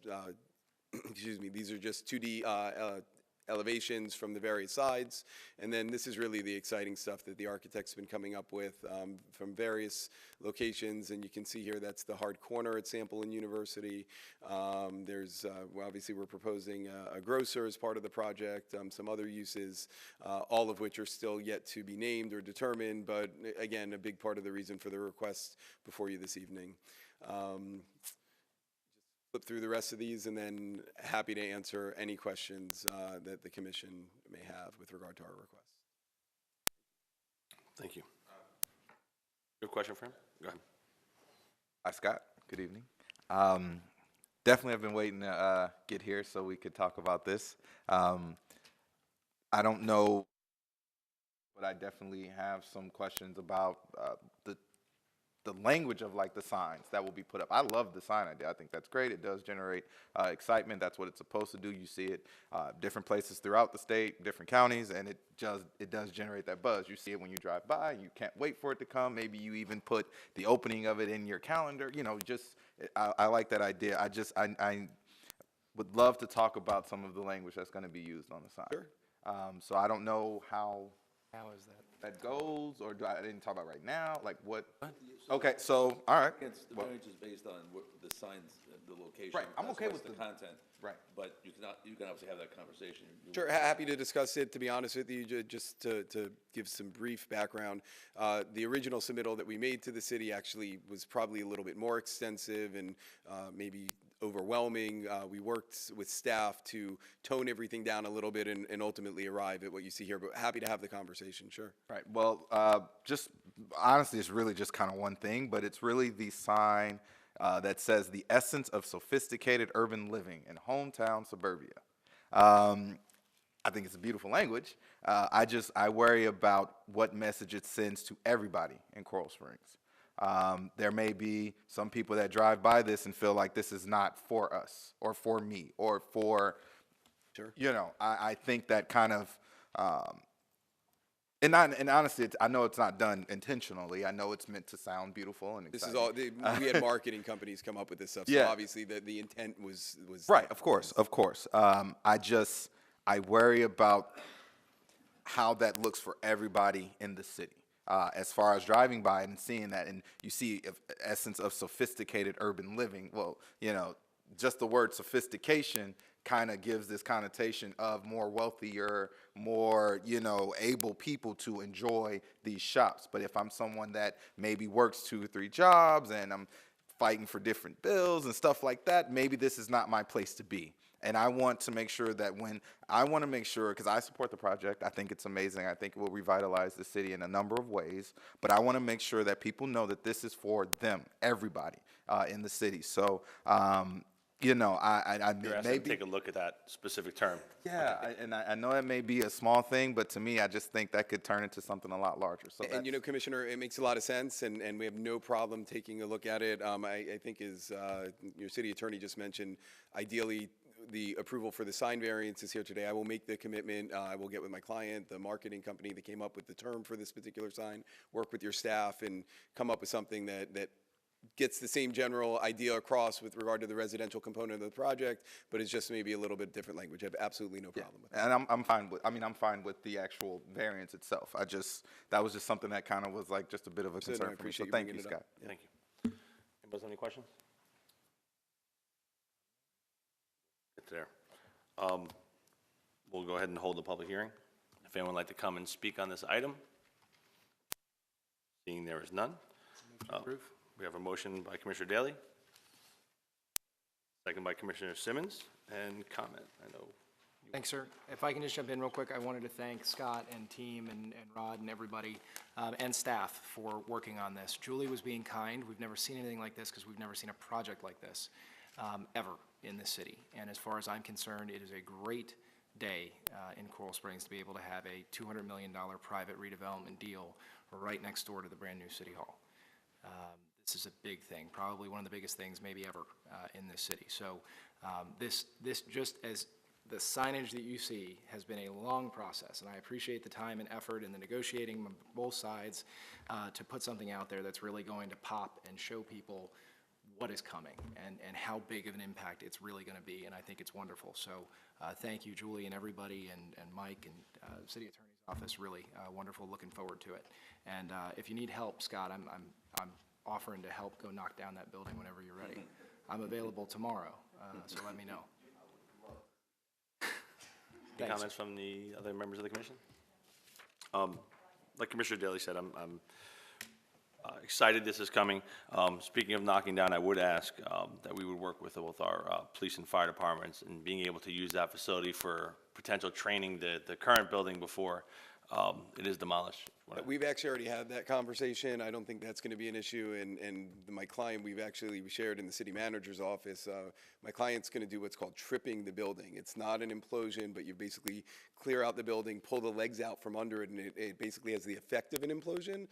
excuse me, these are just 2D elevations from the various sides, and then this is really the exciting stuff that the architect's been coming up with from various locations, and you can see here that's the hard corner at Sample and University. There's, obviously we're proposing a grocer as part of the project, some other uses, all of which are still yet to be named or determined, but again, a big part of the reason for the request before you this evening. Flip through the rest of these, and then happy to answer any questions that the commission may have with regard to our request. Thank you. Good question for him? Go ahead. Hi, Scott. Good evening. Definitely have been waiting to get here so we could talk about this. I don't know, but I definitely have some questions about the language of like the signs that will be put up. I love the sign idea. I think that's great. It does generate excitement. That's what it's supposed to do. You see it different places throughout the state, different counties, and it does generate that buzz. You see it when you drive by. You can't wait for it to come. Maybe you even put the opening of it in your calendar. I like that idea. I would love to talk about some of the language that's going to be used on the sign. Sure. So I don't know how is that goes, or I didn't talk about right now, like what? Okay, so, all right. The variance is based on what the signs, the location. Right, I'm as okay well as with the content. Right. But you can obviously have that conversation. Sure, happy to discuss it. To be honest with you, just to give some brief background, the original submittal that we made to the city actually was probably a little bit more extensive and maybe overwhelming. We worked with staff to tone everything down a little bit and ultimately arrive at what you see here, but happy to have the conversation, sure. Right, well, just honestly, it's really just kind of one thing, but it's really the sign that says the essence of sophisticated urban living in hometown suburbia. I think it's a beautiful language. I worry about what message it sends to everybody in Coral Springs. There may be some people that drive by this and feel like this is not for us or for me or for, sure. I think that kind of, and honestly, I know it's not done intentionally. I know it's meant to sound beautiful and exciting. This is all, we had marketing companies come up with this stuff, so Yeah. obviously the intent was. Right, of course. I worry about how that looks for everybody in the city. As far as driving by and seeing that, and you see essence of sophisticated urban living. Well, just the word sophistication kind of gives this connotation of more wealthier, more, able people to enjoy these shops. But if I'm someone that maybe works 2 or 3 jobs and I'm fighting for different bills and stuff like that, maybe this is not my place to be. And I want to make sure that because I support the project, I think it's amazing. I think it will revitalize the city in a number of ways. But I want to make sure that people know that this is for them, everybody in the city. So, I You're asking maybe to take a look at that specific term. Yeah, I know it may be a small thing, but to me, I just think that could turn into something a lot larger. So And Commissioner, it makes a lot of sense, and we have no problem taking a look at it. I think as your city attorney just mentioned, ideally, the approval for the sign variance is here today. I will make the commitment. I will get with my client, the marketing company that came up with the term for this particular sign, work with your staff, and come up with something that gets the same general idea across with regard to the residential component of the project, but it's just maybe a little bit different language. I have absolutely no problem with that. And I'm fine with. I'm fine with the actual variance itself. That was just something that kind of was like just a bit of a concern for me. So thank you, Scott. Thank you. Anybody have any questions? It's there. We'll go ahead and hold the public hearing. If anyone would like to come and speak on this item. Seeing there is none. We have a motion by Commissioner Daley. Second by Commissioner Simmons, and comment. I know. Thanks, sir. If I can just jump in real quick, I wanted to thank Scott and team and Rod and everybody and staff for working on this. Julie was being kind. We've never seen anything like this because we've never seen a project like this ever in this city. And as far as I'm concerned, it is a great day in Coral Springs to be able to have a $200 million private redevelopment deal right next door to the brand-new City Hall. This is a big thing, probably one of the biggest things maybe ever in this city. So this just as the signage that you see has been a long process, and I appreciate the time and effort and the negotiating on both sides to put something out there that's really going to pop and show people what is coming and how big of an impact it's really going to be, and I think it's wonderful. So thank you, Julie, and everybody, and Mike, and City Attorney's Office, really wonderful, looking forward to it. And if you need help, Scott, I'm offering to help go knock down that building whenever you're ready. I'm available tomorrow, so let me know. Any comments from the other members of the commission? Like Commissioner Daley said, I'm excited this is coming. Speaking of knocking down, I would ask that we would work with both our police and fire departments and being able to use that facility for potential training the current building before it is demolished. We've actually already had that conversation. I don't think that's going to be an issue. And my client, we shared in the city manager's office. My client's going to do what's called tripping the building. It's not an implosion, but you basically clear out the building, pull the legs out from under it, and it basically has the effect of an implosion.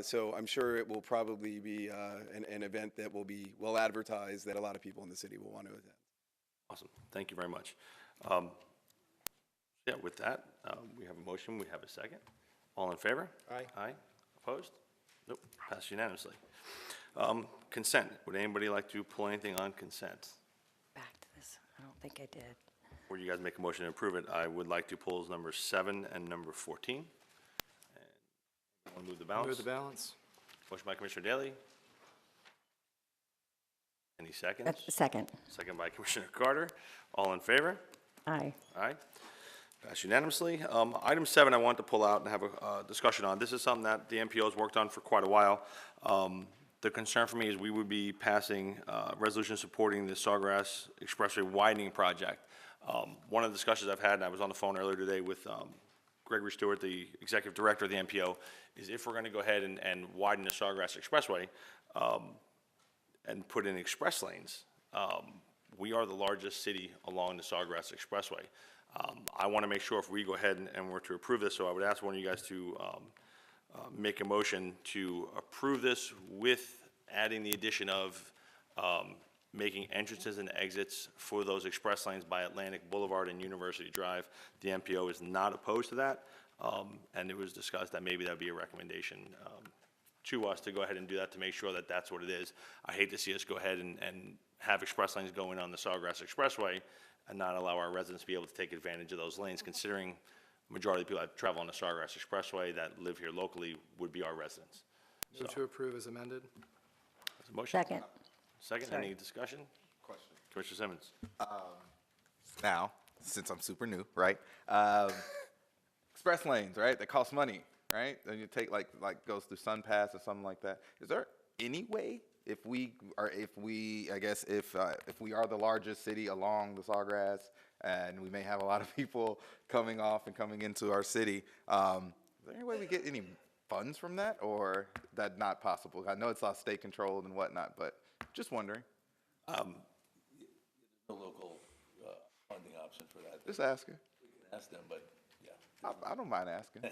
So I'm sure it will probably be an event that will be well advertised that a lot of people in the city will want to attend. Awesome. Thank you very much. Yeah, with that, we have a motion. We have a second. All in favor? Aye. Aye. Opposed? Nope. Passed unanimously. Consent. Would anybody like to pull anything on consent? Back to this. I don't think I did. Before you guys make a motion to approve it, I would like to pull number 7 and number 14. And want to move the balance? Move the balance. Motion by Commissioner Daley. Any seconds? Second. Second by Commissioner Carter. All in favor? Aye. Aye. Passed unanimously. Item 7 I want to pull out and have a discussion on. This is something that the MPO has worked on for quite a while. The concern for me is we would be passing resolution supporting the Sawgrass Expressway widening project. One of the discussions I've had, and I was on the phone earlier today with Gregory Stewart, the executive director of the MPO, is if we're going to go ahead and widen the Sawgrass Expressway and put in express lanes, we are the largest city along the Sawgrass Expressway. I want to make sure if we go ahead and were to approve this, so I would ask one of you guys to make a motion to approve this with adding the addition of making entrances and exits for those express lanes by Atlantic Boulevard and University Drive. The MPO is not opposed to that, and it was discussed that maybe that would be a recommendation to us to go ahead and do that to make sure that that's what it is. I hate to see us go ahead and have express lanes going on the Sawgrass Expressway and not allow our residents to be able to take advantage of those lanes, considering the majority of the people that travel on the Sawgrass Expressway that live here locally would be our residents. Move to approve as amended. There's a motion. Second. Second, Sorry. any discussion? Question. Commissioner Simmons. Now, since I'm super new, right? Express lanes, right? They cost money, right? Then you take like goes through SunPass or something like that. Is there any way if we are the largest city along the Sawgrass and we may have a lot of people coming off and coming into our city, is there any way we get any funds from that, or that not possible? I know it's all state controlled and whatnot, but just wondering. No local funding option for that. Just asking. We can ask them, but yeah. I don't mind asking.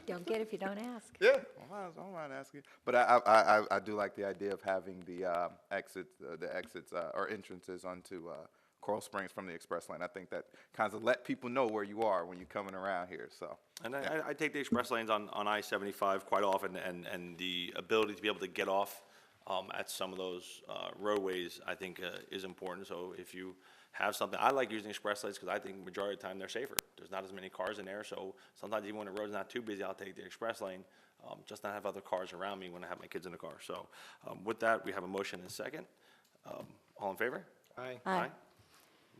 Don't get if you don't ask. Yeah, I don't mind asking. But I do like the idea of having the exits or entrances onto Coral Springs from the express lane. I think that kind of let people know where you are when you're coming around here. So. And I take the express lanes on I-75 quite often, and the ability to be able to get off at some of those roadways, I think, is important. So if you have something. I like using express lanes because I think majority of the time they're safer. There's not as many cars in there, so sometimes even when the road's not too busy, I'll take the express lane, just not have other cars around me when I have my kids in the car. So with that, we have a motion and a second. All in favor? Aye. Aye.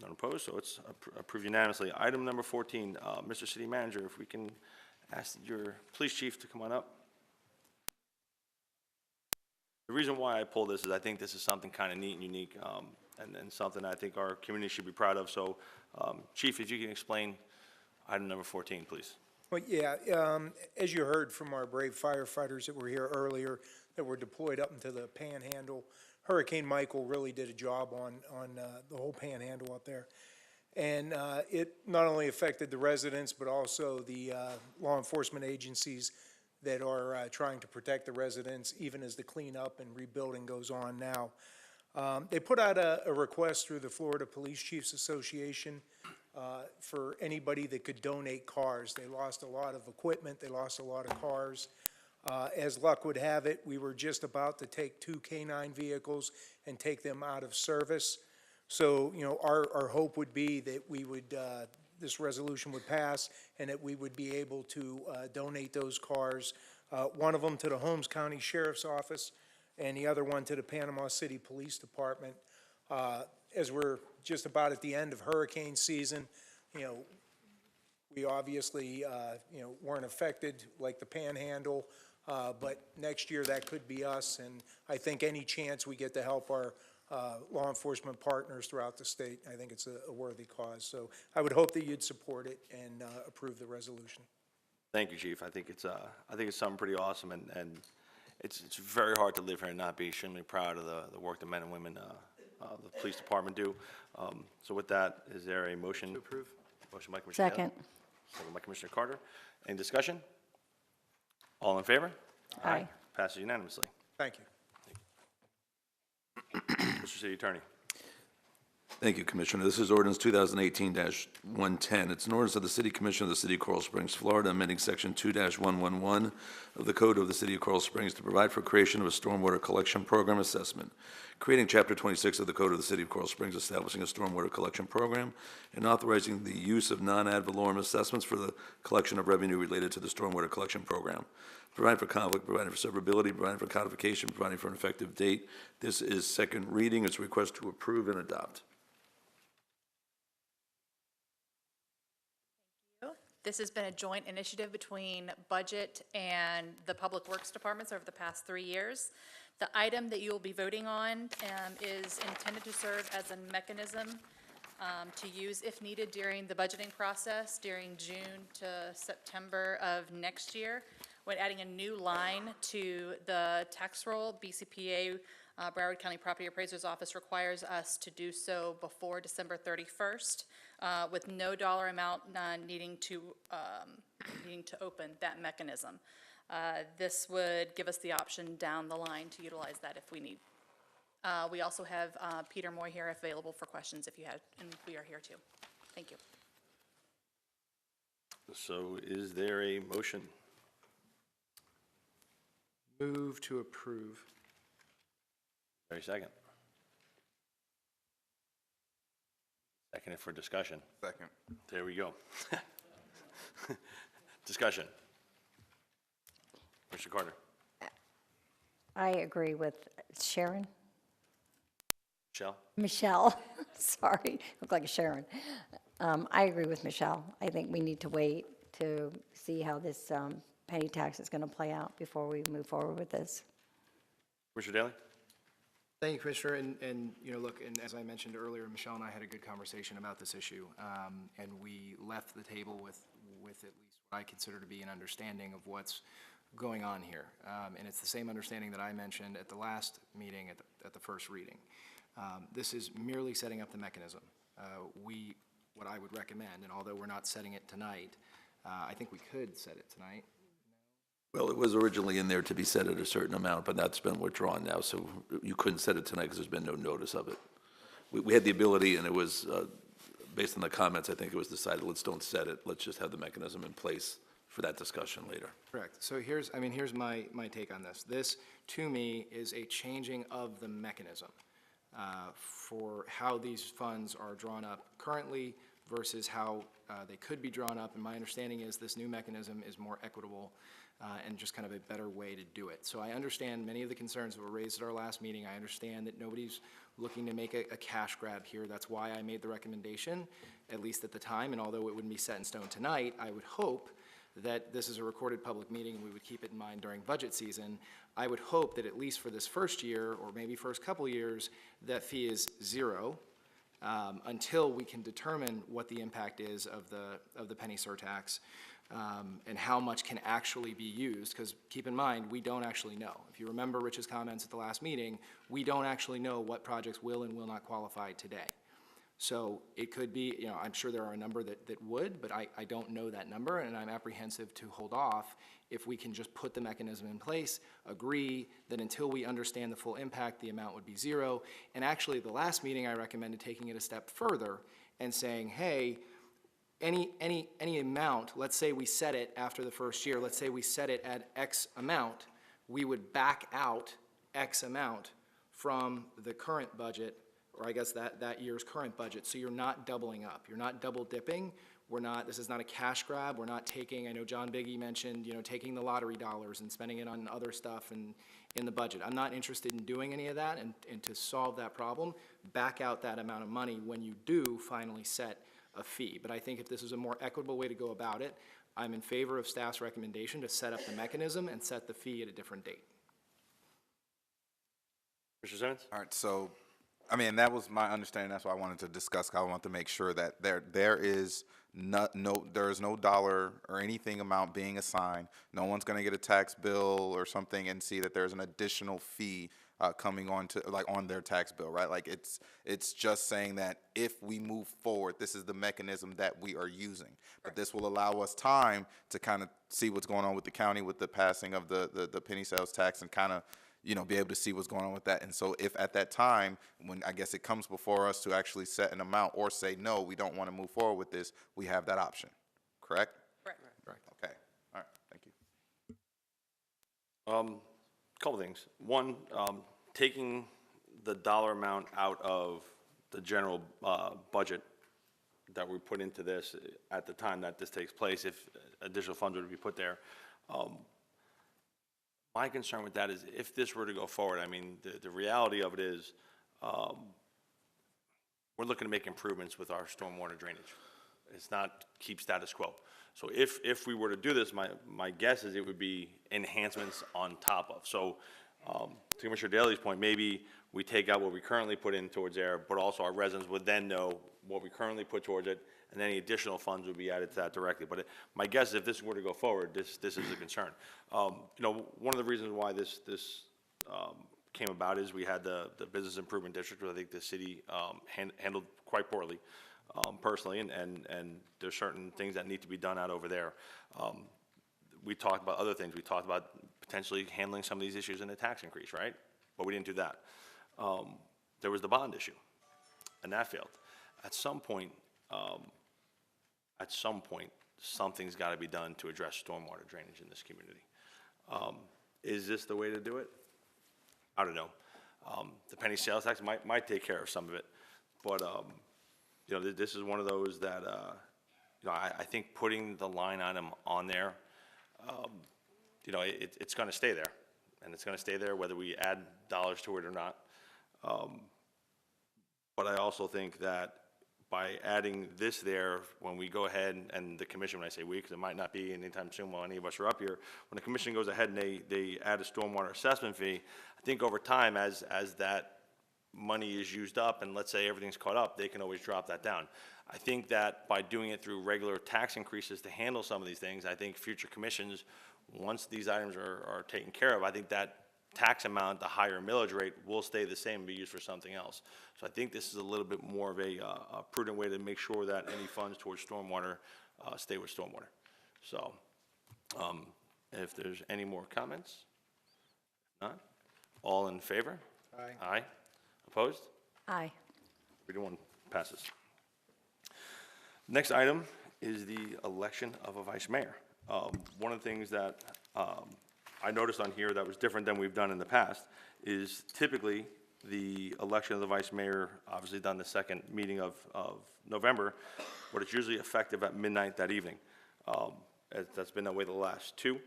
None opposed, so it's approved unanimously. Item number 14, Mr. City Manager, if we can ask your police chief to come on up. The reason why I pulled this is I think this is something kind of neat and unique, and something I think our community should be proud of. So, Chief, if you can explain item number 14, please. Well, yeah, as you heard from our brave firefighters that were here earlier, that were deployed up into the Panhandle, Hurricane Michael really did a job on the whole Panhandle up there. And it not only affected the residents, but also the law enforcement agencies that are trying to protect the residents, even as the cleanup and rebuilding goes on now. They put out a request through the Florida Police Chiefs Association for anybody that could donate cars. They lost a lot of equipment, they lost a lot of cars. As luck would have it, we were just about to take 2 K-9 vehicles and take them out of service. So, you know, our hope would be that we would, this resolution would pass and that we would be able to donate those cars, one of them to the Holmes County Sheriff's Office and the other one to the Panama City Police Department. As we're just about at the end of hurricane season, you know, we obviously, you know, weren't affected like the Panhandle, but next year that could be us, and I think any chance we get to help our law enforcement partners throughout the state, I think it's a worthy cause. So I would hope that you'd support it and approve the resolution. Thank you, Chief. I think it's something pretty awesome, and it's very hard to live here and not be extremely proud of the work the men and women of the police department do. So with that, is there a motion? To approve. Motion by Commissioner Taylor. Second. Second by Commissioner Carter. Any discussion? All in favor? Aye. Passes unanimously. Thank you. Mr. City Attorney. Thank you, Commissioner. This is ordinance 2018-110. It's an ordinance of the City Commission of the City of Coral Springs, Florida, amending Section 2-111 of the Code of the City of Coral Springs to provide for creation of a stormwater collection program assessment, creating Chapter 26 of the Code of the City of Coral Springs, establishing a stormwater collection program, and authorizing the use of non-ad valorem assessments for the collection of revenue related to the stormwater collection program. Providing for conflict, providing for severability, providing for codification, providing for an effective date. This is second reading. It's a request to approve and adopt. This has been a joint initiative between Budget and the Public Works Departments over the past 3 years. The item that you will be voting on is intended to serve as a mechanism to use if needed during the budgeting process during June to September of next year. When adding a new line to the tax roll, BCPA, Broward County Property Appraiser's Office requires us to do so before December 31st, with no dollar amount needing to open that mechanism. This would give us the option down the line to utilize that if we need. We also have Peter Moy here available for questions if you have, and we are here too. Thank you. So is there a motion? Move to approve. Very second. Seconded for discussion. Second. There we go. Discussion. Mr. Carter. I agree with Sharon. Michelle? Michelle, sorry, look like a Sharon. I agree with Michelle. I think we need to wait to see how this penny tax is going to play out before we move forward with this. Commissioner Daly? Thank you, Commissioner, and you know, look, and as I mentioned earlier, Michelle and I had a good conversation about this issue, and we left the table with at least what I consider to be an understanding of what's going on here, and it's the same understanding that I mentioned at the last meeting at the first reading. This is merely setting up the mechanism. What I would recommend, and although we're not setting it tonight, I think we could set it tonight. Well, it was originally in there to be set at a certain amount, but that's been withdrawn now, so you couldn't set it tonight because there's been no notice of it. We had the ability, and it was, based on the comments, I think it was decided, let's don't set it, let's just have the mechanism in place for that discussion later. Correct. So here's my take on this. This, to me, is a changing of the mechanism. for how these funds are drawn up currently versus how they could be drawn up. And my understanding is this new mechanism is more equitable and just kind of a better way to do it. So I understand many of the concerns that were raised at our last meeting. I understand that nobody's looking to make a cash grab here. That's why I made the recommendation, at least at the time. And although it wouldn't be set in stone tonight, I would hope that this is a recorded public meeting and we would keep it in mind during budget season. I would hope that at least for this first year, or maybe first couple years, that fee is zero until we can determine what the impact is of the penny surtax and how much can actually be used, because keep in mind, we don't actually know. If you remember Rich's comments at the last meeting, we don't actually know what projects will and will not qualify today. So it could be, you know, I'm sure there are a number that would, but I don't know that number, and I'm apprehensive to hold off if we can just put the mechanism in place, agree that until we understand the full impact, the amount would be zero. And actually, the last meeting, I recommended taking it a step further and saying, hey, any amount, let's say we set it after the first year, let's say we set it at X amount, we would back out X amount from the current budget, or I guess that year's current budget, so you're not doubling up. You're not double dipping. This is not a cash grab. We're not taking, I know John Biggie mentioned, you know, taking the lottery dollars and spending it on other stuff and in the budget. I'm not interested in doing any of that, and to solve that problem, back out that amount of money when you do finally set a fee. But I think if this is a more equitable way to go about it, I'm in favor of staff's recommendation to set up the mechanism and set the fee at a different date. Mr. Simmons? All right, so, I mean, that was my understanding. That's why I wanted to discuss. I want to make sure that there is no dollar or anything amount being assigned. No one's going to get a tax bill or something and see that there's an additional fee coming on to, like, on their tax bill, right? Like, it's just saying that if we move forward, this is the mechanism that we are using. But this will allow us time to kind of see what's going on with the county with the passing of the penny sales tax and kind of, you know, be able to see what's going on with that. And so if at that time, when I guess it comes before us to actually set an amount or say, no, we don't want to move forward with this, we have that option, correct? Correct. Okay, all right, thank you. Couple things. One, taking the dollar amount out of the general budget that we put into this at the time that this takes place, if additional funds were to be put there. My concern with that is if this were to go forward, I mean, the reality of it is we're looking to make improvements with our stormwater drainage. It's not keep status quo. So if we were to do this, my guess is it would be enhancements on top of. So to Commissioner Daley's point, maybe we take out what we currently put in towards there, but also our residents would then know what we currently put towards it, and any additional funds would be added to that directly. But my guess is if this were to go forward, this is a concern. You know, one of the reasons why this came about is we had the Business Improvement District, which I think the city handled quite poorly, personally, and there's certain things that need to be done out over there. We talked about other things. We talked about potentially handling some of these issues in a tax increase, right? But we didn't do that. There was the bond issue, and that failed. At some point, something's got to be done to address stormwater drainage in this community. Is this the way to do it? I don't know. The penny sales tax might take care of some of it, but you know, this is one of those that you know, I think putting the line item on there, you know, it's going to stay there, and it's going to stay there whether we add dollars to it or not. But I also think that by adding this there, when we go ahead and the commission, when I say we, because it might not be anytime soon while any of us are up here, when the commission goes ahead and they add a stormwater assessment fee, I think over time as that money is used up and let's say everything's caught up, they can always drop that down. I think that by doing it through regular tax increases to handle some of these things, I think future commissions, once these items are taken care of, I think that tax amount, the higher millage rate, will stay the same and be used for something else. So I think this is a little bit more of a prudent way to make sure that any funds towards stormwater stay with stormwater. So if there's any more comments, not, all in favor? Aye. Aye. Opposed? Aye. 3-1 passes. Next item is the election of a vice mayor. One of the things that I noticed on here that was different than we've done in the past is typically the election of the vice mayor, obviously done the second meeting of November, but it's usually effective at midnight that evening. That's been that way the last two.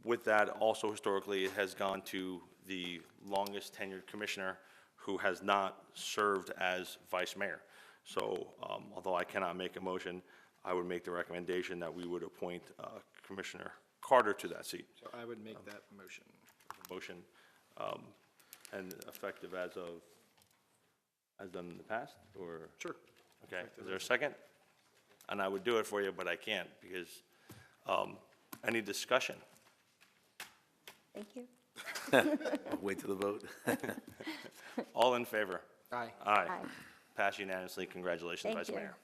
With that, also historically, it has gone to the longest tenured commissioner who has not served as vice mayor. So although I cannot make a motion, I would make the recommendation that we would appoint Commissioner Carter to that seat. So I would make that motion. Motion, and effective as done in the past, or? Sure. Okay, is there a second? And I would do it for you, but I can't, because, any discussion? Thank you. Wait till the vote. All in favor? Aye. Aye. Aye. Pass unanimously. Congratulations, Thank Vice you. Mayor.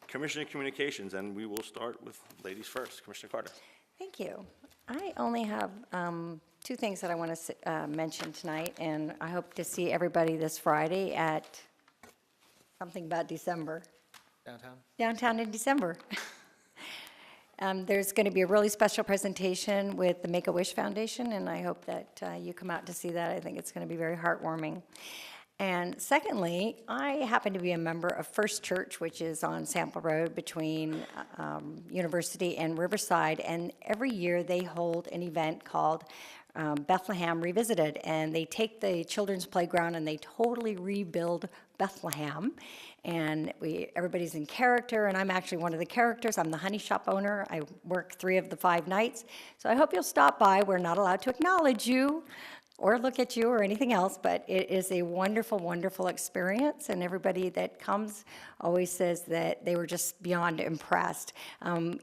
Commissioner Communications, and we will start with ladies first. Commissioner Carter. Thank you. I only have two things that I want to mention tonight, and I hope to see everybody this Friday at something about December. Downtown? Downtown in December. There's going to be a really special presentation with the Make-A-Wish Foundation, and I hope that you come out to see that. I think it's going to be very heartwarming. And secondly, I happen to be a member of First Church, which is on Sample Road between University and Riverside, and every year they hold an event called Bethlehem Revisited, and they take the children's playground and they totally rebuild Bethlehem. And everybody's in character, and I'm actually one of the characters. I'm the honey shop owner. I work 3 of the 5 nights. So I hope you'll stop by. We're not allowed to acknowledge you or look at you or anything else, but it is a wonderful, wonderful experience, and everybody that comes always says that they were just beyond impressed.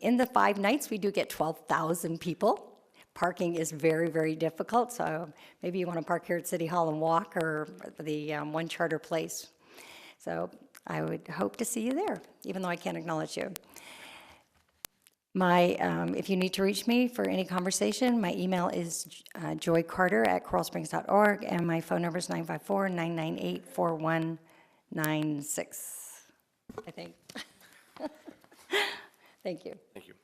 In the 5 nights, we do get 12,000 people. Parking is very, very difficult, so maybe you want to park here at City Hall and walk, or the One Charter Place. So I would hope to see you there, even though I can't acknowledge you. If you need to reach me for any conversation, my email is joycarter@coralsprings.org, and my phone number is 954-998-4196, I think. Thank you. Thank you.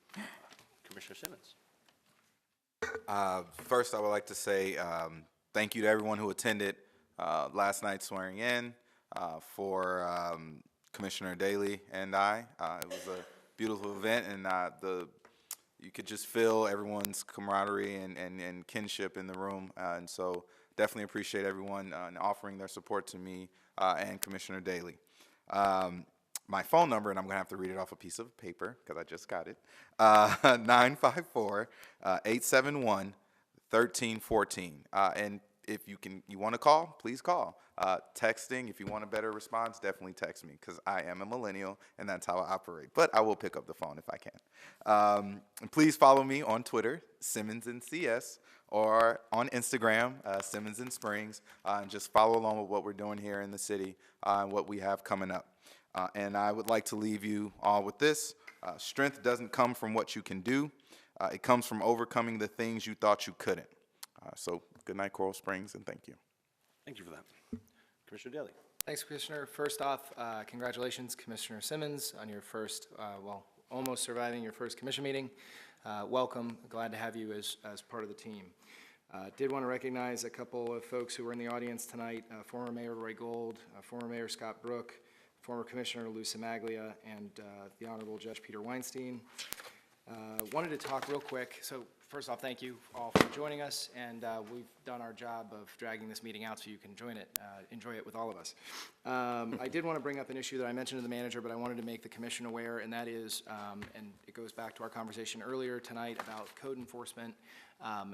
Commissioner Simmons. First, I would like to say thank you to everyone who attended last night's swearing in for Commissioner Daley and I. It was a beautiful event, and you could just feel everyone's camaraderie and kinship in the room, and so definitely appreciate everyone offering their support to me and Commissioner Daley. My phone number, and I'm going to have to read it off a piece of paper because I just got it, 954-871-1314. And if you want to call, please call. Texting, if you want a better response, definitely text me, because I am a millennial and that's how I operate. But I will pick up the phone if I can. And please follow me on Twitter, Simmons and CS, or on Instagram, Simmons and Springs, and just follow along with what we're doing here in the city and what we have coming up. And I would like to leave you all with this. Strength doesn't come from what you can do. It comes from overcoming the things you thought you couldn't. So good night, Coral Springs, and thank you. Thank you for that. Commissioner Daley. Thanks, Commissioner. First off, congratulations, Commissioner Simmons, on your first, almost surviving your first commission meeting. Welcome. Glad to have you as part of the team. Did want to recognize a couple of folks who were in the audience tonight, former Mayor Roy Gold, former Mayor Scott Brook, former Commissioner Lou Simaglia, and the Honorable Judge Peter Weinstein. Wanted to talk real quick. So first off, thank you all for joining us, and we've done our job of dragging this meeting out so you can enjoy it with all of us. I did want to bring up an issue that I mentioned to the manager, but I wanted to make the commission aware, and that is, and it goes back to our conversation earlier tonight about code enforcement,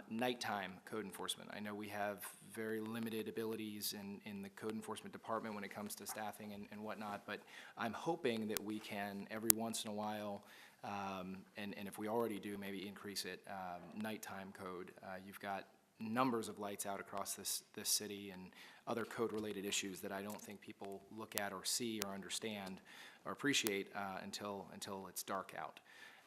nighttime code enforcement. I know we have very limited abilities in the code enforcement department when it comes to staffing and whatnot, but I'm hoping that we can every once in a while, and if we already do, maybe increase it, nighttime code. You've got numbers of lights out across this city and other code-related issues that I don't think people look at or see or understand or appreciate until it's dark out.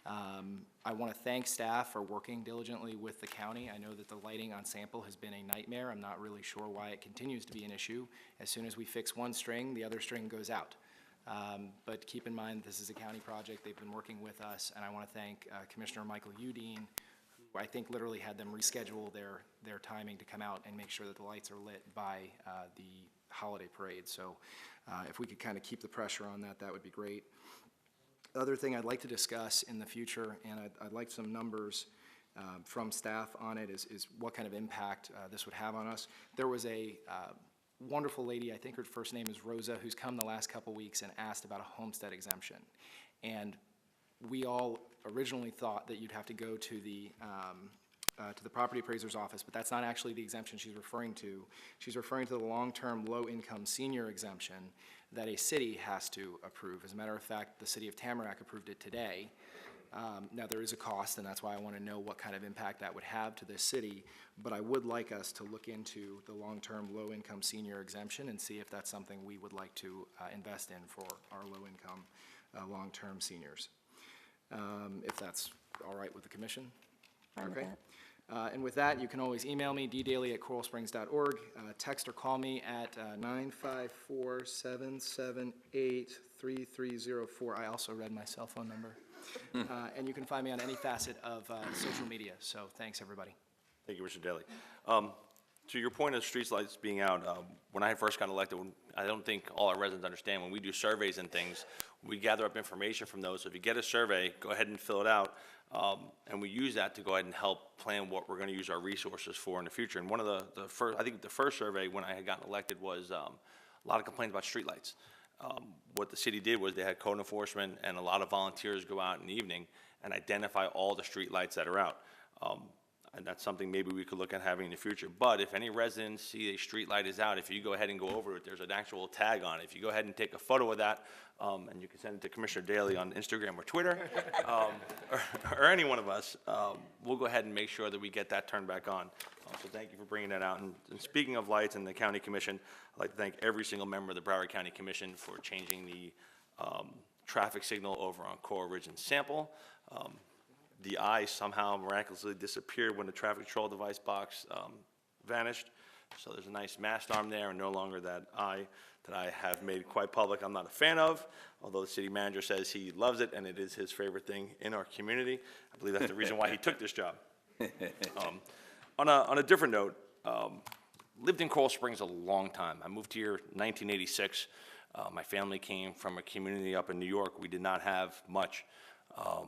I want to thank staff for working diligently with the county. I know that the lighting on Sample has been a nightmare. I'm not really sure why it continues to be an issue. As soon as we fix one string, the other string goes out. But keep in mind, this is a county project. They've been working with us, and I want to thank Commissioner Michael Udine, who I think literally had them reschedule their timing to come out and make sure that the lights are lit by the holiday parade. So if we could kind of keep the pressure on that, that would be great. The other thing I'd like to discuss in the future, and I'd like some numbers from staff on it, is what kind of impact this would have on us. There was a wonderful lady, I think her first name is Rosa, who's come the last couple weeks and asked about a homestead exemption. And we all originally thought that you'd have to go to the property appraiser's office, but that's not actually the exemption she's referring to. She's referring to the long-term low-income senior exemption that a city has to approve. As a matter of fact, the city of Tamarack approved it today. Now, there is a cost, and that's why I want to know what kind of impact that would have to this city, but I would like us to look into the long-term low-income senior exemption and see if that's something we would like to invest in for our low-income, long-term seniors. If that's all right with the commission? Fine with Okay. that. And with that, you can always email me, ddaly@coralsprings.org, text or call me at 954-778-3304. I also read my cell phone number. And you can find me on any facet of social media. So thanks, everybody. Thank you, Mr. Daly. To your point of street lights being out, when I first got elected, I don't think all our residents understand, when we do surveys and things, we gather up information from those. So if you get a survey, go ahead and fill it out, and we use that to go ahead and help plan what we're going to use our resources for in the future. And one of the first, I think the first survey when I had gotten elected was a lot of complaints about street lights. What the city did was they had code enforcement and a lot of volunteers go out in the evening and identify all the street lights that are out. And that's something maybe we could look at having in the future. But if any residents see a street light is out, if you go ahead and go over it, there's an actual tag on it. If you go ahead and take a photo of that, and you can send it to Commissioner Daly on Instagram or Twitter, or any one of us, we'll go ahead and make sure that we get that turned back on. So thank you for bringing that out. And speaking of lights and the county commission, I'd like to thank every single member of the Broward County Commission for changing the traffic signal over on Coral Ridge and Sample. The eye somehow miraculously disappeared when the traffic control device box vanished. So there's a nice mast arm there, and no longer that eye that I have made quite public I'm not a fan of, although the city manager says he loves it and it is his favorite thing in our community. I believe that's the reason why he took this job. On a different note, lived in Coral Springs a long time. I moved here in 1986. My family came from a community up in New York. We did not have much. My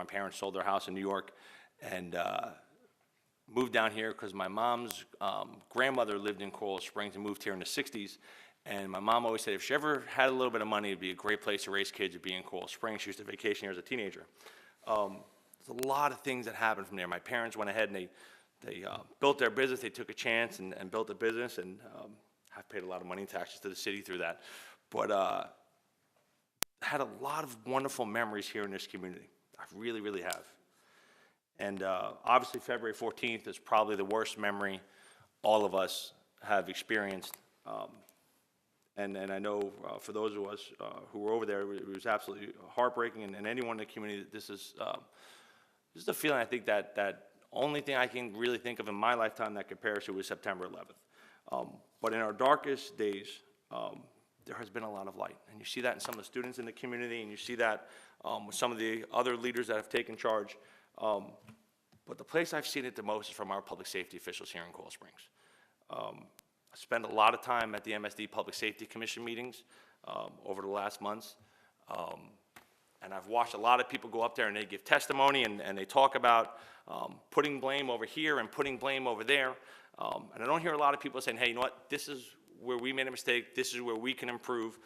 parents sold their house in New York and moved down here because my mom's grandmother lived in Coral Springs and moved here in the 60s. And my mom always said if she ever had a little bit of money, it'd be a great place to raise kids, would be in Coral Springs. She used to vacation here as a teenager. There's a lot of things that happened from there. My parents went ahead and they built their business. They took a chance and built a business, and have paid a lot of money in taxes to the city through that. But had a lot of wonderful memories here in this community. I really, really have. And obviously February 14th is probably the worst memory all of us have experienced. And I know for those of us who were over there, it was absolutely heartbreaking, and anyone in the community, this is a feeling I think that only thing I can really think of in my lifetime that compares to was September 11th. But in our darkest days, there has been a lot of light. And you see that in some of the students in the community, and you see that with some of the other leaders that have taken charge. But the place I've seen it the most is from our public safety officials here in Coral Springs. I spent a lot of time at the MSD Public Safety Commission meetings over the last months. And I've watched a lot of people go up there and they give testimony and they talk about putting blame over here and putting blame over there. And I don't hear a lot of people saying, hey, you know what, this is where we made a mistake, this is where we can improve.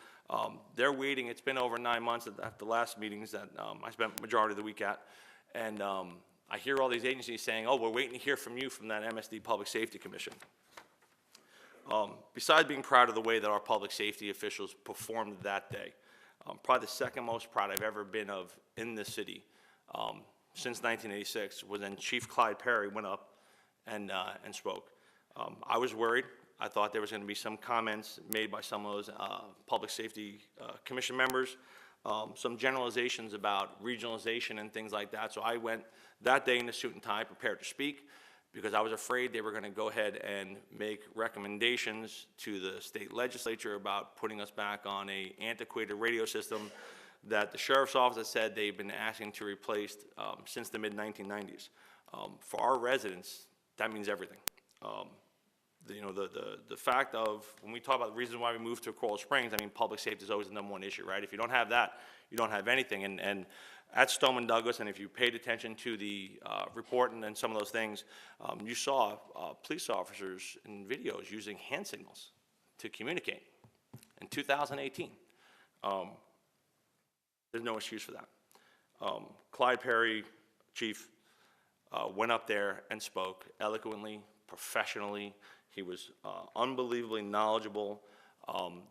They're waiting. It's been over 9 months at the last meetings that I spent the majority of the week at. And I hear all these agencies saying, oh, we're waiting to hear from you from that MSD Public Safety Commission. Besides being proud of the way that our public safety officials performed that day, probably the second most proud I've ever been of in this city since 1986 was when Chief Clyde Perry went up and spoke. I was worried. I thought there was going to be some comments made by some of those public safety commission members, some generalizations about regionalization and things like that. So I went that day in a suit and tie prepared to speak because I was afraid they were going to go ahead and make recommendations to the state legislature about putting us back on a antiquated radio system that the sheriff's office has said they've been asking to replace since the mid-1990s. For our residents, that means everything. The fact of, when we talk about the reasons why we moved to Coral Springs, I mean, public safety is always the #1 issue, right? If you don't have that, you don't have anything. And at Stoneman Douglas, and if you paid attention to the report and some of those things, you saw police officers in videos using hand signals to communicate in 2018. There's no excuse for that. Clyde Perry, chief, went up there and spoke eloquently, professionally. He was unbelievably knowledgeable.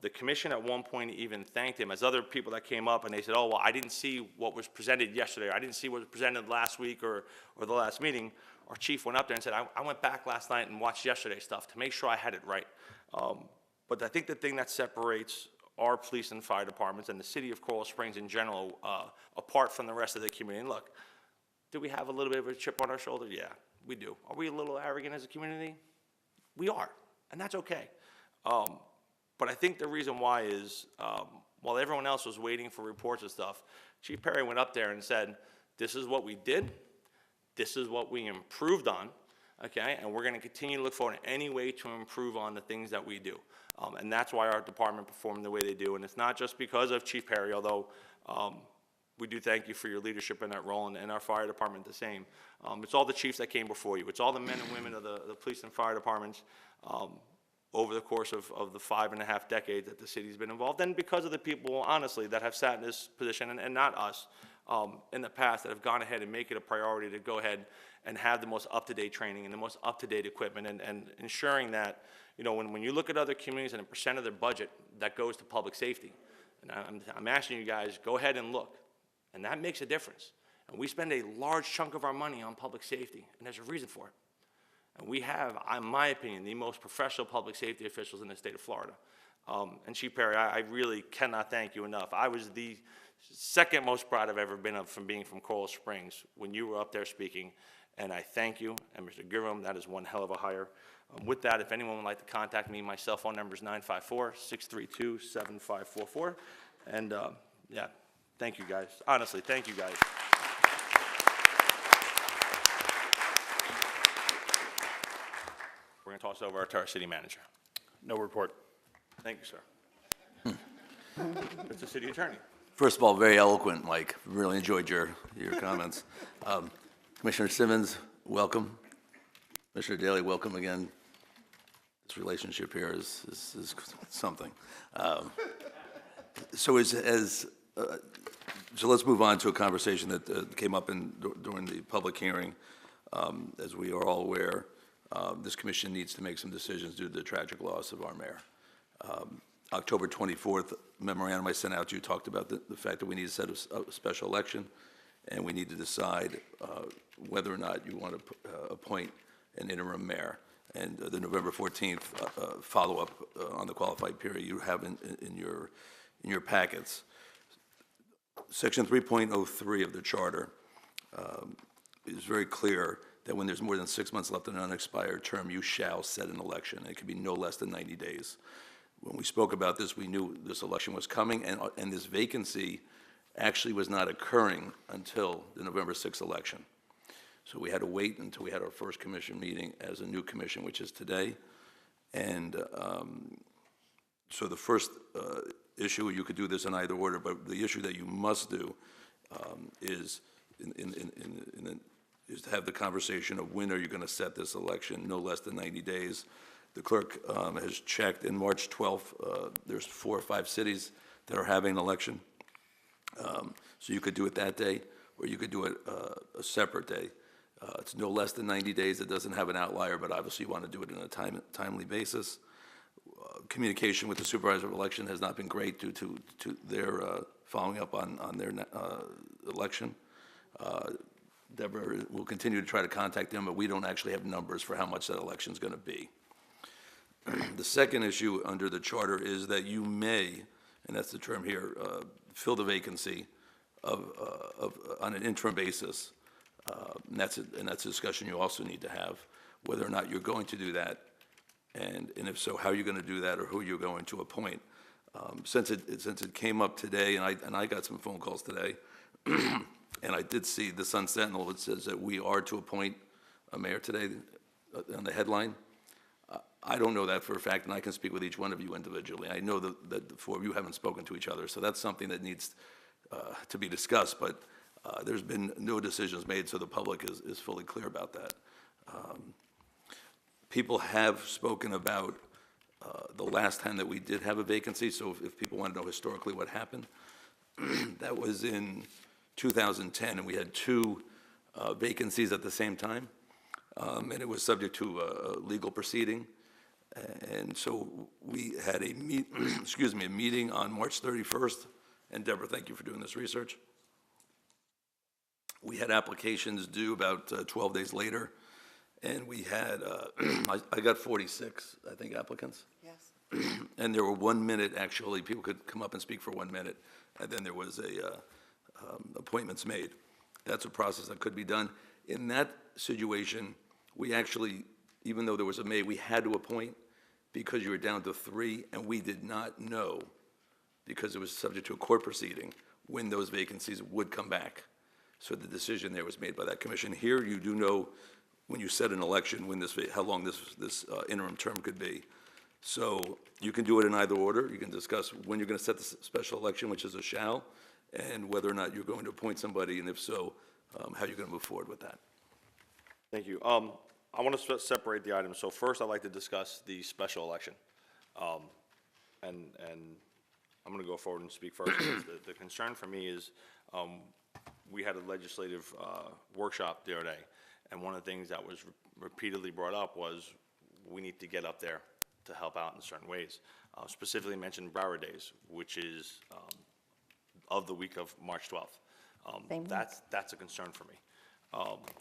The commission at one point even thanked him, as other people that came up and they said, oh, well, I didn't see what was presented yesterday. I didn't see what was presented last week or the last meeting. Our chief went up there and said, I went back last night and watched yesterday's stuff to make sure I had it right. But I think the thing that separates our police and fire departments and the city of Coral Springs in general apart from the rest of the community, and look, do we have a little bit of a chip on our shoulder? Yeah, we do. Are we a little arrogant as a community? We are, and that's okay. But I think the reason why is, while everyone else was waiting for reports and stuff, Chief Perry went up there and said, this is what we did, this is what we improved on, okay, and we're gonna continue to look for any way to improve on the things that we do. And that's why our department performed the way they do, and it's not just because of Chief Perry, although we do thank you for your leadership in that role, and our fire department the same. It's all the chiefs that came before you. It's all the men and women of the police and fire departments over the course of the 5.5 decades that the city's been involved, and because of the people, honestly, that have sat in this position, and not us, in the past, that have gone ahead and make it a priority to go ahead and have the most up-to-date training and the most up-to-date equipment, and ensuring that, you know, when you look at other communities and a percent of their budget that goes to public safety, and I'm asking you guys, go ahead and look, and that makes a difference. And we spend a large chunk of our money on public safety, and there's a reason for it. And we have, in my opinion, the most professional public safety officials in the state of Florida. And Chief Perry, I really cannot thank you enough. I was the second most proud I've ever been of from being from Coral Springs when you were up there speaking, and I thank you. And Mr. Gurram, that is one hell of a hire. With that, if anyone would like to contact me, my cell phone number is 954-632-7544. And yeah, thank you guys. Honestly, thank you guys. We're going to toss it over to our city manager. No report. Thank you, sir. It's the city attorney. First of all, very eloquent, Mike. Really enjoyed your comments. Commissioner Simmons, welcome. Commissioner Daley, welcome again. This relationship here is something. So let's move on to a conversation that came up during the public hearing. As we are all aware, this commission needs to make some decisions due to the tragic loss of our mayor. October 24th memorandum I sent out to you talked about the fact that we need to set a special election, and we need to decide whether or not you want to appoint an interim mayor. And the November 14th follow-up on the qualified period you have in your packets. Section 3.03 of the charter is very clear that when there's more than 6 months left in an unexpired term, you shall set an election. It can be no less than 90 days. When we spoke about this, we knew this election was coming, and this vacancy actually was not occurring until the November 6th election. So we had to wait until we had our first commission meeting as a new commission, which is today. And so the first issue, you could do this in either order, but the issue that you must do is to have the conversation of when are you going to set this election, no less than 90 days. The clerk has checked. In March 12th, there's 4 or 5 cities that are having an election. So you could do it that day, or you could do it a separate day. It's no less than 90 days. It doesn't have an outlier, but obviously you want to do it in a timely basis. Communication with the supervisor of election has not been great due to their following up on their election. Deborah will continue to try to contact them, but we don't actually have numbers for how much that election is going to be. The second issue under the charter is that you may, and that's the term here, fill the vacancy on an interim basis. And that's a discussion you also need to have whether or not you're going to do that, and if so, how you're going to do that, or who you're going to appoint. Since it came up today, and I got some phone calls today, and I did see the Sun Sentinel, it says that we are to appoint a mayor today on the headline. I don't know that for a fact, and I can speak with each one of you individually. I know that the four of you haven't spoken to each other, so that's something that needs to be discussed, but there's been no decisions made, so the public is fully clear about that. People have spoken about the last time that we did have a vacancy, so if people want to know historically what happened, that was in 2010, and we had two vacancies at the same time, and it was subject to a legal proceeding. And so we had a meeting on March 31st, and Deborah, thank you for doing this research. We had applications due about 12 days later, and we had, I got 46, I think, applicants. Yes. And there were 1 minute, actually, people could come up and speak for 1 minute, and then there was appointments made. That's a process that could be done. In that situation, we actually, even though there was a May, we had to appoint because you were down to 3, and we did not know, because it was subject to a court proceeding, when those vacancies would come back. So the decision there was made by that commission. Here, you do know when you set an election, when how long this interim term could be. So you can do it in either order. You can discuss when you're going to set the special election, which is a shall, and whether or not you're going to appoint somebody, and if so, how you're going to move forward with that. Thank you. I want to separate the items. So first, I'd like to discuss the special election. And I'm going to go forward and speak first. The concern for me is we had a legislative workshop the other day, and one of the things that was repeatedly brought up was we need to get up there to help out in certain ways. Specifically mentioned Broward Days, which is of the week of March 12th. That's a concern for me.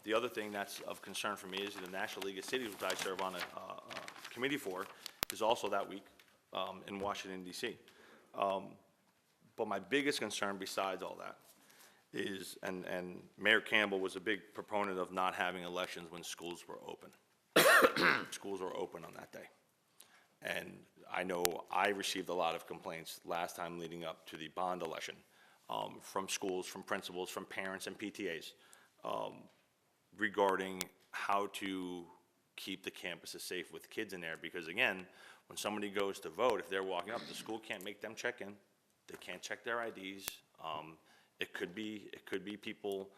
The other thing that's of concern for me is the National League of Cities, which I serve on a committee for, is also that week in Washington, D.C. But my biggest concern besides all that is, and Mayor Campbell was a big proponent of not having elections when schools were open. Schools were open on that day. And I know I received a lot of complaints last time leading up to the bond election from schools, from principals, from parents and PTAs. Regarding how to keep the campuses safe with kids in there, because again, when somebody goes to vote, if they're walking up, the school can't make them check in. They can't check their IDs. It could be people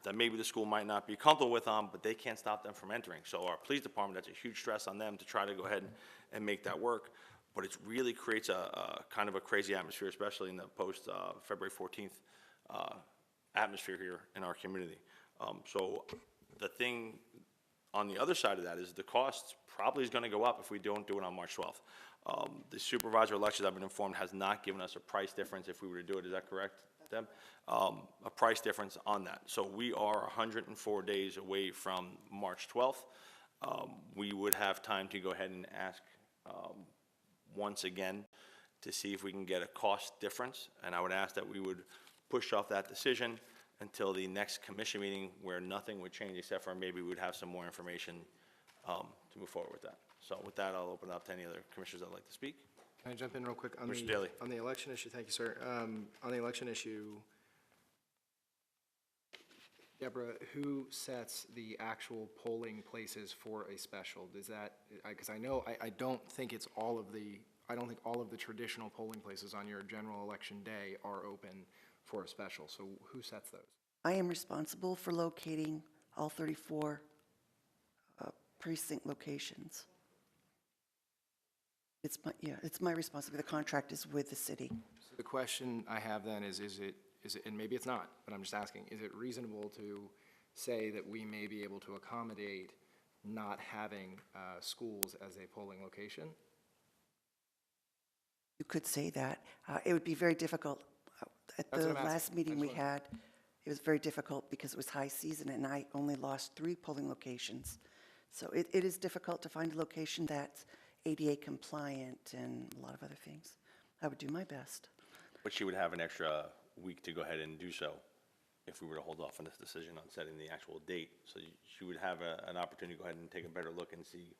that maybe the school might not be comfortable with, but they can't stop them from entering. So our police department, that's a huge stress on them to try to go ahead and make that work. But it really creates a kind of a crazy atmosphere, especially in the post February 14th atmosphere here in our community. So the thing on the other side of that is the cost probably is going to go up if we don't do it on March 12th. The supervisor elections, I've been informed, has not given us a price difference if we were to do it. Is that correct, Deb? A price difference on that. So we are 104 days away from March 12th. We would have time to go ahead and ask once again to see if we can get a cost difference. And I would ask that we would push off that decision until the next commission meeting where nothing would change except for maybe we would have some more information to move forward with that. So with that, I'll open it up to any other commissioners that would like to speak. Can I jump in real quick on Mr. Daly. on the election issue? Thank you, sir. On the election issue, Deborah, who sets the actual polling places for a special? Does that, because I know, I don't think it's all of the, I don't think all of the traditional polling places on your general election day are open for a special. So who sets those? I am responsible for locating all 34 precinct locations. It's my responsibility. The contract is with the city. So the question I have then is it, and maybe it's not, but I'm just asking, is it reasonable to say that we may be able to accommodate not having schools as a polling location? You could say that. It would be very difficult. At the last meeting we had, it was very difficult because it was high season and I only lost 3 polling locations. So it is difficult to find a location that's ADA compliant and a lot of other things. I would do my best. But she would have an extra week to go ahead and do so if we were to hold off on this decision on setting the actual date. So she would have an opportunity to go ahead and take a better look and see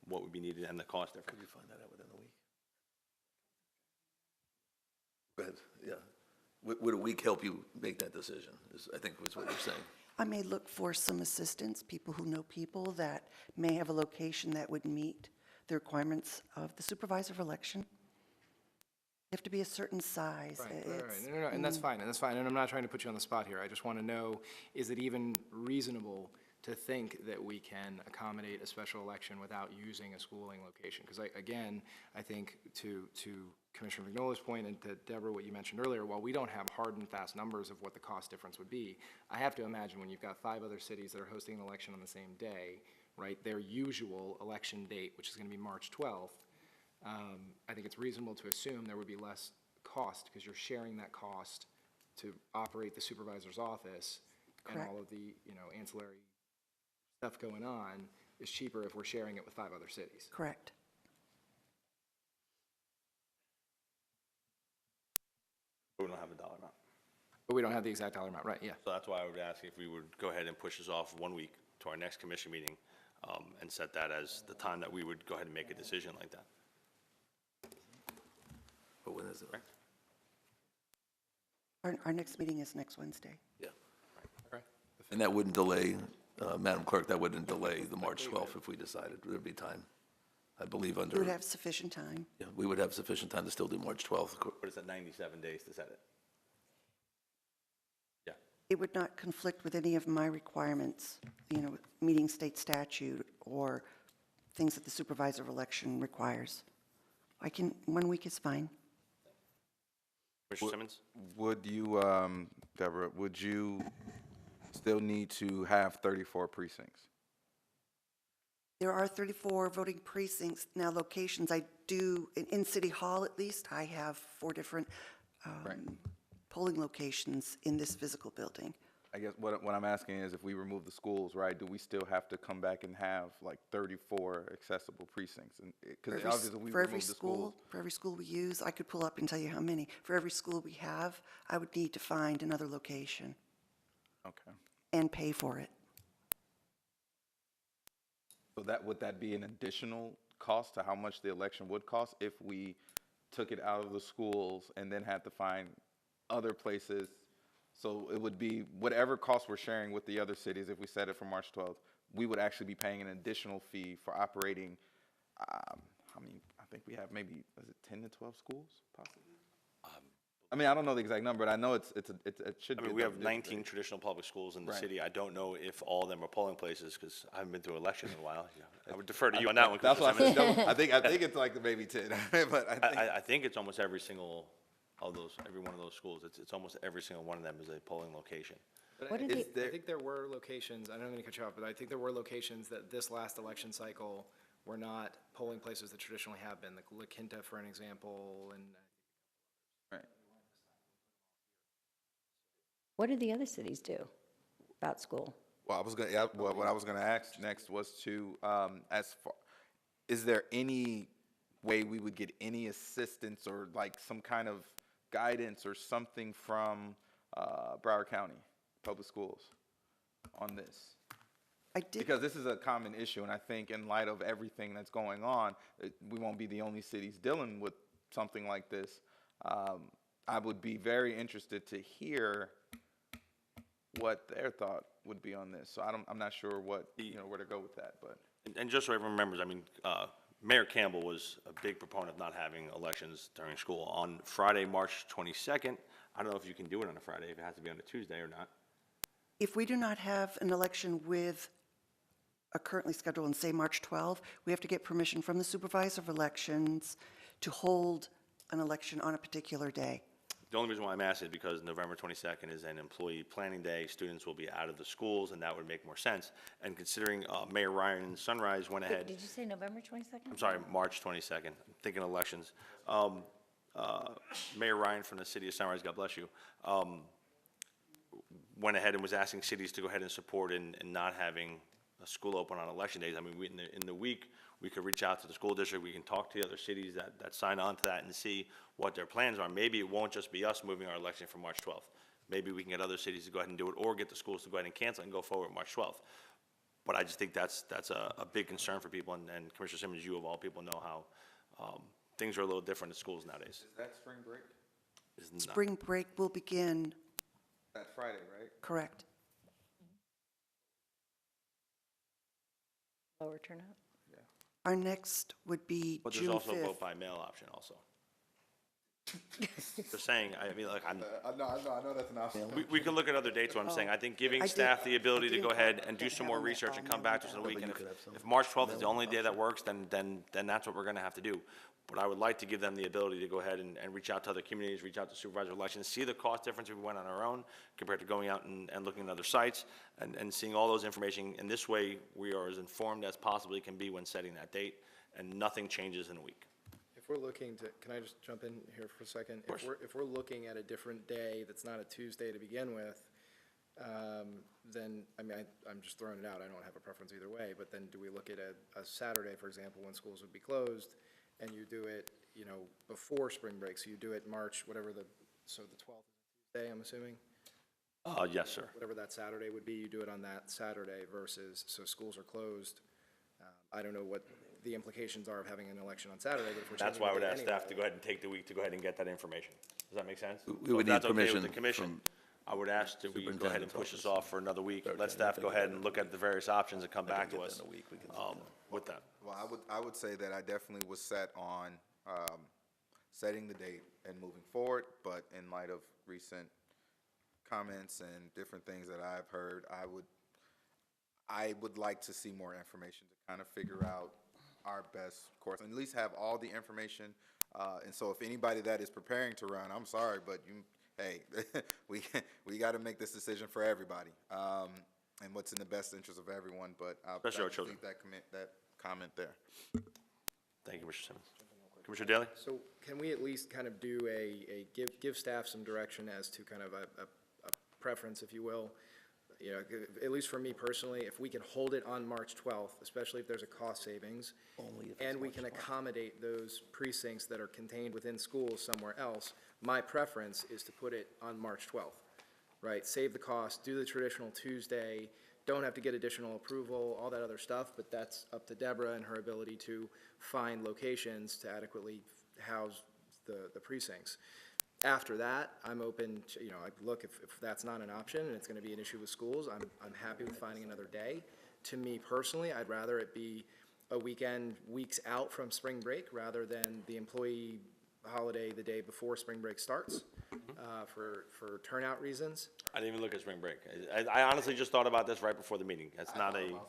what would be needed and the cost difference. Could we find that out within a week? Go ahead, yeah. Would a week help you make that decision, I think was what you're saying. I may look for some assistance, people who know people that may have a location that would meet the requirements of the supervisor of election. You have to be a certain size. Right. It's- No, and that's fine, and I'm not trying to put you on the spot here. I just want to know, is it even reasonable to think that we can accommodate a special election without using a schooling location? Because again, I think to Commissioner Vignola's point and to Deborah, what you mentioned earlier, while we don't have hard and fast numbers of what the cost difference would be, I have to imagine when you've got 5 other cities that are hosting an election on the same day, right, their usual election date, which is going to be March 12th, I think it's reasonable to assume there would be less cost because you're sharing that cost to operate the supervisor's office and all of the, ancillary stuff going on is cheaper if we're sharing it with 5 other cities. Correct. We don't have a dollar amount. But we don't have the exact dollar amount, right, yeah. So that's why I would ask if we would go ahead and push this off 1 week to our next commission meeting, and set that as the time that we would go ahead and make a decision like that. But when is it? Our next meeting is next Wednesday. Yeah. Okay. And that wouldn't delay, Madam Clerk, that wouldn't delay the March 12th if we decided. There'd be time, I believe, We under, would have sufficient time. yeah, we would have sufficient time to still do March 12th. But it's at 97 days to set it. Yeah. It would not conflict with any of my requirements, meeting state statute or things that the supervisor of election requires. 1 week is fine. Commissioner Simmons? Would you, Deborah, would you still need to have 34 precincts? There are 34 voting precincts, now locations. I do, in City Hall at least, I have 4 different polling locations in this physical building. I guess what I'm asking is if we remove the schools, right, do we still have to come back and have like 34 accessible precincts? And because obviously we remove the schools. For every school we use, I could pull up and tell you how many. For every school we have, I would need to find another location Okay. and pay for it. So would that be an additional cost to how much the election would cost if we took it out of the schools and then had to find other places? So it would be whatever costs we're sharing with the other cities, if we set it for March 12th, we would actually be paying an additional fee for operating, how many, I think we have maybe, is it 10 to 12 schools possibly? I mean, I don't know the exact number, but I know it should be. I mean, we have double-digit 19 rate. traditional public schools in the Right. city. I don't know if all of them are polling places, because I haven't been through an election in a while. I would defer to you on that one. That's what I Commissioner said. Simmons. I think it's like maybe 10, but I think. I think it's almost every single of those, every one of those schools. It's almost every single one of them is a polling location. But What I, are is the- there, I think there were locations, I don't mean to cut you off, but I think there were locations that this last election cycle were not polling places that traditionally have been, like La Quinta, for an example, and Right. What do the other cities do about school? Well, what I was gonna ask next was to, as far, is there any way we would get any assistance or like some kind of guidance or something from, Broward County Public Schools on this? I did. Because this is a common issue, and I think in light of everything that's going on, we won't be the only cities dealing with something like this. I would be very interested to hear what their thought would be on this. So I'm not sure what, where to go with that, but. And just so everyone remembers, I mean, Mayor Campbell was a big proponent of not having elections during school. On Friday, March 22nd, I don't know if you can do it on a Friday, if it has to be on a Tuesday or not. If we do not have an election with a currently scheduled on, say, March 12, we have to get permission from the supervisor of elections to hold an election on a particular day. The only reason why I'm asking is because November 22nd is an employee planning day. Students will be out of the schools, and that would make more sense. And considering Mayor Ryan and Sunrise went ahead. Did you say November 22nd? I'm sorry, March 22nd. I'm thinking elections. Mayor Ryan from the city of Sunrise, God bless you, went ahead and was asking cities to go ahead and support in not having a school open on election days. I mean, in the week, we could reach out to the school district. We can talk to the other cities that sign on to that and see what their plans are. Maybe it won't just be us moving our election from March 12th. maybe we can get other cities to go ahead and do it, or get the schools to go ahead and cancel and go forward March 12th. But I just think that's a big concern for people, and Commissioner Simmons, you of all people know how things are a little different in schools nowadays. Is that spring break? It's not. Spring break will begin, That Friday, right? correct? Lower turnout. Our next would be But there's June also a 5th. vote by mail option also. Just saying, I mean, like, I know that's an option. we can look at other dates, what I'm saying. I think giving I did- staff the ability to go didn't ahead have- and do didn't some have more on that research and come mail back to us in a option. week. And if March 12th is the only day that works, then that's what we're gonna have to do. But I would like to give them the ability to go ahead and reach out to other communities, reach out to supervisor elections, see the cost difference if we went on our own compared to going out and looking at other sites and seeing all those information. And this way, we are as informed as possibly can be when setting that date, and nothing changes in a week. If we're looking to, can I just jump in here for a second? Of course. If we're looking at a different day that's not a Tuesday to begin with, then, I mean, I'm just throwing it out, I don't have a preference either way, but then do we look at a Saturday, for example, when schools would be closed, and you do it, you know, before spring break, so you do it March, whatever so the 12th is Tuesday, I'm assuming? Yes, sir. Whatever that Saturday would be, you do it on that Saturday versus, so schools are closed. I don't know what the implications are of having an election on Saturday, but if we're That's changing why I the would date ask staff to anyway- go ahead and take the week to go ahead and get that information. Does that make sense? We So would if need that's okay with permission the commission, from I would ask that we go ahead and Superintendent's push this office. off for another week. Let staff go ahead and look at the various options and come back to us with that. Well, I would say that I definitely was set on setting the date and moving forward, but in light of recent comments and different things that I've heard, I would like to see more information to kind of figure out our best course, and at least have all the information. And so if anybody that is preparing to run, I'm sorry, but hey, we got to make this decision for everybody, and what's in the best interest of everyone, but I'll Especially our children. leave that comment there. Thank you, Mr. Simmons. Commissioner Daley? So can we at least kind of do give staff some direction as to kind of a preference, if you will? You know, at least for me personally, if we can hold it on March 12th, especially if there's a cost savings, and we can accommodate those precincts that are contained within schools somewhere else, my preference is to put it on March 12th, right? Save the cost, do the traditional Tuesday, don't have to get additional approval, all that other stuff, but that's up to Deborah and her ability to find locations to adequately house the precincts. After that, I'm open to, you know, look, if that's not an option and it's gonna be an issue with schools, I'm happy with finding another day. To me personally, I'd rather it be a weekend, weeks out from spring break, rather than the employee holiday the day before spring break starts, for turnout reasons. I didn't even look at spring break. I honestly just thought about this right before the meeting. It's not a,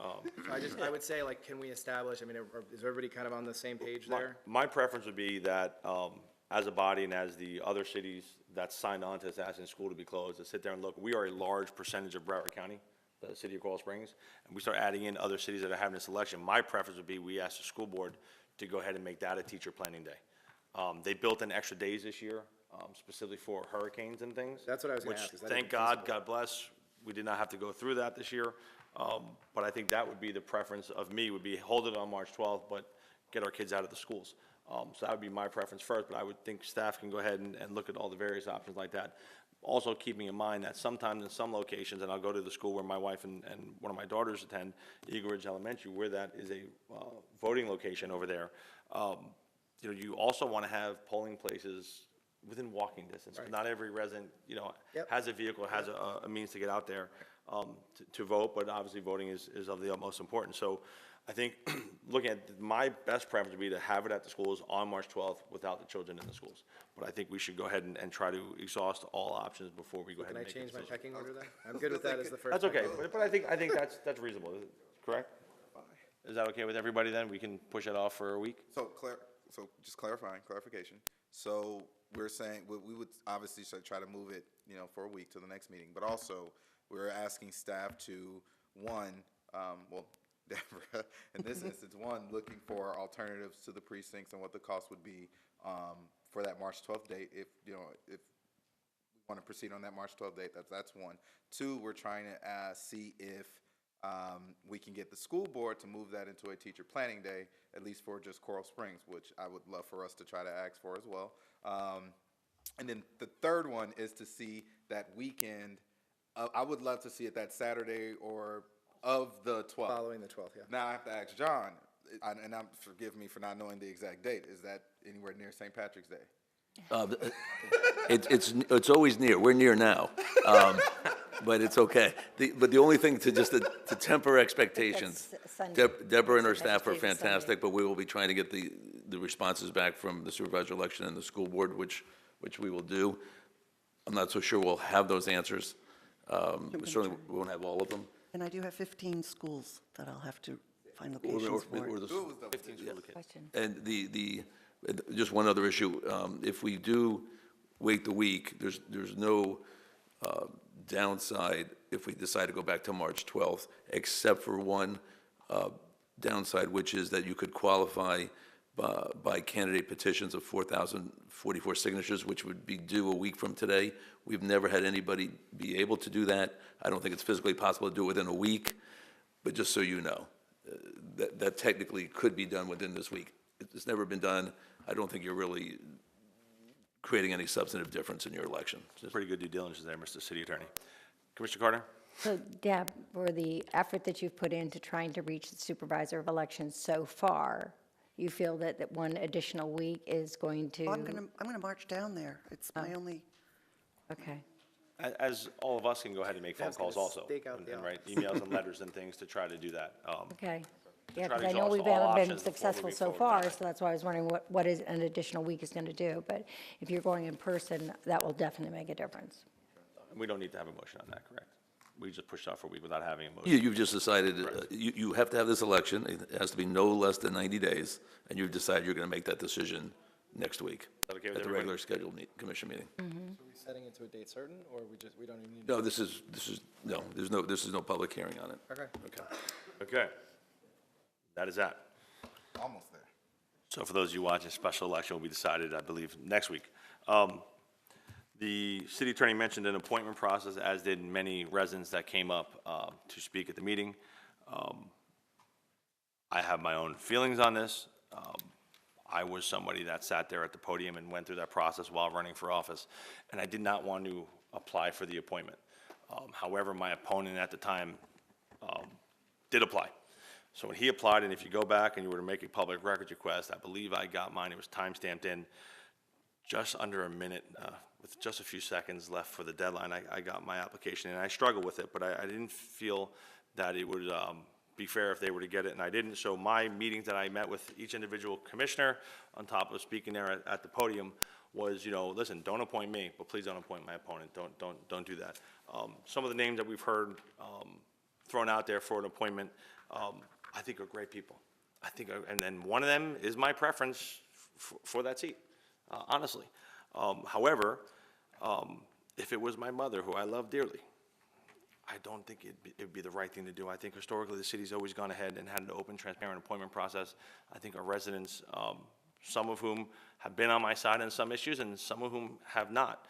I would say, like, can we establish, I mean, is everybody kind of on the same page there? my preference would be that, as a body and as the other cities that signed on to this asking school to be closed, to sit there and look, we are a large percentage of Broward County, the city of Coral Springs, and we start adding in other cities that are having this election. My preference would be we ask the school board to go ahead and make that a teacher planning day. They built in extra days this year, specifically for hurricanes and things. That's what I was gonna which, ask, is that thank even God, feasible? God bless, we did not have to go through that this year. But I think that would be the preference of me, would be hold it on March 12th, but get our kids out of the schools. So that would be my preference first, but I would think staff can go ahead and look at all the various options like that. Also keeping in mind that sometimes in some locations, and I'll go to the school where my wife and one of my daughters attend, Eagle Ridge Elementary, where that is a voting location over there. You know, you also want to have polling places within walking distance. Right. Not every resident, you know, Yep. has a vehicle, has a means to get out there to vote, but obviously voting is of the utmost importance. So I think looking at, my best preference would be to have it at the schools on March 12th without the children in the schools. But I think we should go ahead and try to exhaust all options before we go ahead Can I and make a change my decision. pecking order then? I'm good with that as the first. That's okay, one. but I think that's reasonable, correct? Is that okay with everybody then? We can push it off for a week? So just clarification. So we're saying, we would obviously try to move it, you know, for a week to the next meeting, but also we're asking staff to, one, Deborah, in this instance, one, looking for alternatives to the precincts and what the cost would be, for that March 12th date, if we want to proceed on that March 12th date, that's one. Two, we're trying to see if we can get the school board to move that into a teacher planning day, at least for just Coral Springs, which I would love for us to try to ask for as well. And then the third one is to see that weekend. I would love to see it that Saturday or of the 12th. Following the 12th, yeah. Now I have to ask John, and forgive me for not knowing the exact date. Is that anywhere near St. Patrick's Day? It's always near. We're near now. But it's okay. But the only thing to temper expectations, Sunday. Deborah and her It's staff are Tuesday to Sunday. fantastic, but we will be trying to get the responses back from the supervisor election and the school board, which we will do. I'm not so sure we'll have those answers. Certainly we won't have all of them. And I do have 15 schools that I'll have to find Or locations for. the- 15 school kids. Question. And just one other issue, if we do wait the week, there's no downside if we decide to go back to March 12th, except for one downside, which is that you could qualify by candidate petitions of 4,044 signatures, which would be due a week from today. We've never had anybody be able to do that. I don't think it's physically possible to do it within a week, but just so you know, that technically could be done within this week. It's never been done. I don't think you're really creating any substantive difference in your election. Pretty good due diligence there, Mr. City Attorney. Commissioner Carter? So Deb, for the effort that you've put into trying to reach the supervisor of elections so far, you feel that one additional week is going to? Well, I'm gonna march down there. It's my only, Okay. As all of us can go ahead and make phone was gonna calls also, stake out the and write emails and letters and things to try to do that. Okay. to Yeah, try to because I know exhaust we've all haven't been options before successful moving so forward far, with so that's why I was wondering what is an additional week is going to do. But if you're going in person, that will definitely make a difference. We don't need to have a motion on that, correct? We just pushed off for a week without having a motion. You've just decided, you have to have this election, it has to be no less than 90 days, and you've decided you're going to make that decision next week that okay with at the everybody? regular scheduled commission meeting. So are we setting it to a date certain, or we don't even need? No, this is no public hearing on it. Okay. Okay. That is that. Almost there. So for those of you watching, special election will be decided, I believe, next week. The city attorney mentioned an appointment process, as did many residents that came up to speak at the meeting. I have my own feelings on this. I was somebody that sat there at the podium and went through that process while running for office, and I did not want to apply for the appointment. However, my opponent at the time did apply. So when he applied, and if you go back and you were to make a public records request, I believe I got mine, it was time-stamped in just under a minute, with just a few seconds left for the deadline. I got my application, and I struggled with it, but I didn't feel that it would be fair if they were to get it, and I didn't. So my meetings that I met with each individual commissioner, on top of speaking there at the podium, was, you know, listen, don't appoint me, but please don't appoint my opponent. Don't do that. Some of the names that we've heard thrown out there for an appointment, I think are great people. I think, and one of them is my preference for that seat, honestly. However, if it was my mother, who I love dearly, I don't think it'd be the right thing to do. I think historically the city's always gone ahead and had an open, transparent appointment process. I think our residents, some of whom have been on my side on some issues and some of whom have not,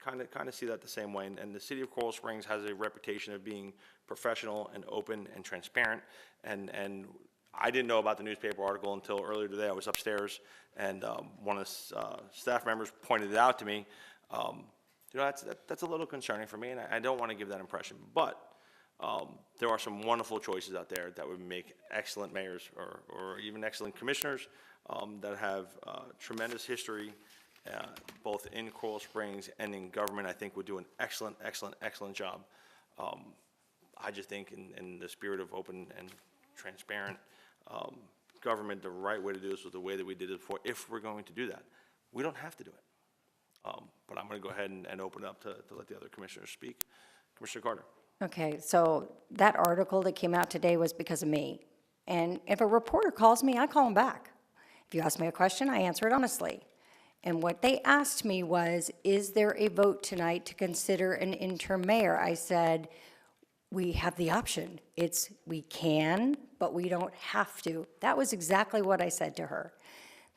kind of see that the same way. And the city of Coral Springs has a reputation of being professional and open and transparent. And I didn't know about the newspaper article until earlier today. I was upstairs, and one of the staff members pointed it out to me. You know, that's a little concerning for me, and I don't want to give that impression. But there are some wonderful choices out there that would make excellent mayors or even excellent commissioners that have tremendous history, both in Coral Springs and in government. I think would do an excellent job. I just think in the spirit of open and transparent government, the right way to do this was the way that we did it before. If we're going to do that, we don't have to do it. But I'm going to go ahead and open it up to let the other commissioners speak. Commissioner Carter. Okay, so that article that came out today was because of me. And if a reporter calls me, I call him back. If you ask me a question, I answer it honestly. And what they asked me was, is there a vote tonight to consider an interim mayor? I said, we have the option. We can, but we don't have to. That was exactly what I said to her.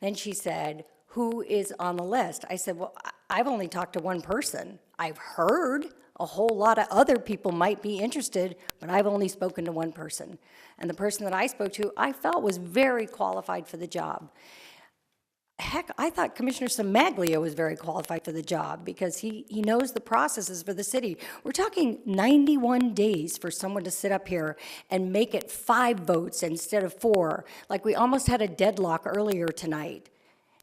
Then she said, who is on the list? I said, well, I've only talked to one person. I've heard a whole lot of other people might be interested, but I've only spoken to one person. And the person that I spoke to, I felt was very qualified for the job. heck, I thought Commissioner Semaglia was very qualified for the job because he knows the processes for the city. We're talking 91 days for someone to sit up here and make it 5 votes instead of 4, like we almost had a deadlock earlier tonight.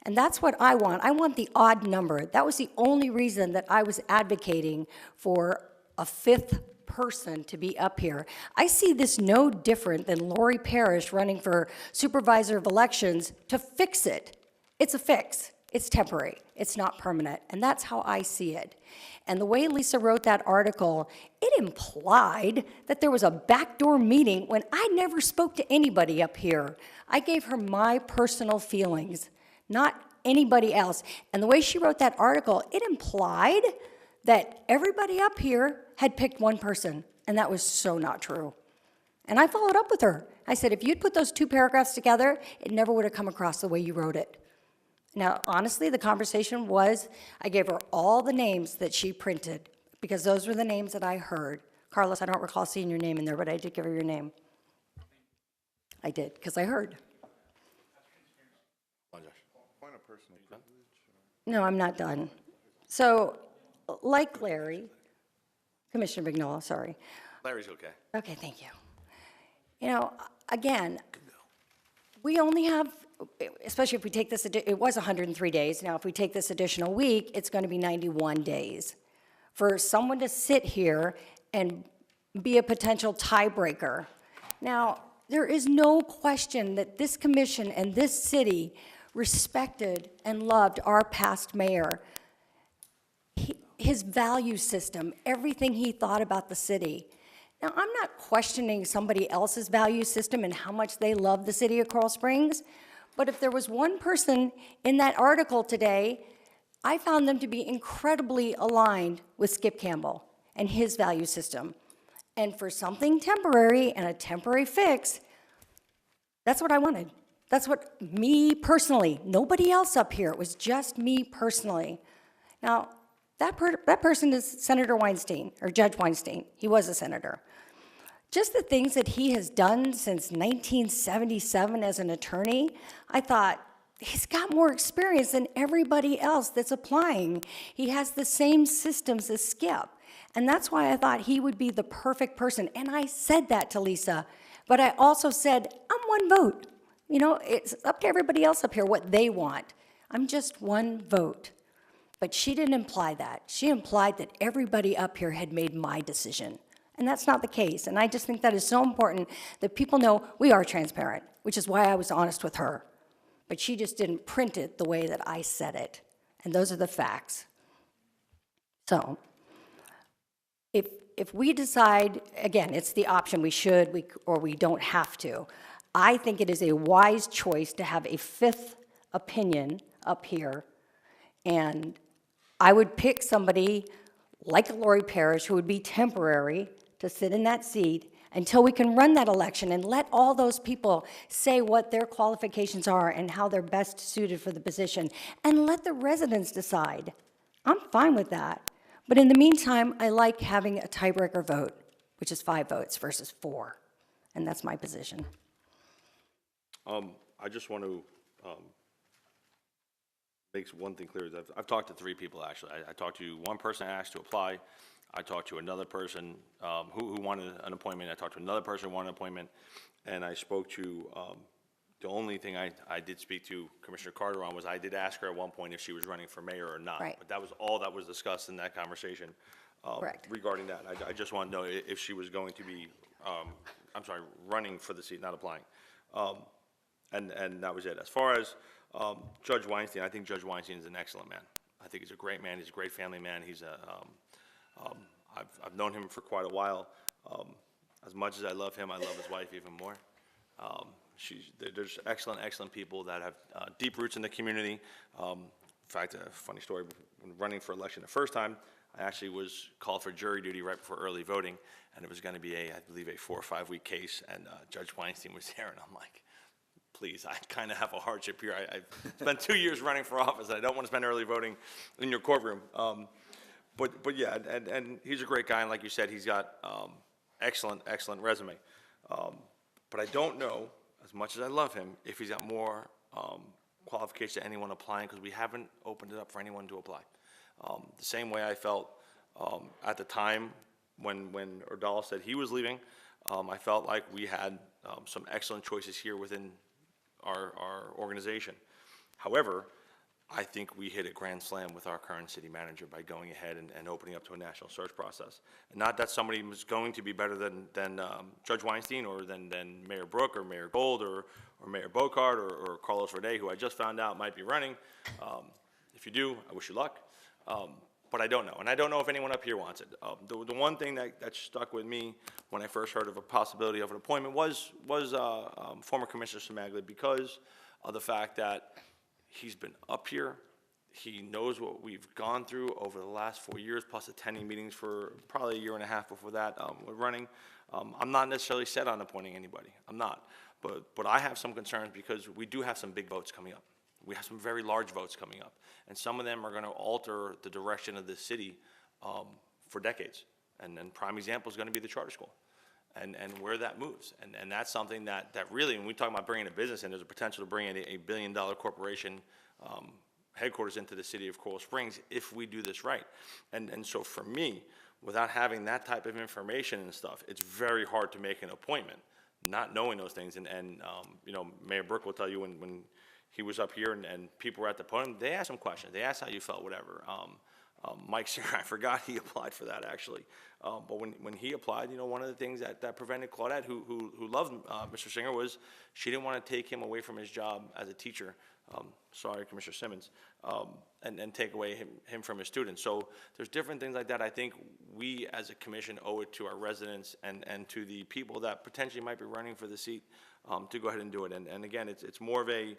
And that's what I want. I want the odd number. That was the only reason that I was advocating for a 5th person to be up here. I see this no different than Lori Parrish running for supervisor of elections to fix it. It's a fix. It's temporary. It's not permanent. And that's how I see it. And the way Lisa wrote that article, it implied that there was a backdoor meeting when I never spoke to anybody up here. I gave her my personal feelings, not anybody else. And the way she wrote that article, it implied that everybody up here had picked one person, and that was so not true. And I followed up with her. I said, if you'd put those 2 paragraphs together, it never would have come across the way you wrote it. Now, honestly, the conversation was, I gave her all the names that she printed, because those were the names that I heard. Carlos, I don't recall seeing your name in there, but I did give her your name. I did, because I heard. No, I'm not done. So, like Larry, Commissioner Vignola, sorry. Larry's okay. Okay, thank you. You know, again, we only have, especially if we take this, it was 103 days. Now, if we take this additional week, it's going to be 91 days. For someone to sit here and be a potential tiebreaker. Now, there is no question that this commission and this city respected and loved our past mayor. His value system, everything he thought about the city. Now, I'm not questioning somebody else's value system and how much they love the city of Coral Springs, but if there was one person in that article today, I found them to be incredibly aligned with Skip Campbell and his value system. And for something temporary and a temporary fix, that's what I wanted. That's what me personally, nobody else up here, it was just me personally. Now, that person is Senator Weinstein, or Judge Weinstein. He was a senator. Just the things that he has done since 1977 as an attorney, I thought, he's got more experience than everybody else that's applying. He has the same systems as Skip. And that's why I thought he would be the perfect person. And I said that to Lisa. But I also said, I'm one vote. You know, it's up to everybody else up here what they want. I'm just one vote. But she didn't imply that. She implied that everybody up here had made my decision. And that's not the case. And I just think that is so important that people know we are transparent, which is why I was honest with her. But she just didn't print it the way that I said it. And those are the facts. So, if we decide, again, it's the option, we should or we don't have to. I think it is a wise choice to have a 5th opinion up here. And I would pick somebody like Lori Parrish who would be temporary to sit in that seat until we can run that election and let all those people say what their qualifications are and how they're best suited for the position, and let the residents decide. I'm fine with that. But in the meantime, I like having a tiebreaker vote, which is 5 votes versus 4. And that's my position. I just want to make one thing clear. I've talked to 3 people, actually. I talked to one person asked to apply. I talked to another person who wanted an appointment. I talked to another person who wanted an appointment. And I spoke to, the only thing I did speak to Commissioner Carter on was I did ask her at one point if she was running for mayor or not. Right. But that was all that was discussed in that conversation regarding that. I just want to know if she was going to be, running for the seat, not applying. And that was it. As far as Judge Weinstein, I think Judge Weinstein is an excellent man. I think he's a great man. He's a great family man. He's I've known him for quite a while. As much as I love him, I love his wife even more. There's excellent people that have deep roots in the community. In fact, a funny story, when running for election the first time, I actually was called for jury duty right before early voting, and it was going to be I believe, a 4 or 5 week case, and Judge Weinstein was there, and I'm like, please, I kind of have a hardship here. I've spent 2 years running for office, and I don't want to spend early voting in your courtroom. But yeah, and he's a great guy, and like you said, he's got excellent resume. But I don't know, as much as I love him, if he's got more qualifications to anyone applying because we haven't opened it up for anyone to apply. The same way I felt at the time when Erdal said he was leaving, I felt like we had some excellent choices here within our organization. However, I think we hit a grand slam with our current city manager by going ahead and opening up to a national search process. And not that somebody was going to be better than Judge Weinstein or than Mayor Brook or Mayor Gold or Mayor Bocard or Carlos Verde, who I just found out might be running. If you do, I wish you luck. But I don't know, and I don't know if anyone up here wants it. The one thing that stuck with me when I first heard of a possibility of an appointment was former Commissioner Smaglia, because of the fact that he's been up here. He knows what we've gone through over the last 4 years, plus attending meetings for probably a year and a half before that with running. I'm not necessarily set on appointing anybody. I'm not. But I have some concerns because we do have some big votes coming up. We have some very large votes coming up. And some of them are going to alter the direction of the city for decades. And prime example is going to be the charter school and where that moves. And that's something that really, when we talk about bringing a business in, there's a potential to bring in a billion-dollar corporation headquarters into the city of Coral Springs if we do this right. And so for me, without having that type of information and stuff, it's very hard to make an appointment, not knowing those things. And you know, Mayor Brook will tell you when he was up here and people were at the podium, they asked him questions. They asked how you felt, whatever. Mike Singer, I forgot he applied for that actually. But when he applied, you know, one of the things that prevented Claudette, who loved Mr. Singer, was she didn't want to take him away from his job as a teacher. Sorry, Commissioner Simmons, and take away him from his students. So there's different things like that. I think we as a commission owe it to our residents and to the people that potentially might be running for the seat to go ahead and do it. And again, it's more of a,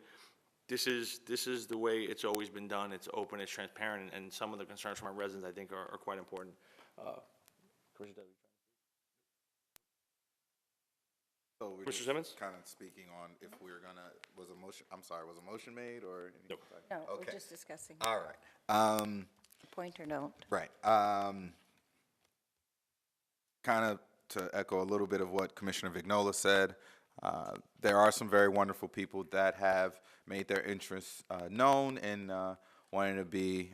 this is the way it's always been done. It's open, it's transparent, and some of the concerns from our residents, I think, are quite important. Commissioner Debbie. So we're Mr. just Simmons? kind of speaking on if we're gonna, was a motion made or? Nope. No, we're Okay. just discussing. All right. Point or don't. Right. Kind of to echo a little bit of what Commissioner Vignola said, there are some very wonderful people that have made their interests known and wanting to be,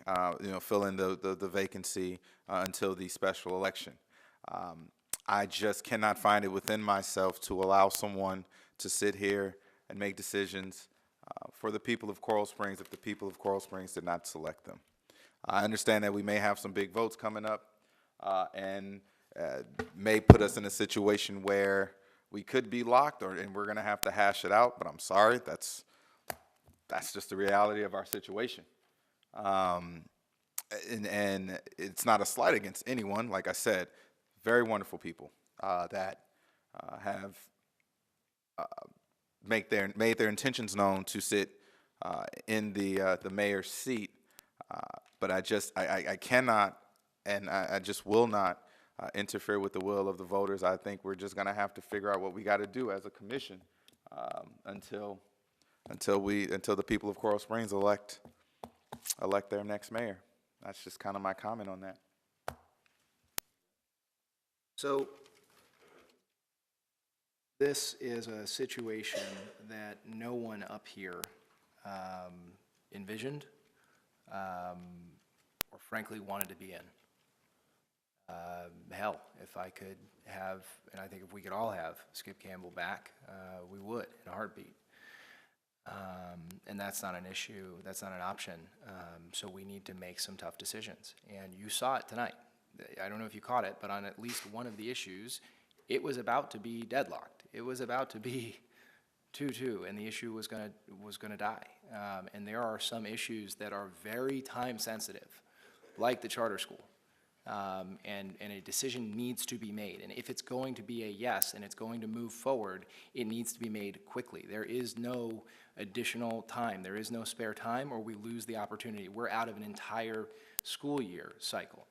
fill in the vacancy until the special election. I just cannot find it within myself to allow someone to sit here and make decisions for the people of Coral Springs if the people of Coral Springs did not select them. I understand that we may have some big votes coming up and may put us in a situation where we could be locked and we're going to have to hash it out, but I'm sorry, that's just the reality of our situation. And it's not a slight against anyone. Like I said, very wonderful people that have made their intentions known to sit in the mayor's seat. But I cannot and I just will not interfere with the will of the voters. I think we're just going to have to figure out what we got to do as a commission until the people of Coral Springs elect their next mayor. That's just kind of my comment on that. So this is a situation that no one up here envisioned or frankly wanted to be in. Hell, if I could have, and I think if we could all have Skip Campbell back, we would in a heartbeat. And that's not an issue, that's not an option. So we need to make some tough decisions. And you saw it tonight. I don't know if you caught it, but on at least one of the issues, it was about to be deadlocked. It was about to be 2-2, and the issue was gonna die. And there are some issues that are very time sensitive, like the charter school. And a decision needs to be made. And if it's going to be a yes and it's going to move forward, it needs to be made quickly. There is no additional time. There is no spare time, or we lose the opportunity. We're out of an entire school year cycle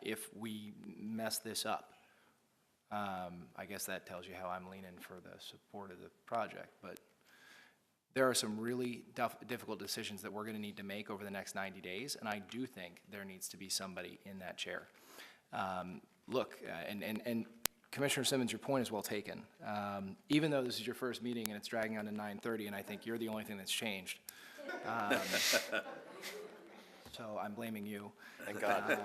if we mess this up. I guess that tells you how I'm leaning for the support of the project. But there are some really difficult decisions that we're going to need to make over the next 90 days, and I do think there needs to be somebody in that chair. Look, and Commissioner Simmons, your point is well taken. Even though this is your first meeting and it's dragging on to 9:30, and I think you're the only thing that's changed, So I'm blaming you. Thank God.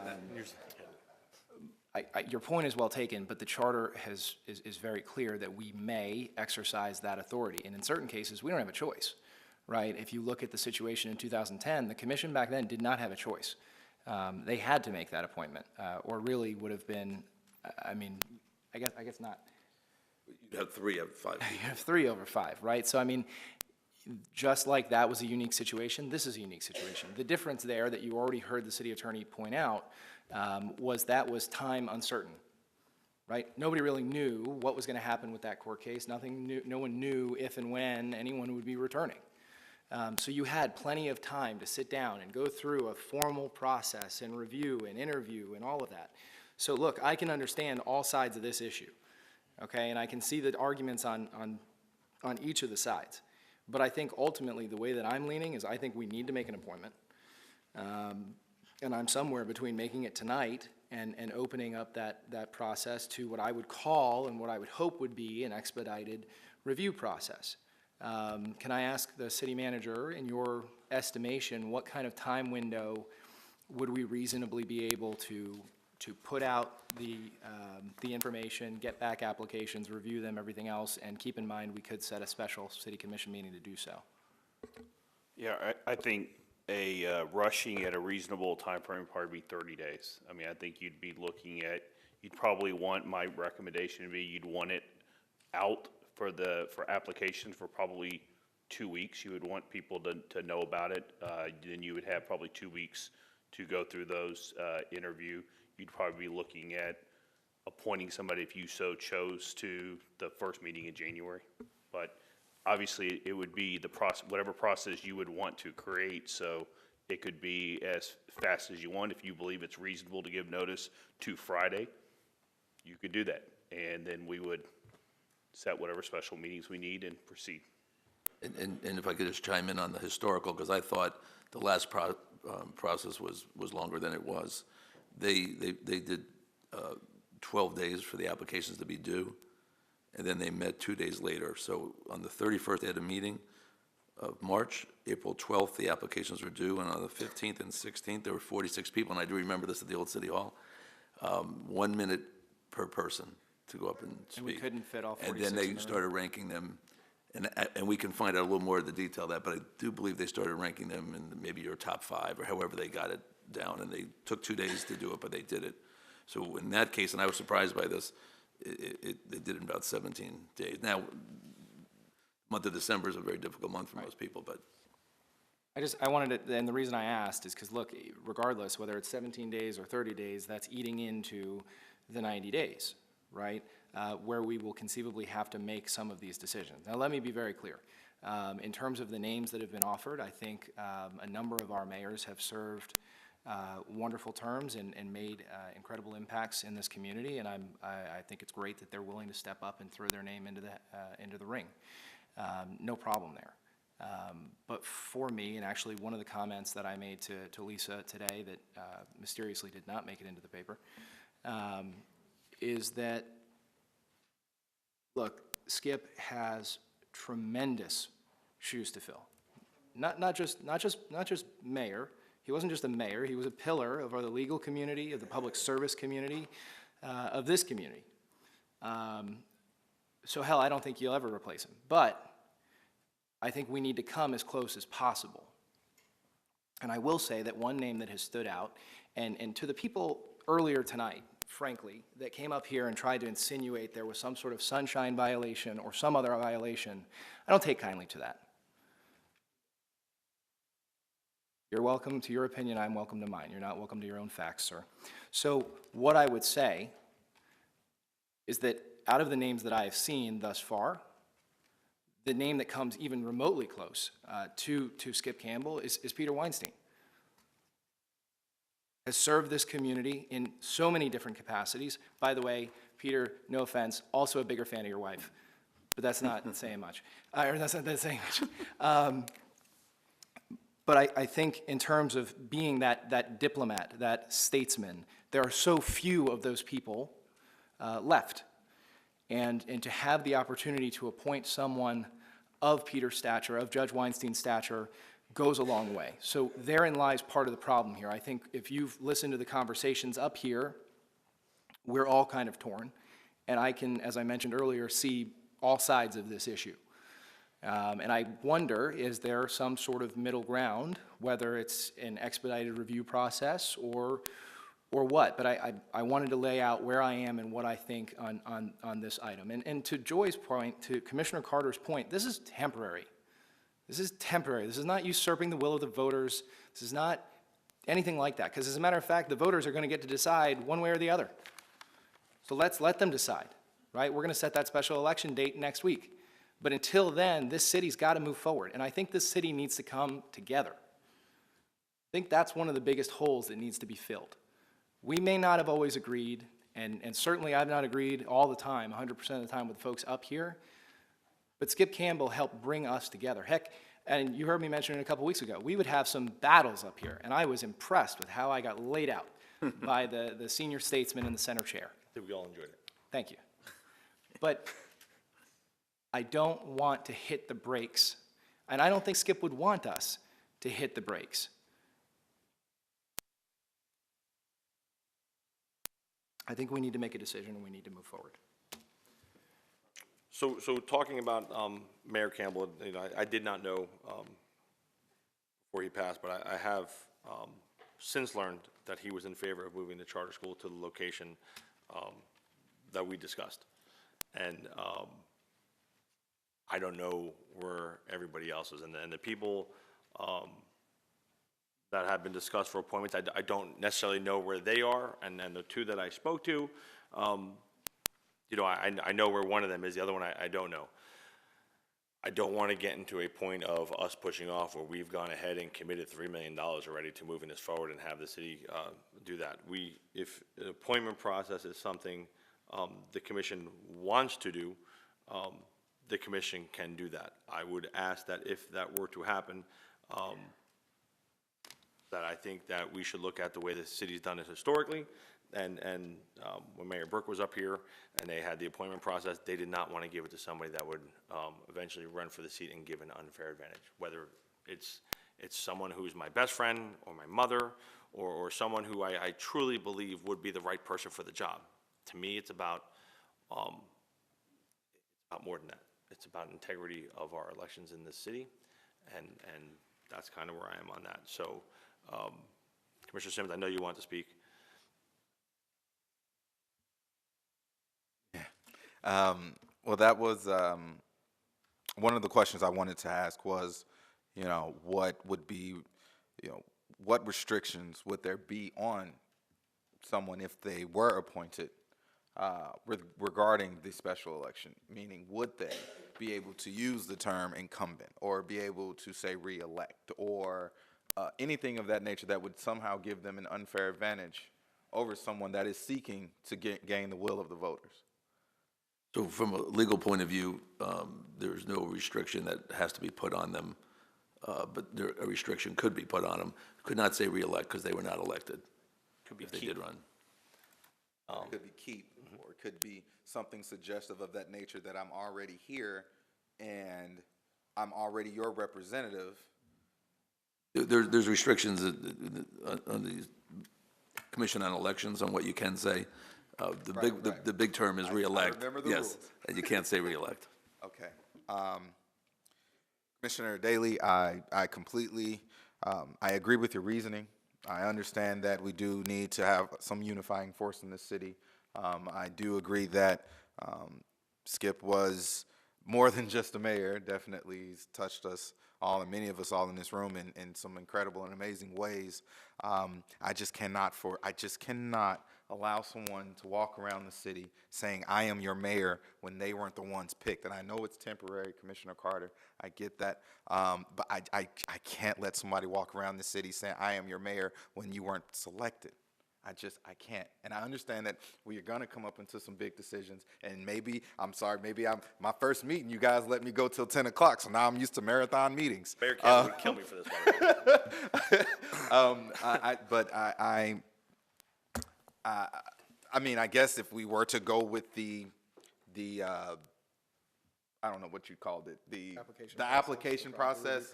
Your point is well taken, but the charter is very clear that we may exercise that authority. And in certain cases, we don't have a choice, right? If you look at the situation in 2010, the commission back then did not have a choice. They had to make that appointment, or really would have been, I mean, I guess not. You'd have 3 out of 5 people. You have 3 over 5, right? So, I mean, just like that was a unique situation, this is a unique situation. The difference there that you already heard the city attorney point out was time uncertain, right? Nobody really knew what was going to happen with that court case. No one knew if and when anyone would be returning. So you had plenty of time to sit down and go through a formal process and review and interview and all of that. So look, I can understand all sides of this issue, okay? And I can see the arguments on each of the sides. But I think ultimately the way that I'm leaning is I think we need to make an appointment. And I'm somewhere between making it tonight and opening up that process to what I would call and what I would hope would be an expedited review process. Can I ask the city manager, in your estimation, what kind of time window would we reasonably be able to put out the information, get back applications, review them, everything else, and keep in mind we could set a special city commission meeting to do so? Yeah, I think rushing at a reasonable time frame would probably be 30 days. I mean, I think you'd be looking at, you'd probably want, my recommendation would be you'd want it out for applications for probably 2 weeks. You would want people to know about it. Then you would have probably 2 weeks to go through those, interview. You'd probably be looking at appointing somebody if you so chose to the first meeting in January. But obviously, it would be the process, whatever process you would want to create, so it could be as fast as you want. If you believe it's reasonable to give notice to Friday, you could do that. And then we would set whatever special meetings we need and proceed. And if I could just chime in on the historical, because I thought the last process was longer than it was. They did 12 days for the applications to be due, and then they met 2 days later. So on the 31st, they had a meeting of March. April 12th, the applications were due, and on the 15th and 16th, there were 46 people, and I do remember this at the old City Hall. 1 minute per person to go up and speak. And we couldn't fit all 46 And then in they the room. started ranking them, and we can find out a little more of the detail of that, but I do believe they started ranking them in maybe your top 5, or however they got it down, and they took 2 days to do it, but they did it. So in that case, and I was surprised by this, they did it in about 17 days. Now, month of December is a very difficult month for most people, but. I wanted to, and the reason I asked is because, look, regardless, whether it's 17 days or 30 days, that's eating into the 90 days, right? Where we will conceivably have to make some of these decisions. Now, let me be very clear. In terms of the names that have been offered, I think a number of our mayors have served wonderful terms and made incredible impacts in this community, and I think it's great that they're willing to step up and throw their name into the ring. No problem there. But for me, and actually one of the comments that I made to Lisa today that mysteriously did not make it into the paper, is that, look, Skip has tremendous shoes to fill. Not just mayor. He wasn't just a mayor. He was a pillar of the legal community, of the public service community, of this community. So hell, I don't think you'll ever replace him. But I think we need to come as close as possible. And I will say that one name that has stood out, and to the people earlier tonight, frankly, that came up here and tried to insinuate there was some sort of sunshine violation or some other violation, I don't take kindly to that. You're welcome to your opinion, I'm welcome to mine. You're not welcome to your own facts, sir. So what I would say is that out of the names that I have seen thus far, the name that comes even remotely close to Skip Campbell is Peter Weinstein. Has served this community in so many different capacities. By the way, Peter, no offense, also a bigger fan of your wife, but that's not saying much. Or that's not saying much. But I think in terms of being that diplomat, that statesman, there are so few of those people left. And to have the opportunity to appoint someone of Peter's stature, of Judge Weinstein's stature, goes a long way. So therein lies part of the problem here. I think if you've listened to the conversations up here, we're all kind of torn. And I can, as I mentioned earlier, see all sides of this issue. And I wonder, is there some sort of middle ground, whether it's an expedited review process or what? But I wanted to lay out where I am and what I think on this item. And to Joy's point, to Commissioner Carter's point, this is temporary. This is temporary. This is not usurping the will of the voters. This is not anything like that. Because as a matter of fact, the voters are going to get to decide one way or the other. So let's let them decide, right? We're going to set that special election date next week. But until then, this city's got to move forward. And I think this city needs to come together. I think that's one of the biggest holes that needs to be filled. We may not have always agreed, and certainly I've not agreed all the time, 100% of the time with folks up here, but Skip Campbell helped bring us together. Heck, and you heard me mention it a couple weeks ago, we would have some battles up here, and I was impressed with how I got laid out by the senior statesman in the center chair. I think we all enjoyed it. Thank you. But I don't want to hit the brakes, and I don't think Skip would want us to hit the brakes. I think we need to make a decision and we need to move forward. So talking about Mayor Campbell, you know, I did not know before he passed, but I have since learned that he was in favor of moving the charter school to the location that we discussed. And I don't know where everybody else is. And the people that have been discussed for appointments, I don't necessarily know where they are. And then the two that I spoke to, you know, I know where one of them is. The other one I don't know. I don't want to get into a point of us pushing off where we've gone ahead and committed $3 million already to moving this forward and have the city do that. If the appointment process is something the commission wants to do, the commission can do that. I would ask that if that were to happen, that I think that we should look at the way the city's done it historically. And when Mayor Burke was up here and they had the appointment process, they did not want to give it to somebody that would eventually run for the seat and give an unfair advantage. Whether it's someone who's my best friend or my mother or someone who I truly believe would be the right person for the job. To me, it's about more than that. It's about integrity of our elections in this city, and that's kind of where I am on that. So, Commissioner Simmons, I know you want to speak. Well, that was one of the questions I wanted to ask was, you know, what would be, you know, what restrictions would there be on someone if they were appointed regarding the special election? Meaning, would they be able to use the term incumbent or be able to say re-elect or anything of that nature that would somehow give them an unfair advantage over someone that is seeking to gain the will of the voters? So from a legal point of view, there's no restriction that has to be put on them, but a restriction could be put on them. Could not say re-elect because they were not elected. Could be if they did run. It could be keep, or it could be something suggestive of that nature that I'm already here and I'm already your representative. There's restrictions on the Commission on Elections on what you can say. The big term is re-elect. I remember the yes, rules. And you can't say re-elect. Okay. Commissioner Daley, I completely, I agree with your reasoning. I understand that we do need to have some unifying force in this city. I do agree that Skip was more than just a mayor. Definitely he's touched us all, and many of us all in this room in some incredible and amazing ways. I just cannot allow someone to walk around the city saying, I am your mayor, when they weren't the ones picked. And I know it's temporary, Commissioner Carter, I get that. But I can't let somebody walk around the city saying, I am your mayor, when you weren't selected. I can't. And I understand that we are gonna come up into some big decisions, and maybe, I'm my first meeting, you guys let me go till 10 o'clock, so now I'm used to marathon meetings. Mayor Campbell would kill me for this one. I mean, I guess if we were to go with the I don't know what you called it, the application process.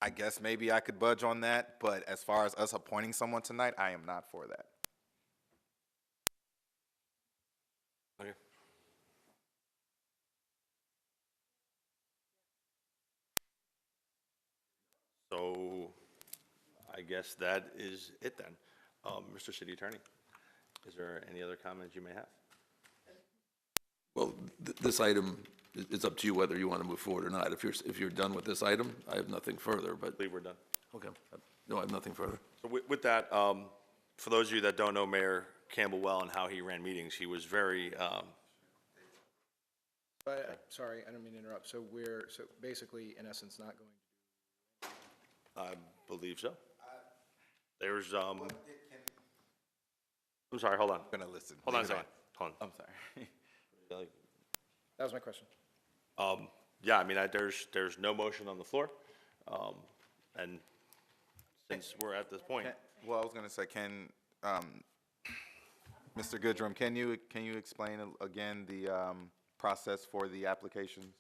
I guess maybe I could budge on that, but as far as us appointing someone tonight, I am not for that. Okay. So I guess that is it then. Mr. City Attorney, is there any other comments you may have? Well, this item, it's up to you whether you want to move forward or not. If you're done with this item, I have nothing further, but. I believe we're done. Okay. No, I have nothing further. So with that, for those of you that don't know Mayor Campbell well and how he ran meetings, he was very, Sorry, I don't mean to interrupt. So basically, in essence, not going I believe so. There's, I'm sorry, hold on. I'm gonna listen. Hold on a Leave it second. Hold on. I'm sorry. That was my question. Yeah, I mean, there's no motion on the floor. And since we're at this point, Well, I was gonna say, Mr. Goodrum, can you explain again the process for the applications?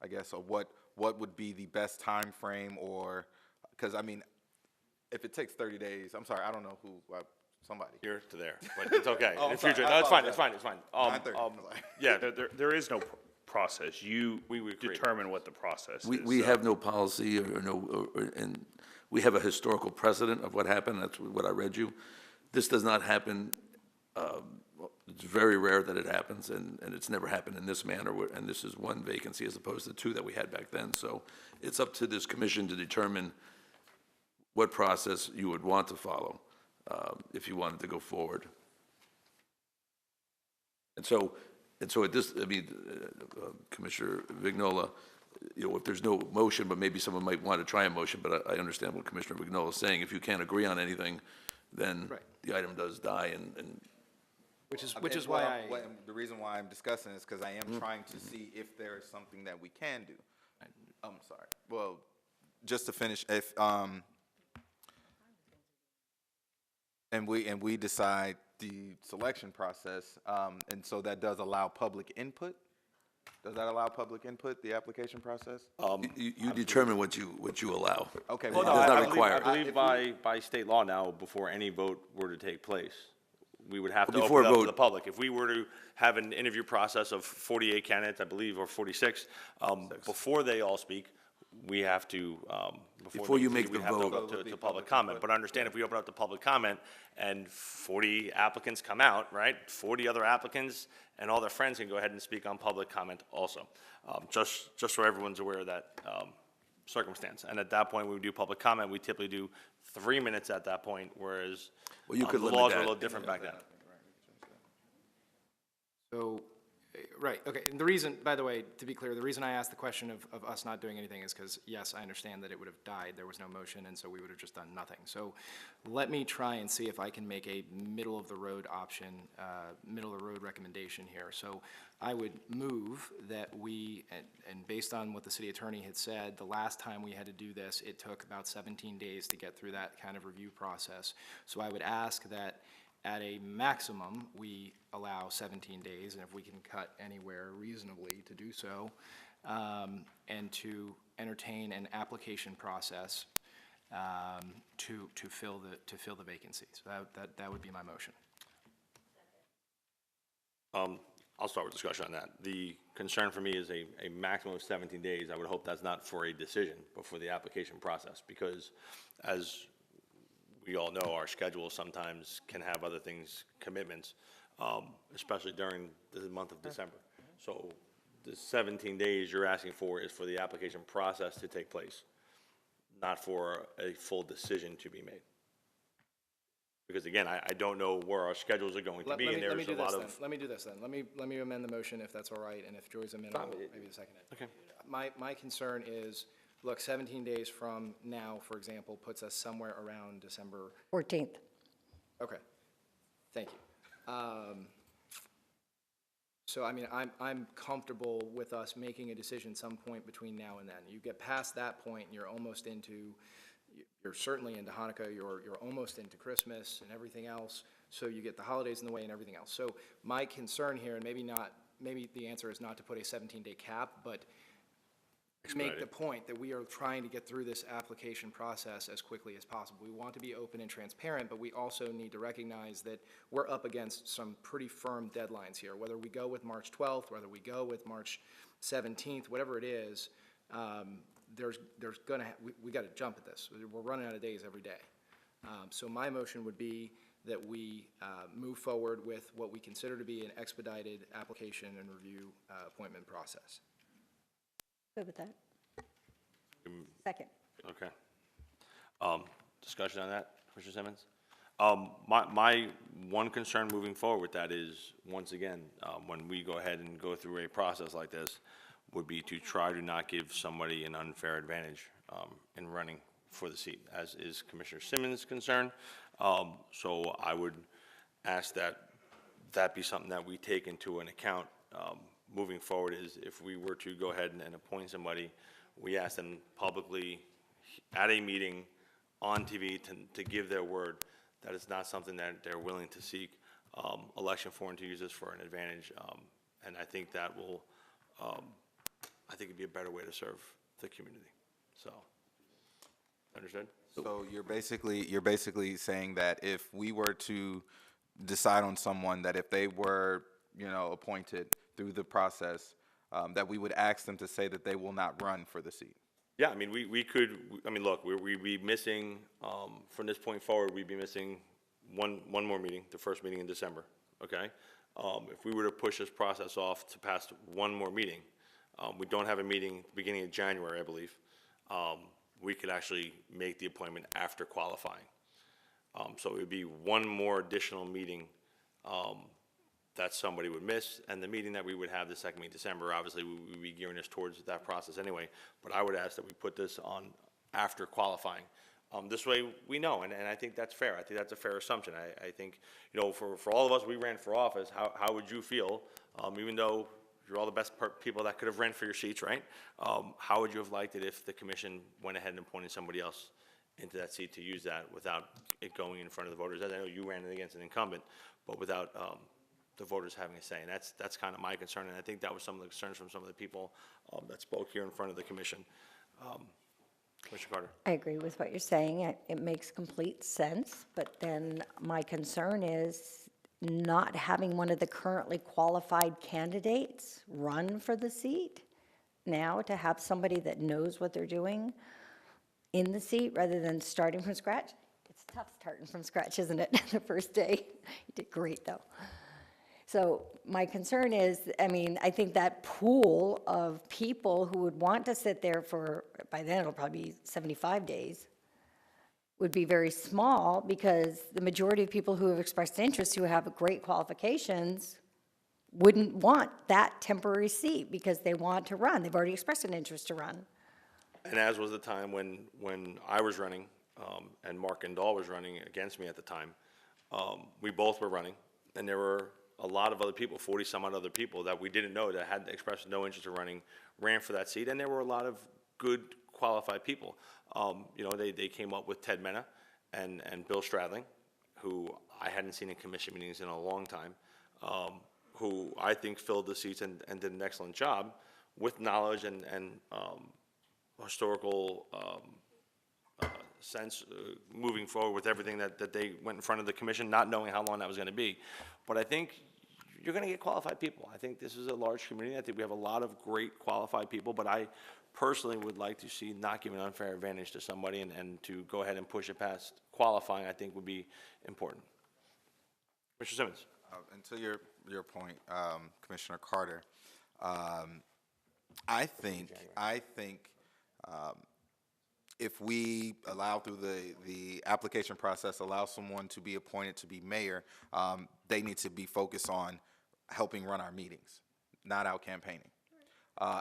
I guess, or what would be the best time frame, or, because I mean, if it takes 30 days, I'm sorry, I don't know who, somebody. here to there, but it's okay. Oh, In I'm the future, sorry. no, I it's fine, apologize. it's fine, it's fine. 9:30. Yeah, There is no process. You would create it. determine what the process is. We have no policy and we have a historical precedent of what happened. That's what I read you. This does not happen, it's very rare that it happens, and it's never happened in this manner, and this is one vacancy as opposed to two that we had back then. So it's up to this commission to determine what process you would want to follow if you wanted to go forward. And so at this, I mean, Commissioner Vignola, if there's no motion, but maybe someone might want to try a motion, but I understand what Commissioner Vignola is saying. If you can't agree on anything, then the item does die, and Which is Okay, why well, the reason why I'm discussing is because I am trying to see if there is something that we can do. I'm sorry. Well, just to finish, if, and we decide the selection process, and so that does allow public input? Does that allow public input, the application process? you determine what you allow. Okay. It well, does not I require. believe by state law now, before any vote were to take place, we would have to Before open it up to vote. the public. If we were to have an interview process of 48 candidates, I believe, or 46, before they all speak, we have to, Before you they make speak, we the have to vote. open up to public comment. But understand, if we open up to public comment and 40 applicants come out, right, 40 other applicants and all their friends can go ahead and speak on public comment also. Just so everyone's aware of that circumstance. And at that point, when we do public comment, we typically do 3 minutes at that point, whereas Well, you could the limit laws were a that. little different back then. So, right, okay, and the reason, by the way, to be clear, the reason I asked the question of us not doing anything is because, yes, I understand that it would have died, there was no motion, and so we would have just done nothing. So let me try and see if I can make a middle-of-the-road option, middle-of-the-road recommendation here. So I would move that we, and based on what the city attorney had said, the last time we had to do this, it took about 17 days to get through that kind of review process. So I would ask that at a maximum, we allow 17 days, and if we can cut anywhere reasonably to do so, and to entertain an application process to fill the vacancies. So that would be my motion. I'll start with discussion on that. The concern for me is a maximum of 17 days. I would hope that's not for a decision, but for the application process, because as we all know, our schedule sometimes can have other things, commitments, especially during the month of December. So the 17 days you're asking for is for the application process to take place, not for a full decision to be made. Because again, I don't know where our schedules are going to be, and there's a lot of. Let me do this then. Let me amend the motion if that's all right, and if Joy's amendment, maybe the second. Okay. My concern is, look, 17 days from now, for example, puts us somewhere around December. 14th. Okay, thank you. So, I mean, I'm comfortable with us making a decision some point between now and then. You get past that point, and you're almost into, you're certainly into Hanukkah, you're almost into Christmas and everything else, so you get the holidays in the way and everything else. So my concern here, and maybe the answer is not to put a 17-day cap, but make the point that we are trying to get through this application process as quickly as possible. We want to be open and transparent, but we also need to recognize that we're up against some pretty firm deadlines here. Whether we go with March 12th, whether we go with March 17th, whatever it is, there's gonna, we gotta jump at this. We're running out of days every day. So my motion would be that we move forward with what we consider to be an expedited application and review appointment process. Good with that? Second. Okay. Discussion on that, Commissioner Simmons? My one concern moving forward with that is, once again, when we go ahead and go through a process like this, would be to try to not give somebody an unfair advantage in running for the seat, as is Commissioner Simmons' concern. So I would ask that that be something that we take into an account moving forward, is if we were to go ahead and appoint somebody, we ask them publicly at a meeting on TV to give their word that it's not something that they're willing to seek election for and to use this for an advantage. And I think that will, I think it'd be a better way to serve the community. So, understood? So you're basically saying that if we were to decide on someone, that if they were, appointed through the process, that we would ask them to say that they will not run for the seat? Yeah, I mean, we could, I mean, look, we'd be missing, from this point forward, we'd be missing one more meeting, the first meeting in December, okay? If we were to push this process off to past one more meeting, we don't have a meeting at the beginning of January, I believe. We could actually make the appointment after qualifying. So it would be one more additional meeting that somebody would miss, and the meeting that we would have the second week of December, obviously, we would be gearing us towards that process anyway, but I would ask that we put this on after qualifying. This way, we know, and I think that's fair. I think that's a fair assumption. I think, for all of us, we ran for office, how would you feel, even though you're all the best people that could have ran for your seats, right? How would you have liked it if the commission went ahead and appointed somebody else into that seat to use that without it going in front of the voters? I know you ran it against an incumbent, but without the voters having a say, and that's kind of my concern, and I think that was some of the concerns from some of the people that spoke here in front of the commission. Commissioner Carter. I agree with what you're saying. It makes complete sense, but then my concern is not having one of the currently qualified candidates run for the seat now, to have somebody that knows what they're doing in the seat rather than starting from scratch. It's tough starting from scratch, isn't it, the first day? You did great, though. So my concern is, I mean, I think that pool of people who would want to sit there for, by then it'll probably be 75 days, would be very small, because the majority of people who have expressed interest, who have great qualifications, wouldn't want that temporary seat because they want to run. They've already expressed an interest to run. And as was the time when I was running, and Mark Indall was running against me at the time, we both were running, and there were a lot of other people, 40-some-odd other people that we didn't know that had expressed no interest in running, ran for that seat, and there were a lot of good, qualified people. They came up with Ted Mena and Bill Stradling, who I hadn't seen in commission meetings in a long time, who I think filled the seats and did an excellent job with knowledge and historical sense moving forward with everything that they went in front of the commission, not knowing how long that was going to be. But I think you're going to get qualified people. I think this is a large community. I think we have a lot of great qualified people, but I personally would like to see not give an unfair advantage to somebody, and to go ahead and push it past qualifying, I think would be important. Mr. Simmons. And to your point, Commissioner Carter, I think if we allow through the application process, allow someone to be appointed to be mayor, they need to be focused on helping run our meetings, not out campaigning.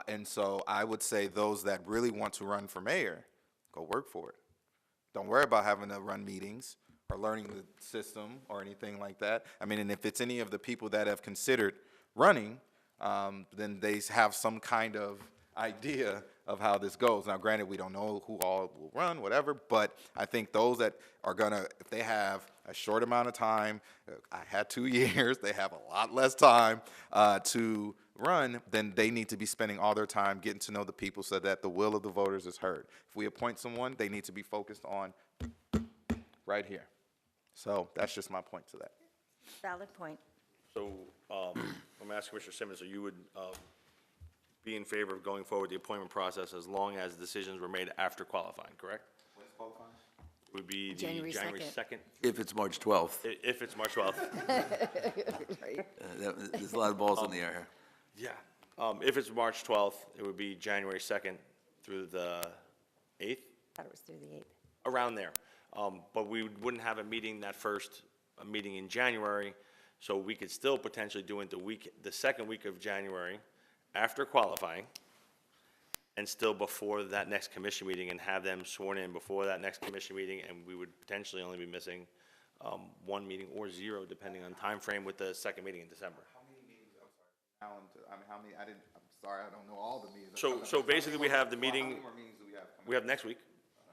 And so I would say those that really want to run for mayor, go work for it. Don't worry about having to run meetings or learning the system or anything like that. I mean, and if it's any of the people that have considered running, then they have some kind of idea of how this goes. Now, granted, we don't know who all will run, whatever, but I think those that are gonna, if they have a short amount of time, I had 2 years, they have a lot less time to run, then they need to be spending all their time getting to know the people so that the will of the voters is heard. If we appoint someone, they need to be focused on right here. So that's just my point to that. Valid point. So, I'm gonna ask Commissioner Simmons, so you would, be in favor of going forward with the appointment process as long as decisions were made after qualifying, correct? When's qualifying? It would be the January January 2nd. 2nd, If it's March 12th, if it's March 12th. there's a lot of balls in the air here. Yeah. If it's March 12th, it would be January 2nd through the 8th, Thought it was through the 8th. around there. But we wouldn't have a meeting that first, a meeting in January, so we could still potentially do it the second week of January after qualifying, and still before that next commission meeting, and have them sworn in before that next commission meeting, and we would potentially only be missing one meeting or zero, depending on time frame with the second meeting in December. How many meetings, I'm sorry, I mean, how many, I'm sorry, I don't know all the meetings. So basically, we have the How meeting, many more meetings do we have coming? we have next week,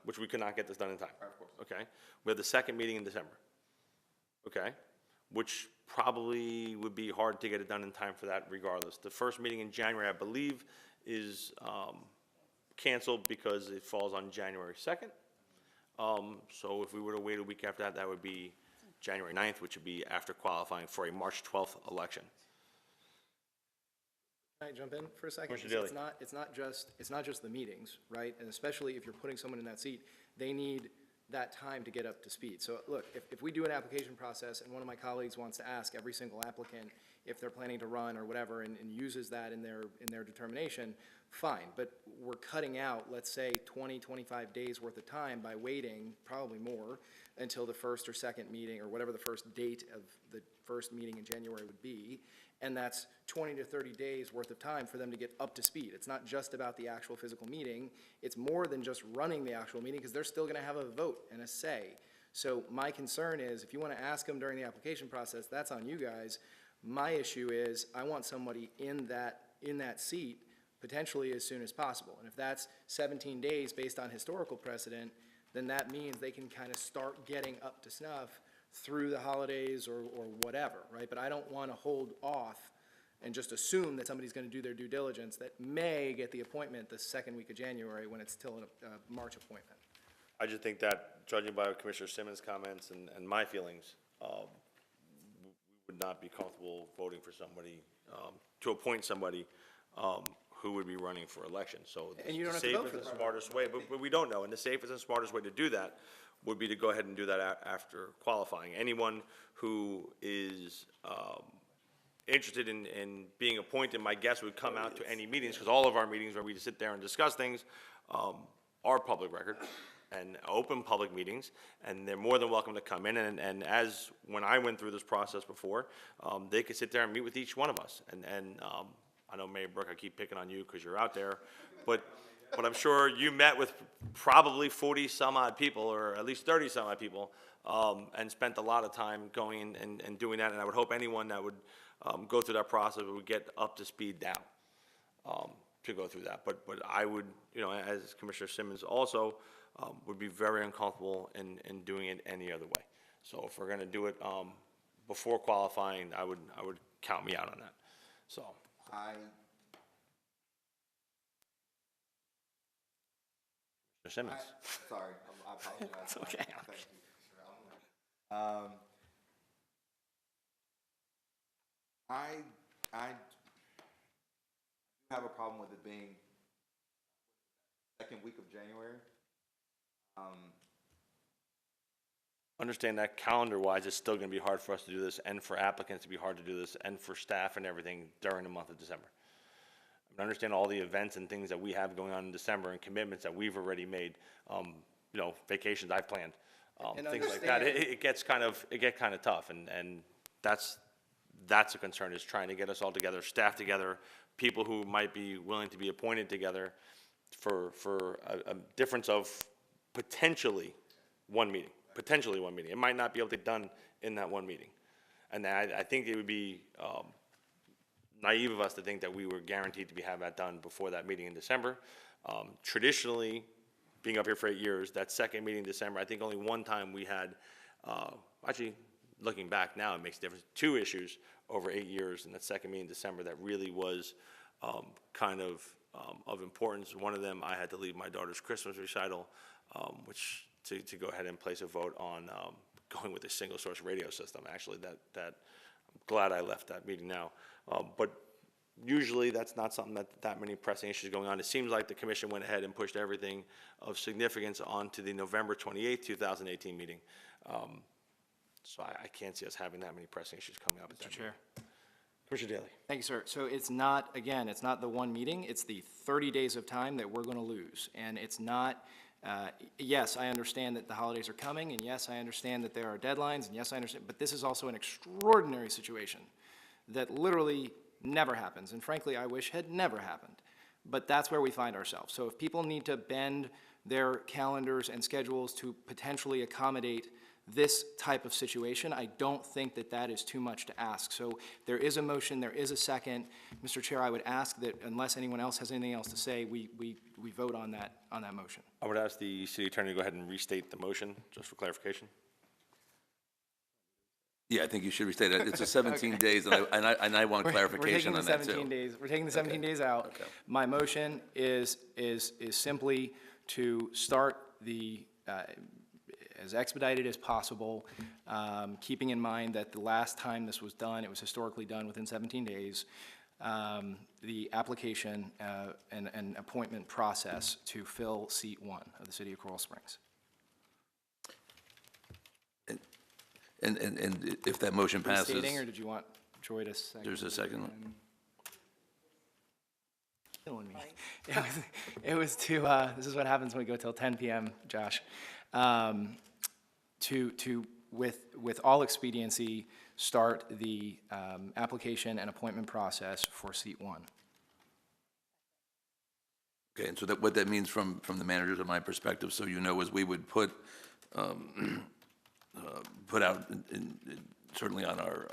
which we could not get this done in time. Of course. Okay? We have the second meeting in December. Okay? Which probably would be hard to get it done in time for that regardless. The first meeting in January, I believe, is canceled because it falls on January 2nd. So if we were to wait a week after that, that would be January 9th, which would be after qualifying for a March 12th election. Can I jump in for a second? Commissioner Because Daly. it's not just the meetings, right? And especially if you're putting someone in that seat, they need that time to get up to speed. So look, if we do an application process and one of my colleagues wants to ask every single applicant if they're planning to run or whatever, and uses that in their determination, fine. But we're cutting out, let's say, 20, 25 days worth of time by waiting, probably more, until the first or second meeting, or whatever the first date of the first meeting in January would be. And that's 20 to 30 days worth of time for them to get up to speed. It's not just about the actual physical meeting. It's more than just running the actual meeting, because they're still gonna have a vote and a say. So my concern is, if you wanna ask them during the application process, that's on you guys. My issue is, I want somebody in that seat potentially as soon as possible. And if that's 17 days based on historical precedent, then that means they can kind of start getting up to snuff through the holidays or whatever, right? But I don't want to hold off and just assume that somebody's going to do their due diligence that may get the appointment the second week of January when it's still a March appointment. I just think that, judging by Commissioner Simmons' comments and my feelings, we would not be comfortable voting for somebody, to appoint somebody who would be running for election. So And you don't the have to vote for safest and them. smartest way, but we don't know. And the safest and smartest way to do that would be to go ahead and do that after qualifying. Anyone who is interested in being appointed, my guess would come out to any meetings, because all of our meetings where we sit there and discuss things are public record and open public meetings, and they're more than welcome to come in. And as, when I went through this process before, they could sit there and meet with each one of us. And I know, Mayor Brooke, I keep picking on you because you're out there, but I'm sure you met with probably 40-some-odd people, or at least 30-some-odd people, and spent a lot of time going and doing that. And I would hope anyone that would go through that process would get up to speed now to go through that. But I would, as Commissioner Simmons also, would be very uncomfortable in doing it any other way. So if we're going to do it before qualifying, I would count me out on that. So. Mr. Simmons. Sorry, I apologize. It's okay. Thank you. I have a problem with it being second week of January. Understand that calendar-wise, it's still going to be hard for us to do this, and for applicants to be hard to do this, and for staff and everything during the month of December. I understand all the events and things that we have going on in December and commitments that we've already made, vacations I've planned, And things like that. understand- It gets kind of tough, and that's a concern, is trying to get us all together, staff together, people who might be willing to be appointed together for a difference of potentially one meeting. It might not be able to get done in that one meeting. And I think it would be naive of us to think that we were guaranteed to have that done before that meeting in December. Traditionally, being up here for 8 years, that second meeting in December, I think only one time we had, actually, looking back now, it makes a difference. 2 issues over 8 years, and that second meeting in December, that really was kind of importance. One of them, I had to leave my daughter's Christmas recital, which to go ahead and place a vote on going with a single source radio system. Actually, that I'm glad I left that meeting now. But usually that's not something that many pressing issues going on. It seems like the commission went ahead and pushed everything of significance onto the November 28th, 2018 meeting. So I can't see us having that many pressing issues coming up. Mr. Chair. Commissioner Daly. Thank you, sir. So it's not, again, it's not the one meeting, it's the 30 days of time that we're going to lose. And it's not, yes, I understand that the holidays are coming, and yes, I understand that there are deadlines, and yes, I understand, but this is also an extraordinary situation that literally never happens, and frankly, I wish had never happened. But that's where we find ourselves. So if people need to bend their calendars and schedules to potentially accommodate this type of situation, I don't think that that is too much to ask. So there is a motion, there is a second. Mr. Chair, I would ask that unless anyone else has anything else to say, we vote on that motion. I would ask the city attorney to go ahead and restate the motion, just for clarification. Yeah, I think you should restate it. It's a 17 days, and I want clarification on that, too. We're taking the 17 days out. Okay. My motion is simply to start the, as expedited as possible, keeping in mind that the last time this was done, it was historically done within 17 days, the application and appointment process to fill seat 1 of the City of Coral Springs. And if that motion passes. Restating, or did you want Joy to second? There's a second. Killing me. It was to, this is what happens when we go till 10 p.m., Josh. With all expediency, start the application and appointment process for seat 1. Okay, and so what that means from the managers of my perspective, so you know, is we would put out, certainly on our,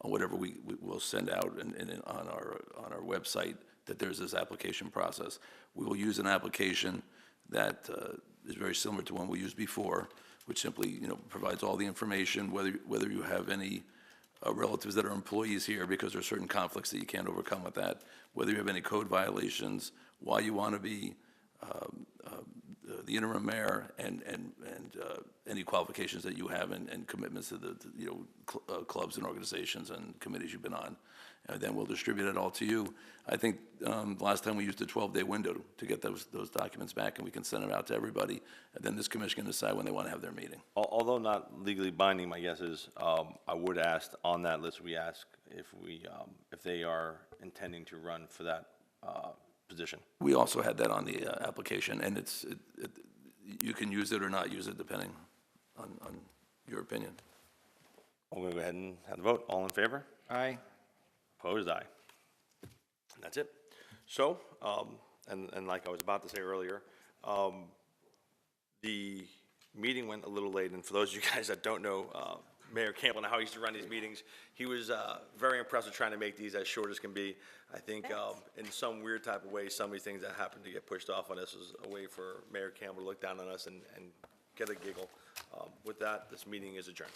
on whatever we will send out and on our website, that there's this application process. We will use an application that is very similar to one we used before, which simply, provides all the information, whether you have any relatives that are employees here, because there are certain conflicts that you can't overcome with that, whether you have any code violations, why you want to be the interim mayor, and any qualifications that you have and commitments to the clubs and organizations and committees you've been on. And then we'll distribute it all to you. I think last time we used a 12-day window to get those documents back, and we can send them out to everybody. And then this commission can decide when they want to have their meeting. Although not legally binding, my guess is I would ask on that list. We ask if they are intending to run for that position. We also had that on the application, and you can use it or not use it depending on your opinion. I'm going to go ahead and have the vote. All in favor? Aye. Opposed? Aye. And that's it. So, and like I was about to say earlier, the meeting went a little late, and for those of you guys that don't know Mayor Campbell and how he used to run these meetings, he was very impressive trying to make these as short as can be. I think in some weird type of way, some of these things that happened to get pushed off on us was a way for Mayor Campbell to look down on us and get a giggle. With that, this meeting is adjourned.